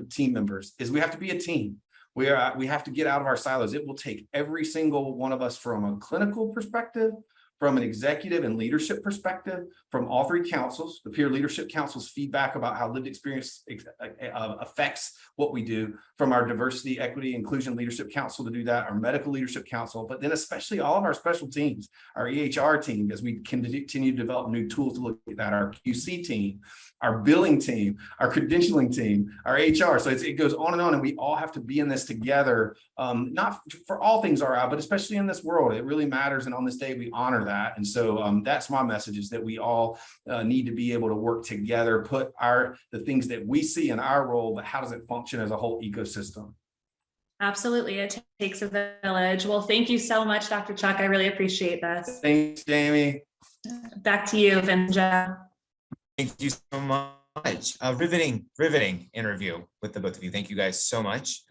team members, is we have to be a team. We have to get out of our silos. It will take every single one of us from a clinical perspective, from an executive and leadership perspective, from all three councils, the peer leadership council's feedback about how lived experience affects what we do, from our diversity, equity, inclusion leadership council to do that, our medical leadership council, but then especially all of our special teams, our EHR team, as we continue to develop new tools to look at that, our QC team, our billing team, our credentialing team, our HR. So it goes on, and we all have to be in this together, not for all things RI, but especially in this world. It really matters. And on this day, we honor that. And so that's my message, is that we all need to be able to work together, put the things that we see in our role, but how does it function as a whole ecosystem? Absolutely. It takes a village. Well, thank you so much, Dr. Chuck. I really appreciate this. Thanks, Jamie. Back to you, Vincent. Thank you so much. Riveting interview with the both of you. Thank you guys so much.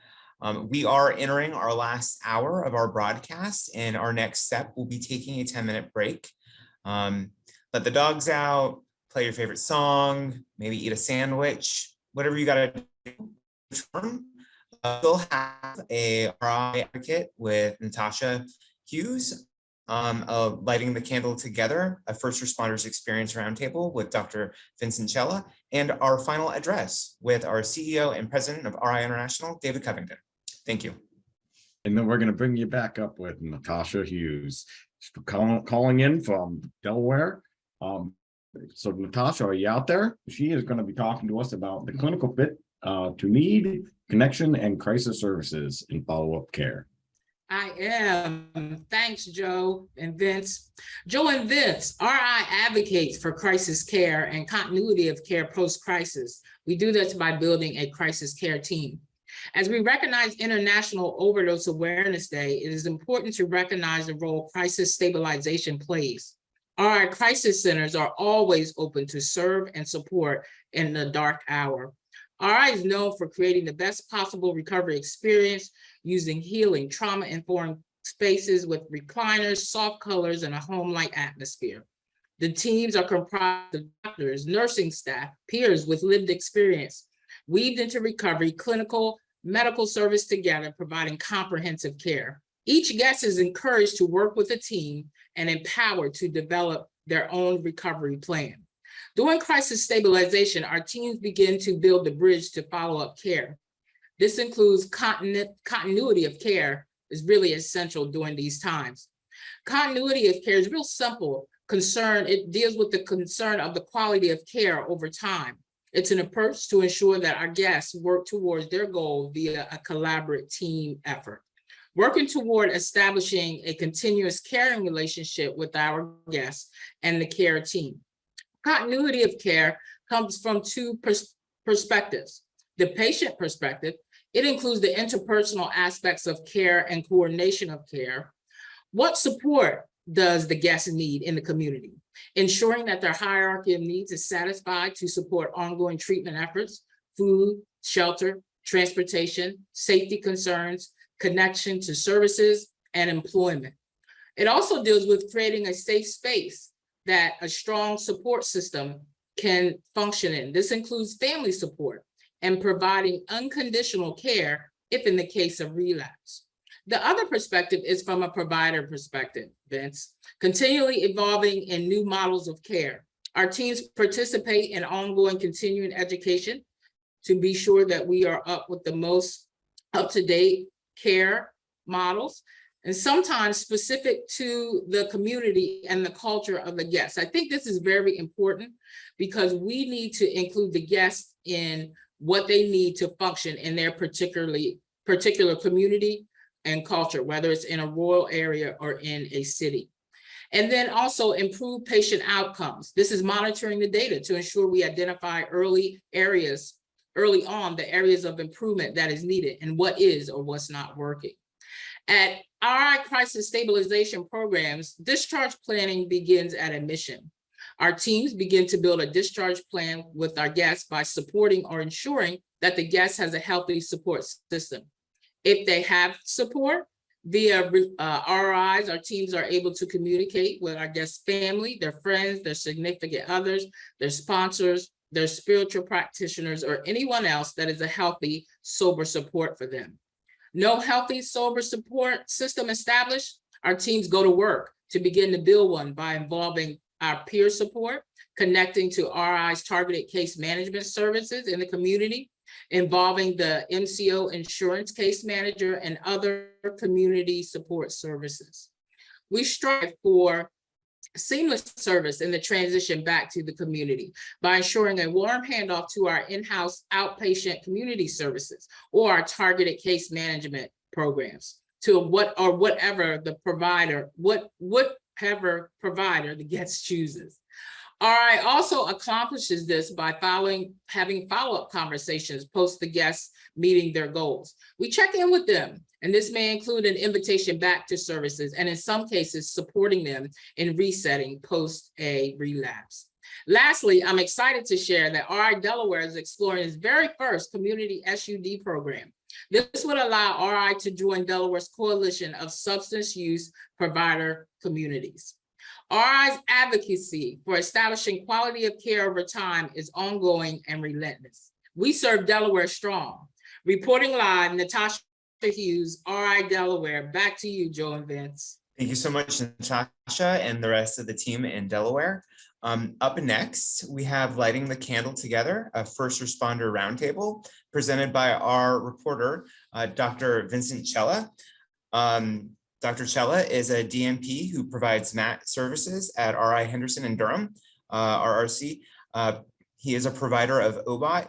We are entering our last hour of our broadcast, and our next step will be taking a 10-minute break. Let the dogs out, play your favorite song, maybe eat a sandwich, whatever you got to do. We'll have a RI advocate with Natasha Hughes, lighting the candle together, a first responders experience roundtable with Dr. Vincent, and our final address with our CEO and president of RI International, David Covington. Thank you. And then we're going to bring you back up with Natasha Hughes, calling in from Delaware. So Natasha, are you out there? She is going to be talking to us about the clinical fit to need, connection, and crisis services in follow-up care. I am. Thanks, Joe and Vince. Joe and Vince, RI advocates for crisis care and continuity of care post-crisis. We do this by building a crisis care team. As we recognize International Overdose Awareness Day, it is important to recognize the role crisis stabilization plays. RI crisis centers are always open to serve and support in the dark hour. RI is known for creating the best possible recovery experience using healing, trauma-informed spaces with recliners, soft colors, and a home-like atmosphere. The teams are comprised of doctors, nursing staff, peers with lived experience, weaved into recovery, clinical, medical service together, providing comprehensive care. Each guest is encouraged to work with a team and empowered to develop their own recovery plan. During crisis stabilization, our teams begin to build the bridge to follow-up care. This includes continuity of care is really essential during these times. Continuity of care is real simple concern. It deals with the concern of the quality of care over time. It's an approach to ensure that our guests work towards their goal via a collaborative team effort. Working toward establishing a continuous caring relationship with our guests and the care team. Continuity of care comes from two perspectives. The patient perspective, it includes the interpersonal aspects of care and coordination of care. What support does the guest need in the community? Ensuring that their hierarchy of needs is satisfied to support ongoing treatment efforts, food, shelter, transportation, safety concerns, connection to services, and employment. It also deals with creating a safe space that a strong support system can function in. This includes family support and providing unconditional care if in the case of relapse. The other perspective is from a provider perspective, Vince, continually evolving in new models of care. Our teams participate in ongoing continuing education to be sure that we are up with the most up-to-date care models, and sometimes specific to the community and the culture of the guests. I think this is very important because we need to include the guests in what they need to function in their particular community and culture, whether it's in a rural area or in a city. And then also improve patient outcomes. This is monitoring the data to ensure we identify early on the areas of improvement that is needed and what is or what's not working. At RI crisis stabilization programs, discharge planning begins at admission. Our teams begin to build a discharge plan with our guests by supporting or ensuring that the guest has a healthy support system. If they have support via RIs, our teams are able to communicate with our guest family, their friends, their significant others, their sponsors, their spiritual practitioners, or anyone else that is a healthy, sober support for them. No healthy, sober support system established, our teams go to work to begin to build one by involving our peer support, connecting to RI's targeted case management services in the community, involving the MCO insurance case manager and other community support services. We strive for seamless service in the transition back to the community by ensuring a warm handoff to our in-house outpatient community services or our targeted case management programs to whatever the provider, whatever provider the guest chooses. RI also accomplishes this by having follow-up conversations post the guests meeting their goals. We check in with them, and this may include an invitation back to services, and in some cases, supporting them in resetting post a relapse. Lastly, I'm excited to share that RI Delaware is exploring its very first community SUD program. This would allow RI to join Delaware's coalition of substance use provider communities. RI's advocacy for establishing quality of care over time is ongoing and relentless. We serve Delaware strong. Reporting live, Natasha Hughes, RI Delaware. Back to you, Joe and Vince. Thank you so much, Natasha, and the rest of the team in Delaware. Up next, we have Lighting the Candle Together, a first responder roundtable presented by our reporter, Dr. Vincent Chella. Dr. Chella is a DNP who provides MAT services at RI Henderson and Durham, RRC. He is a provider of OBOT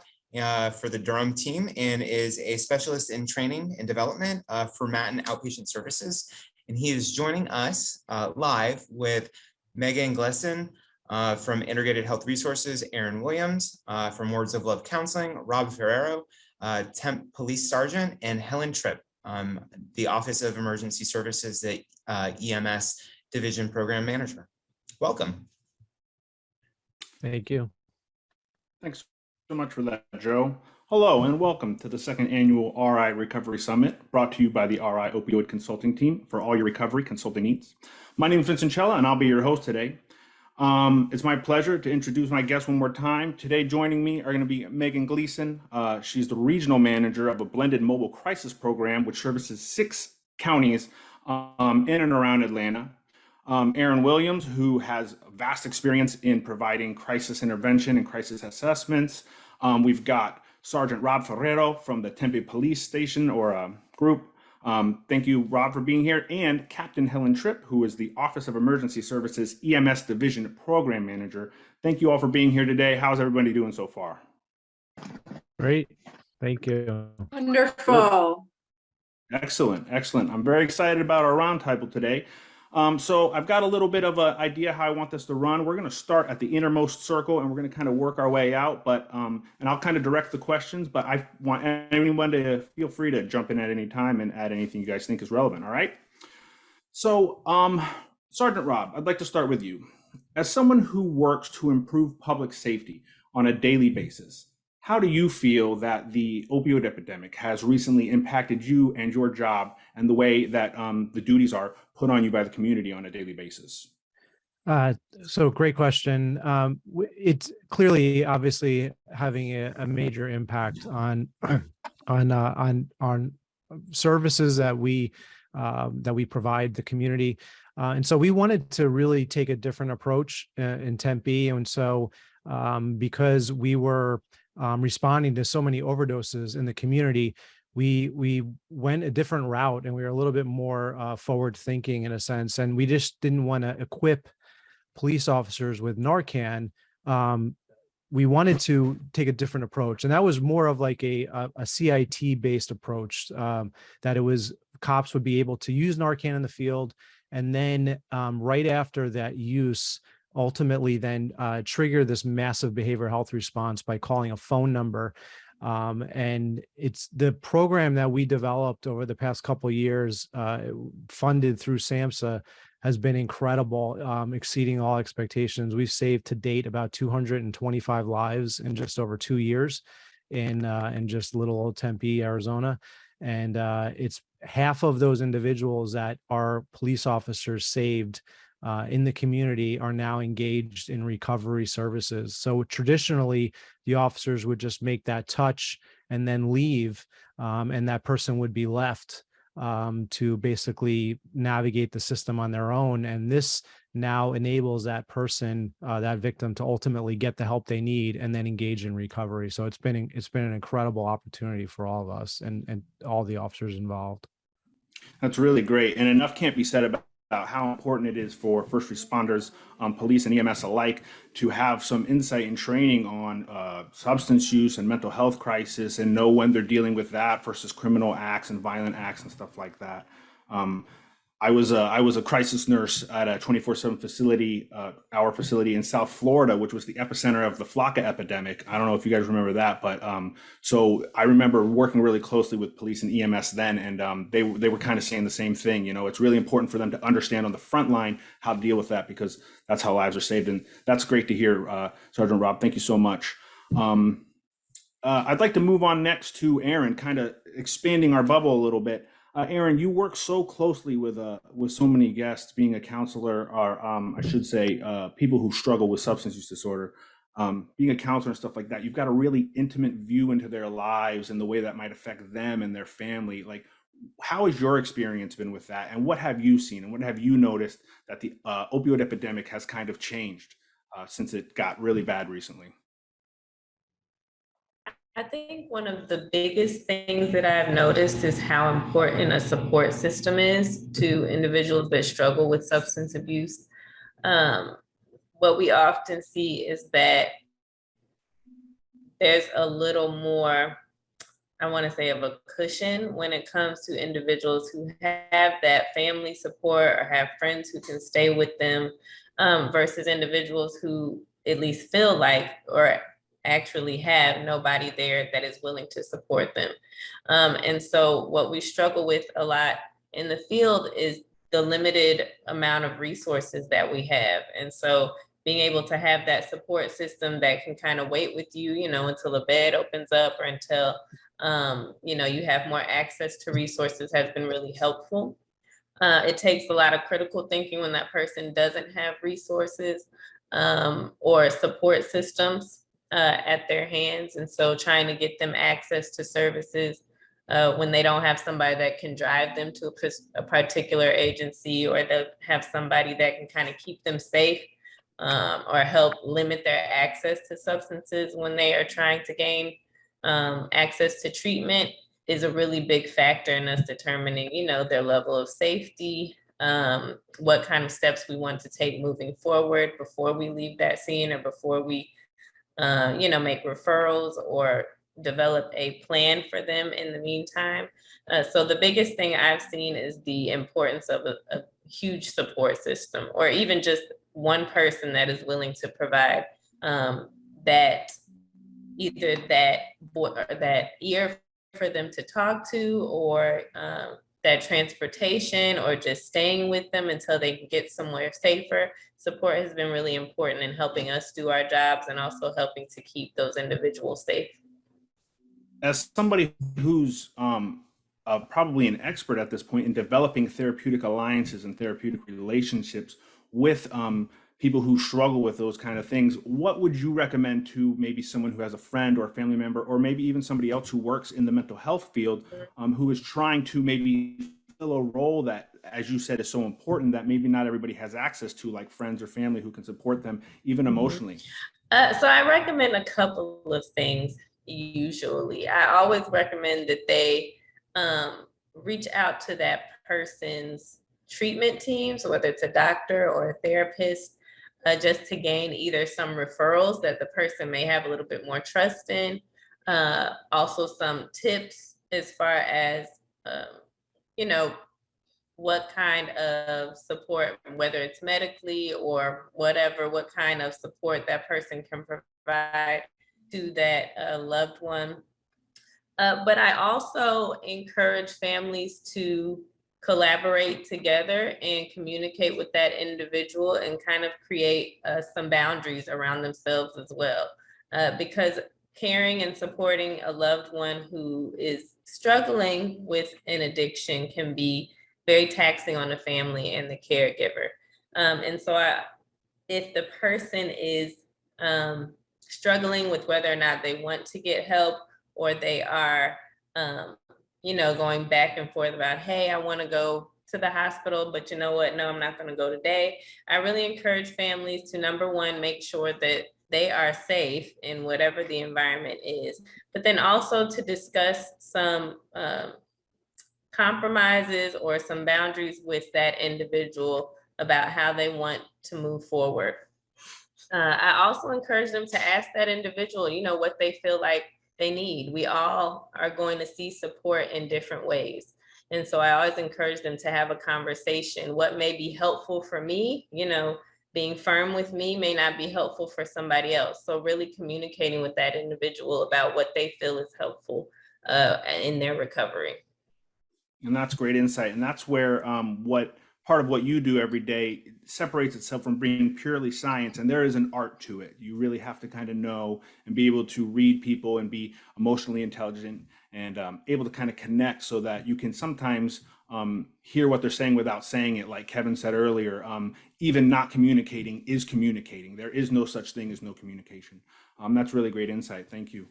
for the Durham team and is a specialist in training and development for MAT and outpatient services. And he is joining us live with Megan Glesson from Integrated Health Resources, Aaron Williams from Words of Love Counseling, Rob Ferrero, Temp Police Sergeant, and Helen Tripp, the Office of Emergency Services, the EMS Division Program Manager. Welcome. Thank you. Thanks so much for that, Joe. Hello and welcome to the second annual RI Recovery Summit, brought to you by the RI Opioid Consulting Team for all your recovery consulting needs. My name is Vincent Chella and I'll be your host today. It's my pleasure to introduce my guests one more time. Today joining me are going to be Megan Gleason. She's the regional manager of a blended mobile crisis program which services 6 counties in and around Atlanta. Aaron Williams, who has vast experience in providing crisis intervention and crisis assessments. We've got Sergeant Rob Ferrero from the Tempe Police Station or group. Thank you, Rob, for being here, and Captain Helen Tripp, who is the Office of Emergency Services EMS Division Program Manager. Thank you all for being here today. How's everybody doing so far? Great. Thank you. Wonderful. Excellent, excellent. I'm very excited about our roundtable today. So I've got a little bit of an idea how I want this to run. We're going to start at the innermost circle and we're going to kind of work our way out, but and I'll kind of direct the questions, but I want anyone to feel free to jump in at any time and add anything you guys think is relevant. All right. So Sergeant Rob, I'd like to start with you. As someone who works to improve public safety on a daily basis, how do you feel that the opioid epidemic has recently impacted you and your job and the way that the duties are put on you by the community on a daily basis? So great question. It's clearly, obviously, having a major impact on services that we provide the community. And so we wanted to really take a different approach in Tempe. And so because we were responding to so many overdoses in the community, we went a different route and we were a little bit more forward thinking in a sense. And we just didn't want to equip police officers with Narcan. We wanted to take a different approach. And that was more of like a CIT based approach, that it was cops would be able to use Narcan in the field. And then right after that use, ultimately then trigger this massive behavioral health response by calling a phone number. And it's the program that we developed over the past couple of years, funded through SAMHSA, has been incredible, exceeding all expectations. We've saved to date about 225 lives in just over 2 years in just little old Tempe, Arizona. And it's half of those individuals that our police officers saved in the community are now engaged in recovery services. So traditionally, the officers would just make that touch and then leave, and that person would be left to basically navigate the system on their own. And this now enables that person, that victim, to ultimately get the help they need and then engage in recovery. So it's been an incredible opportunity for all of us and all the officers involved. That's really great. And enough can't be said about how important it is for first responders, police and EMS alike, to have some insight and training on substance use and mental health crisis and know when they're dealing with that versus criminal acts and violent acts and stuff like that. I was a crisis nurse at a 24/7 facility, our facility in South Florida, which was the epicenter of the Flocka epidemic. I don't know if you guys remember that, but so I remember working really closely with police and EMS then, and they were kind of saying the same thing. You know, it's really important for them to understand on the front line how to deal with that, because that's how lives are saved. And that's great to hear, Sergeant Rob. Thank you so much. I'd like to move on next to Aaron, kind of expanding our bubble a little bit. Aaron, you work so closely with so many guests, being a counselor, or I should say, people who struggle with substance use disorder. Being a counselor and stuff like that, you've got a really intimate view into their lives and the way that might affect them and their family. Like, how has your experience been with that? And what have you seen? And what have you noticed that the opioid epidemic has kind of changed since it got really bad recently? I think one of the biggest things that I've noticed is how important a support system is to individuals that struggle with substance abuse. What we often see is that there's a little more, I want to say, of a cushion when it comes to individuals who have that family support or have friends who can stay with them, versus individuals who at least feel like or actually have nobody there that is willing to support them. And so what we struggle with a lot in the field is the limited amount of resources that we have. And so being able to have that support system that can kind of wait with you, you know, until a bed opens up or until, you know, you have more access to resources has been really helpful. It takes a lot of critical thinking when that person doesn't have resources or support systems at their hands. And so trying to get them access to services when they don't have somebody that can drive them to a particular agency, or they have somebody that can kind of keep them safe or help limit their access to substances when they are trying to gain access to treatment is a really big factor in us determining, their level of safety, what kind of steps we want to take moving forward before we leave that scene or before we, make referrals or develop a plan for them in the meantime. So the biggest thing I've seen is the importance of a huge support system, or even just one person that is willing to provide that either that ear for them to talk to, or that transportation, or just staying with them until they can get somewhere safer. Support has been really important in helping us do our jobs and also helping to keep those individuals safe. As somebody who's probably an expert at this point in developing therapeutic alliances and therapeutic relationships with people who struggle with those kind of things, what would you recommend to maybe someone who has a friend or a family member, or maybe even somebody else who works in the mental health field, who is trying to maybe fill a role that, as you said, is so important that maybe not everybody has access to, like friends or family who can support them even emotionally? So I recommend a couple of things. Usually, I always recommend that they reach out to that person's treatment team, so whether it's a doctor or a therapist, just to gain either some referrals that the person may have a little bit more trust in, also some tips as far as, what kind of support, whether it's medically or whatever, what kind of support that person can provide to that loved one. But I also encourage families to collaborate together and communicate with that individual and kind of create some boundaries around themselves as well. Because caring and supporting a loved one who is struggling with an addiction can be very taxing on the family and the caregiver. And so if the person is struggling with whether or not they want to get help, or they are, going back and forth about, hey, I want to go to the hospital, but you know what? No, I'm not going to go today. I really encourage families to, number one, make sure that they are safe in whatever the environment is, but then also to discuss some compromises or some boundaries with that individual about how they want to move forward. I also encourage them to ask that individual, what they feel like they need. We all are going to see support in different ways. And so I always encourage them to have a conversation. What may be helpful for me, being firm with me may not be helpful for somebody else. So really communicating with that individual about what they feel is helpful in their recovery. And that's great insight. And that's where what part of what you do every day separates itself from being purely science. And there is an art to it. You really have to kind of know and be able to read people and be emotionally intelligent and able to kind of connect so that you can sometimes hear what they're saying without saying it. Like Kevin said earlier, even not communicating is communicating. There is no such thing as no communication. That's really great insight. Thank you.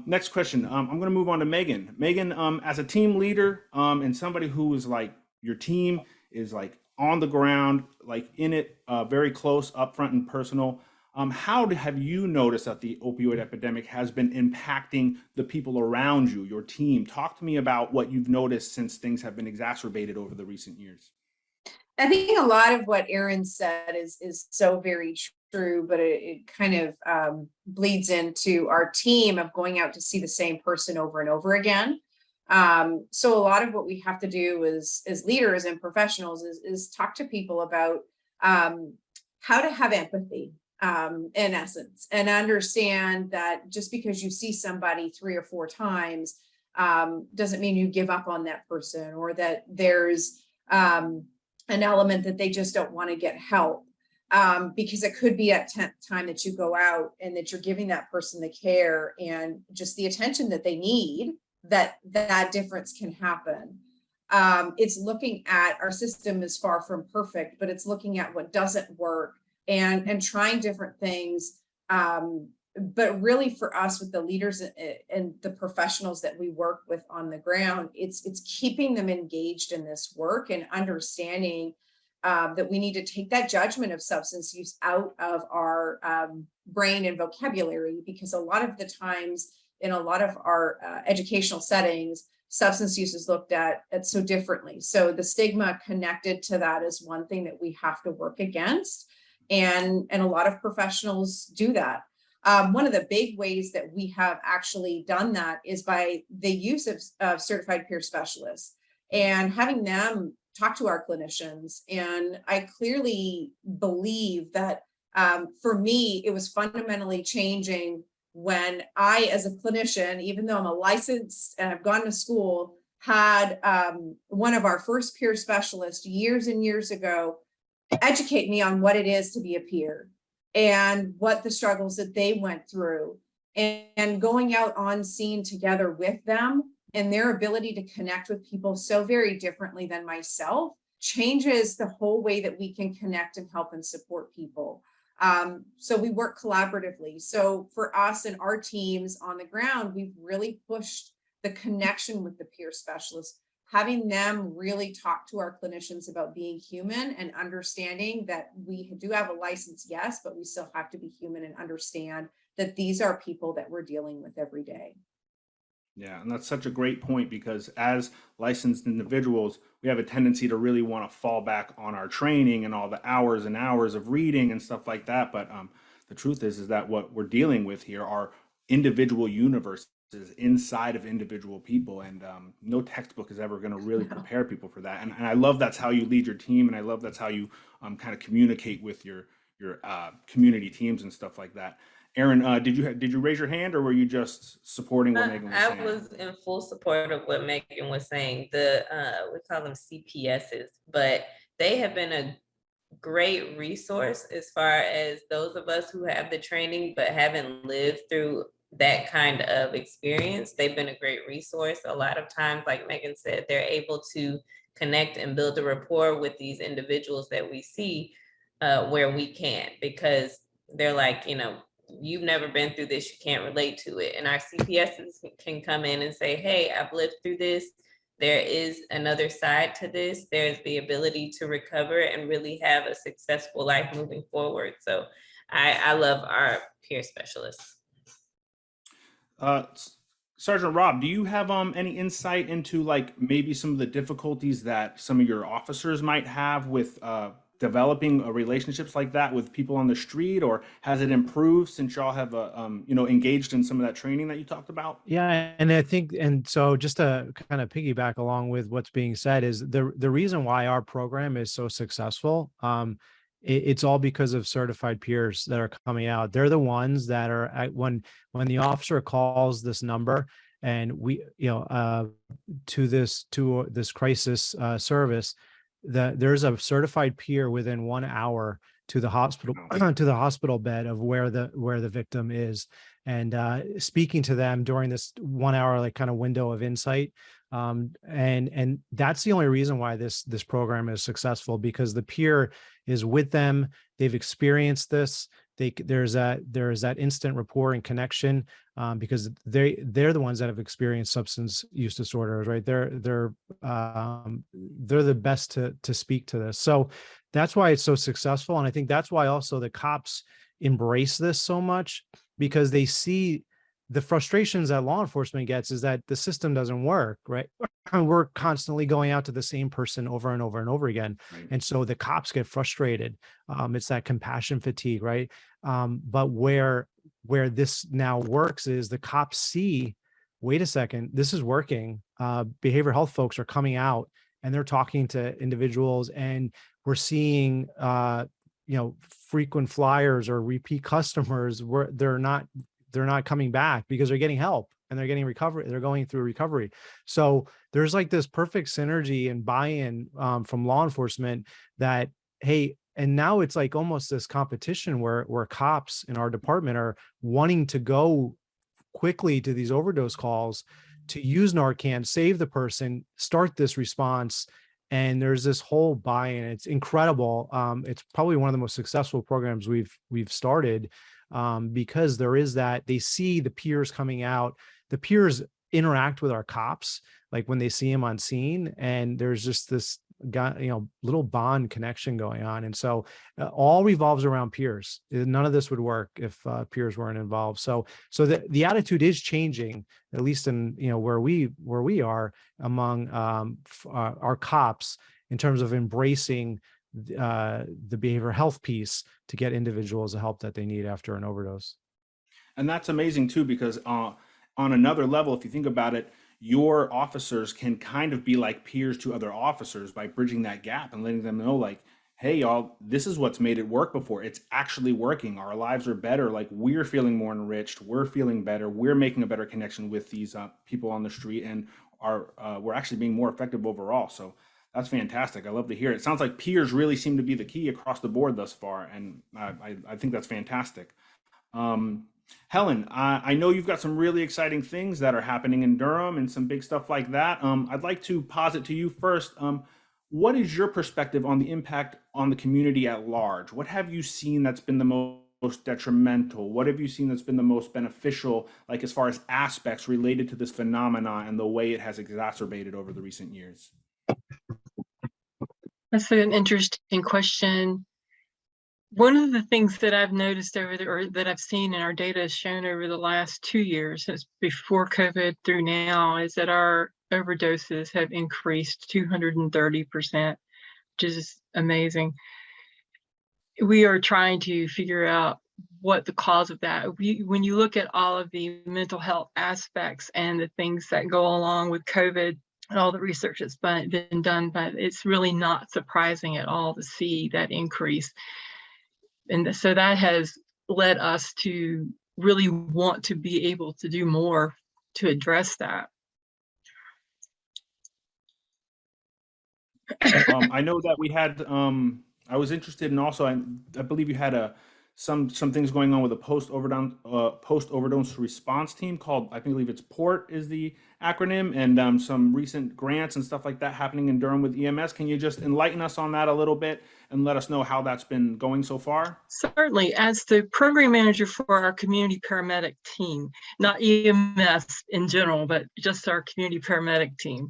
Next question. I'm going to move on to Megan. Megan, as a team leader and somebody who is like your team is like on the ground, like in it, very close, upfront and personal. How have you noticed that the opioid epidemic has been impacting the people around you, your team? Talk to me about what you've noticed since things have been exacerbated over the recent years. I think a lot of what Aaron said is so very true, but it kind of bleeds into our team of going out to see the same person over and over again. So a lot of what we have to do as leaders and professionals is talk to people about how to have empathy, in essence, and understand that just because you see somebody 3 or 4 times doesn't mean you give up on that person, or that there's an element that they just don't want to get help, because it could be at 10th time that you go out and that you're giving that person the care and just the attention that they need, that difference can happen. It's looking at, our system is far from perfect, but it's looking at what doesn't work and trying different things. But really for us, with the leaders and the professionals that we work with on the ground, it's keeping them engaged in this work and understanding that we need to take that judgment of substance use out of our brain and vocabulary, because a lot of the times in a lot of our educational settings, substance use is looked at so differently. So the stigma connected to that is one thing that we have to work against. And a lot of professionals do that. One of the big ways that we have actually done that is by the use of certified peer specialists and having them talk to our clinicians. And I clearly believe that for me, it was fundamentally changing when I, as a clinician, even though I'm a licensed and I've gone to school, had one of our first peer specialists years and years ago educate me on what it is to be a peer and what the struggles that they went through, and going out on scene together with them, and their ability to connect with people so very differently than myself changes the whole way that we can connect and help and support people. So we work collaboratively. So for us and our teams on the ground, we've really pushed the connection with the peer specialists, having them really talk to our clinicians about being human and understanding that we do have a license, yes, but we still have to be human and understand that these are people that we're dealing with every day. Yeah, and that's such a great point, because as licensed individuals, we have a tendency to really want to fall back on our training and all the hours and hours of reading and stuff like that. But the truth is that what we're dealing with here are individual universes inside of individual people, and no textbook is ever going to really prepare people for that. And I love that's how you lead your team, and I love that's how you kind of communicate with your community teams and stuff like that. Erin, did you raise your hand, or were you just supporting what Megan was saying? I was in full support of what Megan was saying. We call them CPSs, but they have been a great resource as far as those of us who have the training but haven't lived through that kind of experience. They've been a great resource. A lot of times, like Megan said, they're able to connect and build a rapport with these individuals that we see where we can't, because they're like, you've never been through this, you can't relate to it. And our CPSs can come in and say, hey, I've lived through this. There is another side to this. There's the ability to recover and really have a successful life moving forward. So I love our peer specialists. Sergeant Rob, do you have any insight into maybe some of the difficulties that some of your officers might have with developing relationships like that with people on the street, or has it improved since y'all have engaged in some of that training that you talked about? Yeah, and I think, and so just to kind of piggyback along with what's being said, is the reason why our program is so successful. It's all because of certified peers that are coming out. They're the ones that are when the officer calls this number and we to this crisis service, there's a certified peer within 1 hour to the hospital to the hospital bed of where the victim is, and speaking to them during this 1 hour kind of window of insight. And that's the only reason why this program is successful, because the peer is with them. They've experienced this. There's that instant rapport and connection, because they're the ones that have experienced substance use disorders, right? They're the best to speak to this. So that's why it's so successful. And I think that's why also the cops embrace this so much, because they see the frustrations that law enforcement gets is that the system doesn't work, right? And we're constantly going out to the same person over and over and over again. Right. And so the cops get frustrated. It's that compassion fatigue, right? But where this now works is the cops see, wait a second, this is working. Behavioral health folks are coming out and they're talking to individuals, and we're seeing, frequent flyers or repeat customers where they're not coming back because they're getting help and they're getting recovery. They're going through recovery. So there's this perfect synergy and buy-in from law enforcement that, hey, and now it's almost this competition where cops in our department are wanting to go quickly to these overdose calls to use Narcan, save the person, start this response. And there's this whole buy-in. It's incredible. It's probably one of the most successful programs we've started. Because there is that, they see the peers coming out, the peers interact with our cops, when they see them on scene, and there's just little bond connection going on. And so all revolves around peers. None of this would work if peers weren't involved. So the attitude is changing, at least in where we are among our cops, in terms of embracing the behavioral health piece to get individuals the help that they need after an overdose. And that's amazing too, because on another level, if you think about it, your officers can kind of be like peers to other officers by bridging that gap and letting them know, like, hey, y'all, this is what's made it work before. It's actually working. Our lives are better. Like, we're feeling more enriched. We're feeling better. We're making a better connection with these people on the street, and we're actually being more effective overall. So that's fantastic. I love to hear it. It sounds like peers really seem to be the key across the board thus far, and I think that's fantastic. Helen, I know you've got some really exciting things that are happening in Durham and some big stuff like that. I'd like to posit to you first. What is your perspective on the impact on the community at large? What have you seen that's been the most detrimental? What have you seen that's been the most beneficial, like as far as aspects related to this phenomenon and the way it has exacerbated over the recent years? That's an interesting question. One of the things that I've noticed or that I've seen in our data has shown over the last 2 years, since before COVID through now, is that our overdoses have increased 230%, which is amazing. We are trying to figure out what the cause of that. When you look at all of the mental health aspects and the things that go along with COVID and all the research that's been done, but it's really not surprising at all to see that increase. And so that has led us to really want to be able to do more to address that. I know that we had, I was interested in also, I believe you had some things going on with a post-overdose response team called, I believe it's PORT is the acronym, and some recent grants and stuff like that happening in Durham with EMS. Can you just enlighten us on that a little bit and let us know how that's been going so far? Certainly. As the program manager for our community paramedic team, not EMS in general, but just our community paramedic team,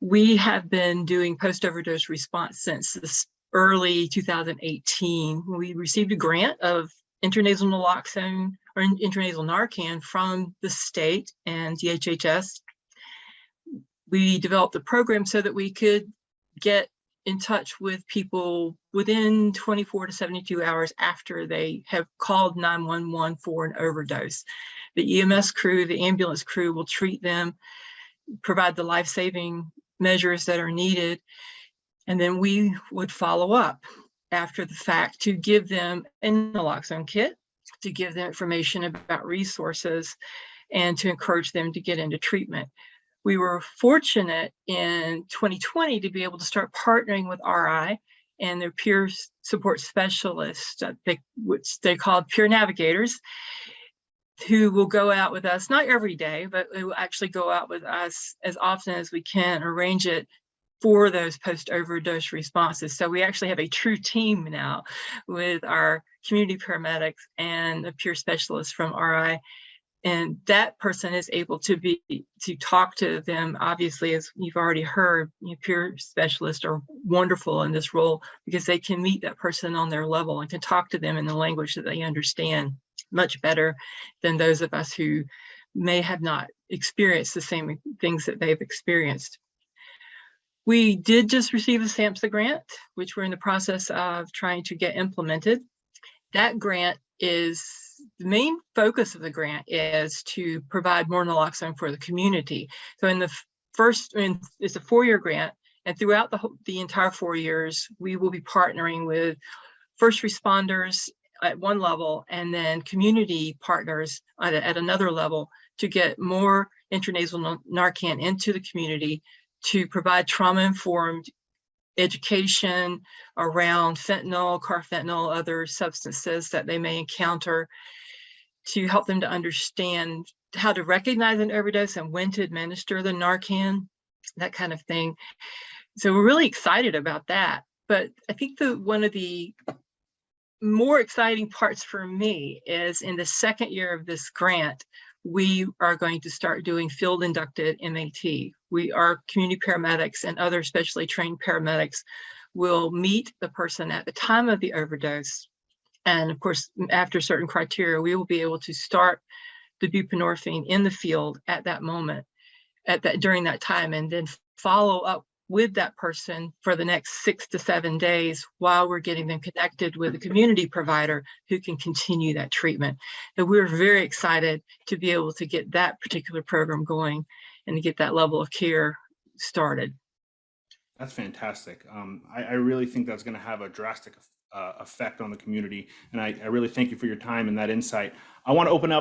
we have been doing post-overdose response since this early 2018. We received a grant of intranasal naloxone or intranasal Narcan from the state and DHHS. We developed the program so that we could get in touch with people within 24 to 72 hours after they have called 911 for an overdose. The EMS crew, the ambulance crew will treat them, provide the life-saving measures that are needed, and then we would follow up after the fact to give them a naloxone kit, to give them information about resources, and to encourage them to get into treatment. We were fortunate in 2020 to be able to start partnering with RI and their peer support specialists, which they called peer navigators, who will go out with us, not every day, but they will actually go out with us as often as we can, arrange it for those post-overdose responses. So we actually have a true team now with our community paramedics and a peer specialist from RI. And that person is able to talk to them. Obviously, as you've already heard, peer specialists are wonderful in this role because they can meet that person on their level and can talk to them in the language that they understand much better than those of us who may have not experienced the same things that they've experienced. We did just receive a SAMHSA grant, which we're in the process of trying to get implemented. That grant is, the main focus of the grant is to provide more naloxone for the community. So in the first, it's a 4-year grant, and throughout the entire 4 years, we will be partnering with first responders at one level and then community partners at another level to get more intranasal Narcan into the community to provide trauma-informed education around fentanyl, carfentanil, other substances that they may encounter, to help them to understand how to recognize an overdose and when to administer the Narcan, that kind of thing. So we're really excited about that. But I think one of the more exciting parts for me is in the second year of this grant, we are going to start doing field inducted MAT. Our community paramedics and other specially trained paramedics will meet the person at the time of the overdose. And of course, after certain criteria, we will be able to start the buprenorphine in the field at that moment, during that time, and then follow up with that person for the next 6 to 7 days while we're getting them connected with a community provider who can continue that treatment. And we're very excited to be able to get that particular program going and to get that level of care started. That's fantastic. I really think that's going to have a drastic effect on the community, and I really thank you for your time and that insight. I want to open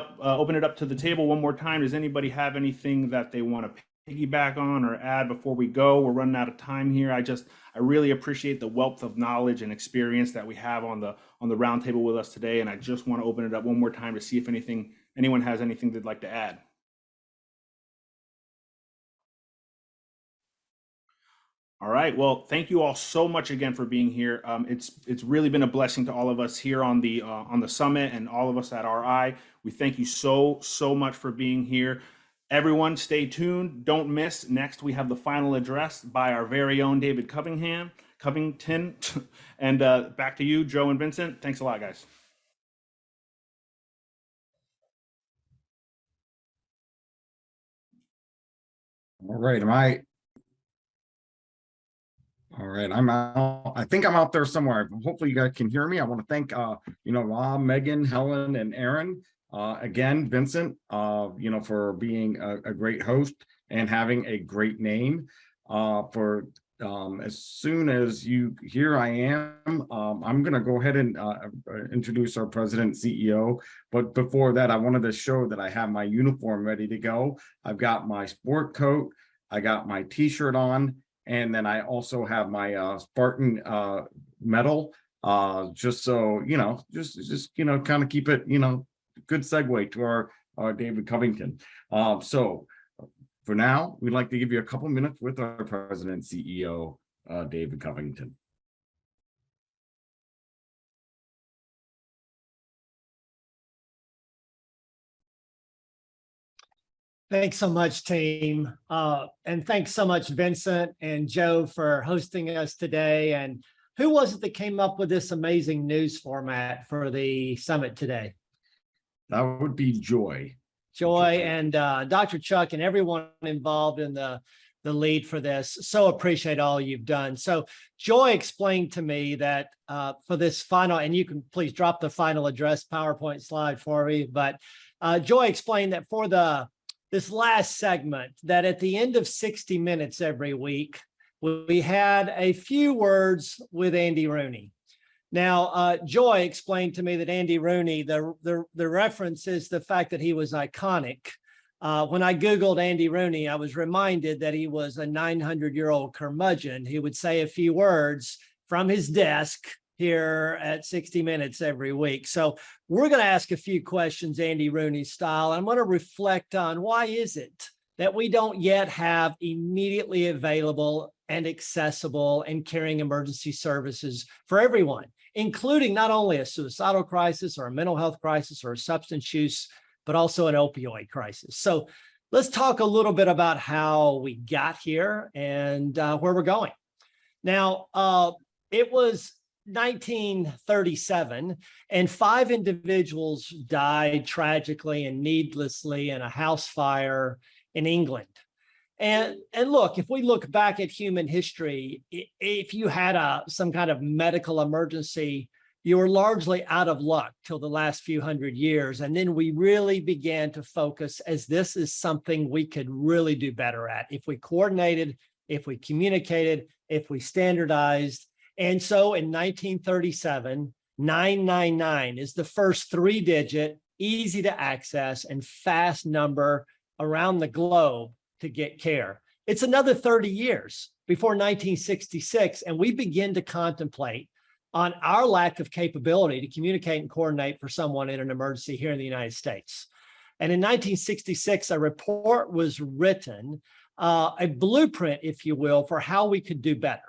it up to the table one more time. Does anybody have anything that they want to piggyback on or add before we go? We're running out of time here. I really appreciate the wealth of knowledge and experience that we have on the roundtable with us today, and I just want to open it up one more time to see if anyone has anything they'd like to add. All right. Well, thank you all so much again for being here. It's really been a blessing to all of us here on the summit and all of us at RI. We thank you so much for being here. Everyone, stay tuned. Don't miss. Next, we have the final address by our very own David Covington. And back to you, Joe and Vincent. Thanks a lot, guys. All right. All right, I'm out. I think I'm out there somewhere. Hopefully you guys can hear me. I want to thank Rob, Megan, Helen, and Aaron. Again, Vincent, for being a great host and having a great name. As soon as here I am, I'm going to go ahead and introduce our president and CEO. But before that, I wanted to show that I have my uniform ready to go. I've got my sport coat. I got my t-shirt on. And then I also have my Spartan medal, just so, just kind of keep it, good segue to our David Covington. So for now, we'd like to give you a couple minutes with our president and CEO, David Covington. Thanks so much, team. And thanks so much, Vincent and Joe, for hosting us today. And who was it that came up with this amazing news format for the summit today? That would be Joy. Joy and Dr. Chuck and everyone involved in the lead for this. So appreciate all you've done. So Joy explained to me that for this final, and you can please drop the final address PowerPoint slide for me, but Joy explained that for this last segment, that at the end of 60 minutes every week, we had a few words with Andy Rooney. Now, Joy explained to me that Andy Rooney, the reference is the fact that he was iconic. When I Googled Andy Rooney, I was reminded that he was a 900-year-old curmudgeon. He would say a few words from his desk here at 60 Minutes every week. So we're going to ask a few questions Andy Rooney style. I'm going to reflect on why is it that we don't yet have immediately available and accessible and caring emergency services for everyone, including not only a suicidal crisis or a mental health crisis or a substance use, but also an opioid crisis. So let's talk a little bit about how we got here and where we're going. Now, it was 1937, and 5 individuals died tragically and needlessly in a house fire in England. And look, if we look back at human history, if you had some kind of medical emergency, you were largely out of luck till the last few hundred years. And then we really began to focus as this is something we could really do better at if we coordinated, if we communicated, if we standardized. And so in 1937, 999 is the first 3-digit, easy to access and fast number around the globe to get care. It's another 30 years before 1966, and we begin to contemplate on our lack of capability to communicate and coordinate for someone in an emergency here in the United States. And in 1966, a report was written, a blueprint, if you will, for how we could do better.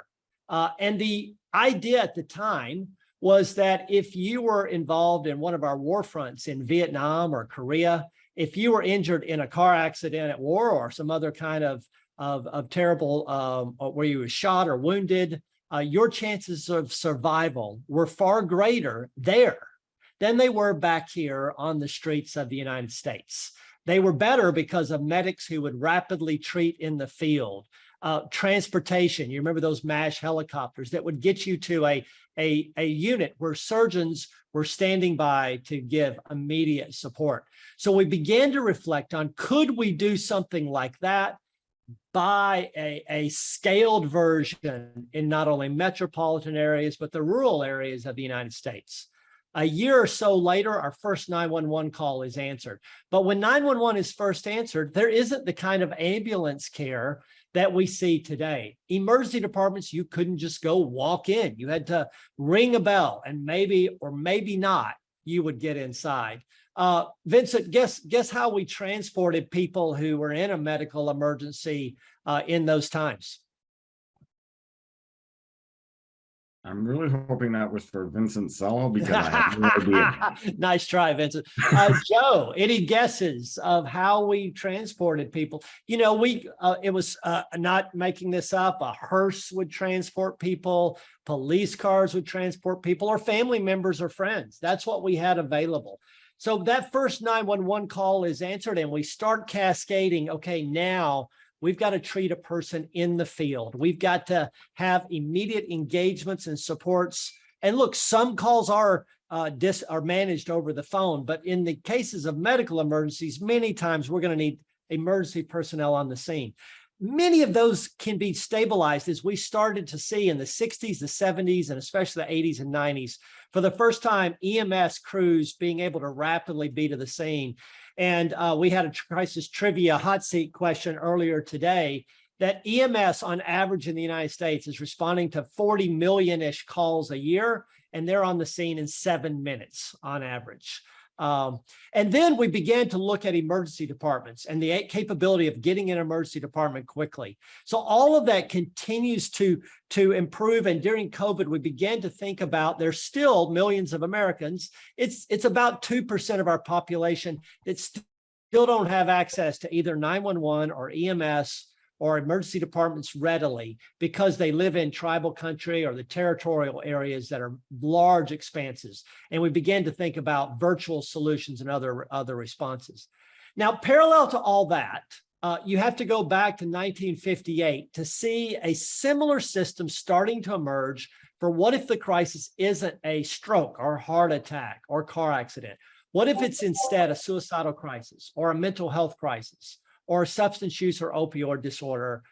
And the idea at the time was that if you were involved in one of our war fronts in Vietnam or Korea, if you were injured in a car accident at war or some other kind of terrible, where you were shot or wounded, your chances of survival were far greater there than they were back here on the streets of the United States. They were better because of medics who would rapidly treat in the field. Transportation, you remember those MASH helicopters that would get you to a unit where surgeons were standing by to give immediate support. So we began to reflect on, could we do something like that by a scaled version in not only metropolitan areas, but the rural areas of the United States. A year or so later, our first 911 call is answered. But when 911 is first answered, there isn't the kind of ambulance care that we see today. Emergency departments, you couldn't just go walk in. You had to ring a bell, and maybe or maybe not, you would get inside. Vincent, guess how we transported people who were in a medical emergency in those times? I'm really hoping that was for Vincent Solo, because I have no idea. Nice try, Vincent. Joe, any guesses of how we transported people? You know, it was not making this up. A hearse would transport people, police cars would transport people, or family members or friends. That's what we had available. So that first 911 call is answered, and we start cascading. Okay, now we've got to treat a person in the field. We've got to have immediate engagements and supports. And look, some calls are managed over the phone, but in the cases of medical emergencies, many times we're going to need emergency personnel on the scene. Many of those can be stabilized, as we started to see in the 60s, the 70s, and especially the 80s and 90s. For the first time, EMS crews being able to rapidly be to the scene. And we had a crisis trivia hot seat question earlier today that EMS on average in the United States is responding to 40 million-ish calls a year, and they're on the scene in 7 minutes on average. And then we began to look at emergency departments and the capability of getting an emergency department quickly. So all of that continues to improve. And during COVID, we began to think about, there's still millions of Americans. It's about 2% of our population that still don't have access to either 911 or EMS or emergency departments readily, because they live in tribal country or the territorial areas that are large expanses. And we began to think about virtual solutions and other responses. Now, parallel to all that, you have to go back to 1958 to see a similar system starting to emerge for what if the crisis isn't a stroke or heart attack or car accident? What if it's instead a suicidal crisis or a mental health crisis, or a substance use or opioid disorder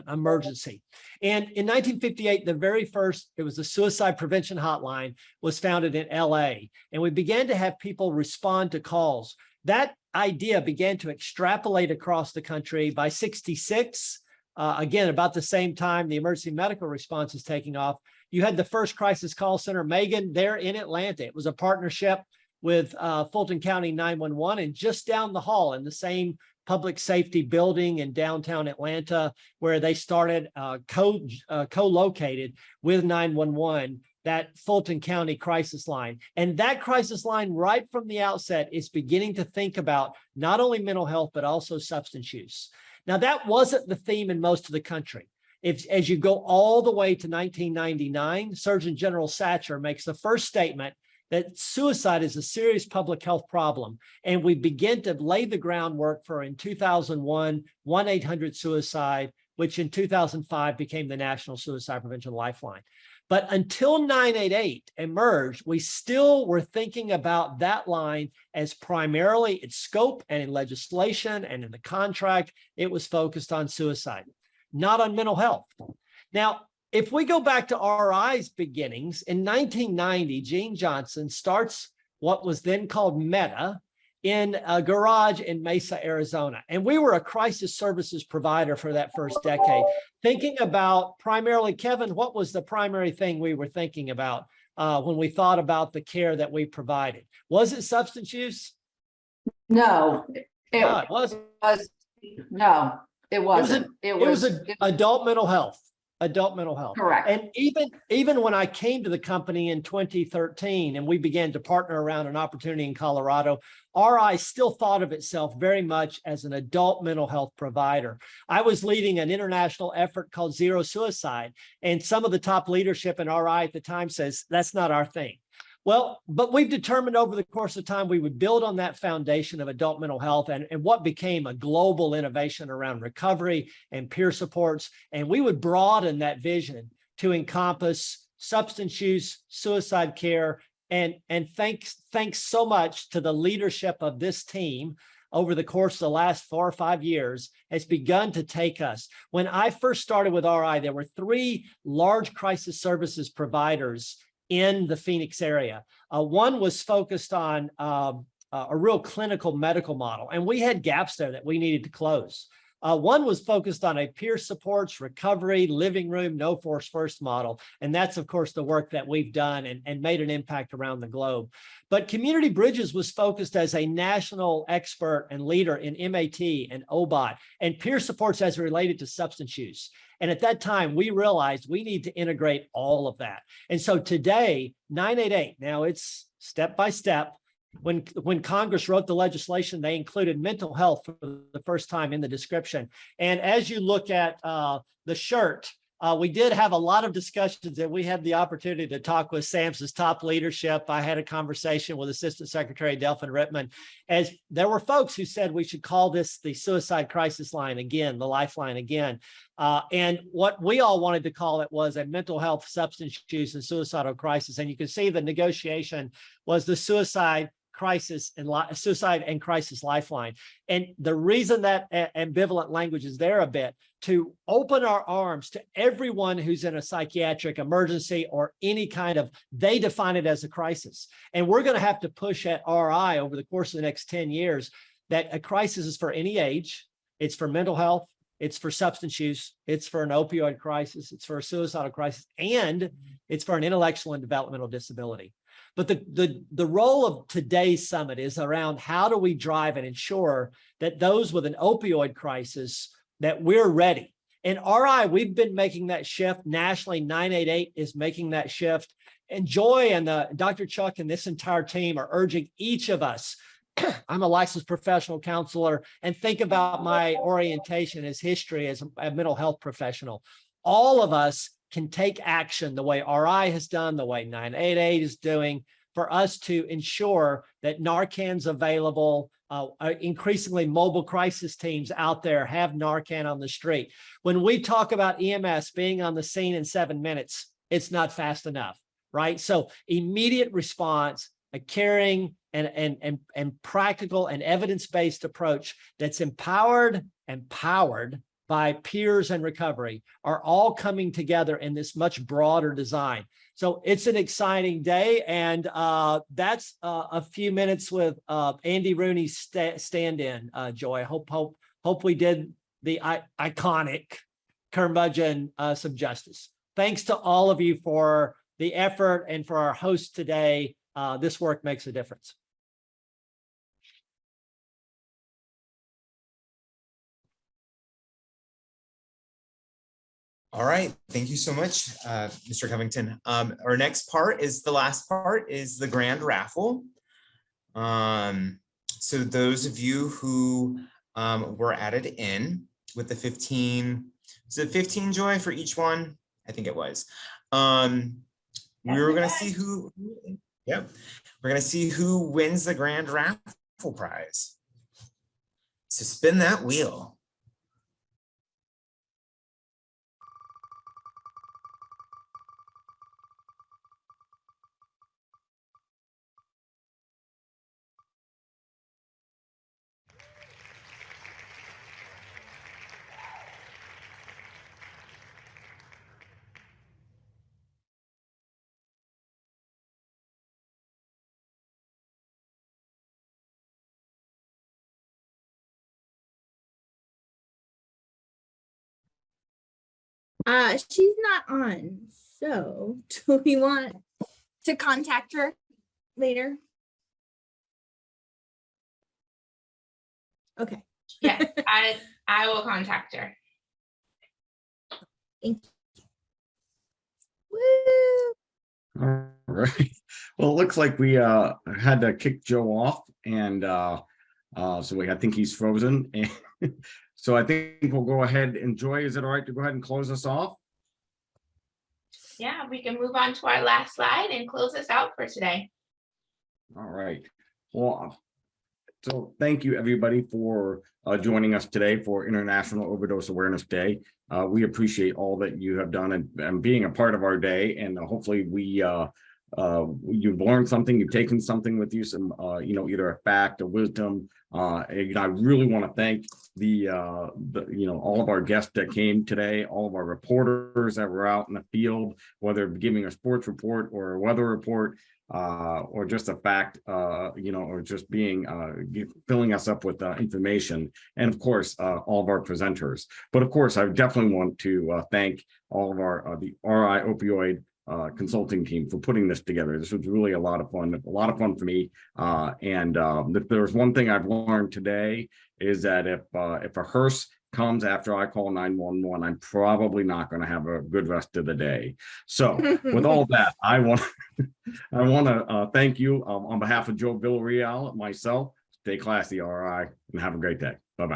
emergency? And in 1958, the very first, it was the Suicide Prevention Hotline, was founded in LA. And we began to have people respond to calls. That idea began to extrapolate across the country. By 66, again, about the same time the emergency medical response is taking off, you had the first crisis call center, Megan, there in Atlanta. It was a partnership with Fulton County 911, and just down the hall in the same public safety building in downtown Atlanta, where they started co-located with 911, that Fulton County crisis line. And that crisis line right from the outset is beginning to think about not only mental health, but also substance use. Now, that wasn't the theme in most of the country. As you go all the way to 1999, Surgeon General Satcher makes the first statement that suicide is a serious public health problem. And we begin to lay the groundwork for, in 2001, 1-800-SUICIDE, which in 2005 became the National Suicide Prevention Lifeline. But until 988 emerged, we still were thinking about that line as primarily its scope, and in legislation and in the contract, it was focused on suicide, not on mental health. Now, if we go back to RI's beginnings, in 1990, Gene Johnson starts what was then called Meta in a garage in Mesa, Arizona. And we were a crisis services provider for that first decade, thinking about primarily, Kevin, what was the primary thing we were thinking about when we thought about the care that we provided? Was it substance use? No, it wasn't. No, it wasn't. It was adult mental health. adult mental health. Correct. And even when I came to the company in 2013 and we began to partner around an opportunity in Colorado, RI still thought of itself very much as an adult mental health provider. I was leading an international effort called Zero Suicide, and some of the top leadership in RI at the time says, that's not our thing. Well, but we've determined over the course of time, we would build on that foundation of adult mental health and what became a global innovation around recovery and peer supports. And we would broaden that vision to encompass substance use, suicide care, and thanks so much to the leadership of this team over the course of the last 4 or 5 years has begun to take us. When I first started with RI, there were 3 large crisis services providers in the Phoenix area. One was focused on a real clinical medical model, and we had gaps there that we needed to close. One was focused on a peer supports, recovery, living room, no force first model. And that's, of course, the work that we've done and made an impact around the globe. But Community Bridges was focused as a national expert and leader in MAT and OBOT and peer supports as related to substance use. And at that time, we realized we need to integrate all of that. And so today, 988, now it's step by step. When Congress wrote the legislation, they included mental health for the first time in the description. And as you look at the shirt, we did have a lot of discussions, and we had the opportunity to talk with SAMHSA's top leadership. I had a conversation with Assistant Secretary Delphin Rittman, as there were folks who said we should call this the suicide crisis line again, the lifeline again. And what we all wanted to call it was a mental health, substance use, and suicidal crisis. And you can see the negotiation was the suicide crisis and suicide and crisis lifeline. And the reason that ambivalent language is there a bit to open our arms to everyone who's in a psychiatric emergency or any kind of, they define it as a crisis. And we're going to have to push at RI over the course of the next 10 years that a crisis is for any age. It's for mental health. It's for substance use. It's for an opioid crisis. It's for a suicidal crisis. And it's for an intellectual and developmental disability. But the role of today's summit is around how do we drive and ensure that those with an opioid crisis, that we're ready. And RI, we've been making that shift nationally. 988 is making that shift. And Joy and Dr. Chuck and this entire team are urging each of us. I'm a licensed professional counselor, and think about my orientation as history as a mental health professional. All of us can take action the way RI has done, the way 988 is doing, for us to ensure that Narcan's available. Increasingly, mobile crisis teams out there have Narcan on the street. When we talk about EMS being on the scene in 7 minutes, it's not fast enough, right? So immediate response, a caring and practical and evidence-based approach that's empowered and powered by peers and recovery are all coming together in this much broader design. So it's an exciting day, and that's a few minutes with Andy Rooney's stand-in, Joy. Hope we did the iconic curmudgeon some justice. Thanks to all of you for the effort and for our host today. This work makes a difference. All right, thank you so much, Mr. Covington. Our next part is the last part is the grand raffle. So those of you who were added in with the 15, is it 15, Joy, for each one? I think it was. We were gonna see who, yep, we're gonna see who wins the grand raffle prize. So spin that wheel. She's not on. So do we want to contact her later? Okay. Yes, I will contact her. Thank you. Woo! All right. Well, it looks like we had to kick Joe off, and I think he's frozen. And so I think we'll go ahead and Joy, is it all right to go ahead and close us off? Yeah, we can move on to our last slide and close us out for today. All right. Well, so thank you everybody for joining us today for International Overdose Awareness Day. We appreciate all that you have done and being a part of our day, and hopefully you've learned something, you've taken something with you, some either a fact, a wisdom. I really want to thank the all of our guests that came today, all of our reporters that were out in the field, whether giving a sports report or a weather report, or just a fact, or just being filling us up with information, and of course all of our presenters. But of course, I definitely want to thank all of our the RI Opioid consulting team for putting this together. This was really a lot of fun for me. If there's one thing I've learned today is that if a hearse comes after I call 911, I'm probably not going to have a good rest of the day. So with all that, I want to thank you on behalf of Joe Villarreal, myself. Stay classy, RI, and have a great day. Bye-bye.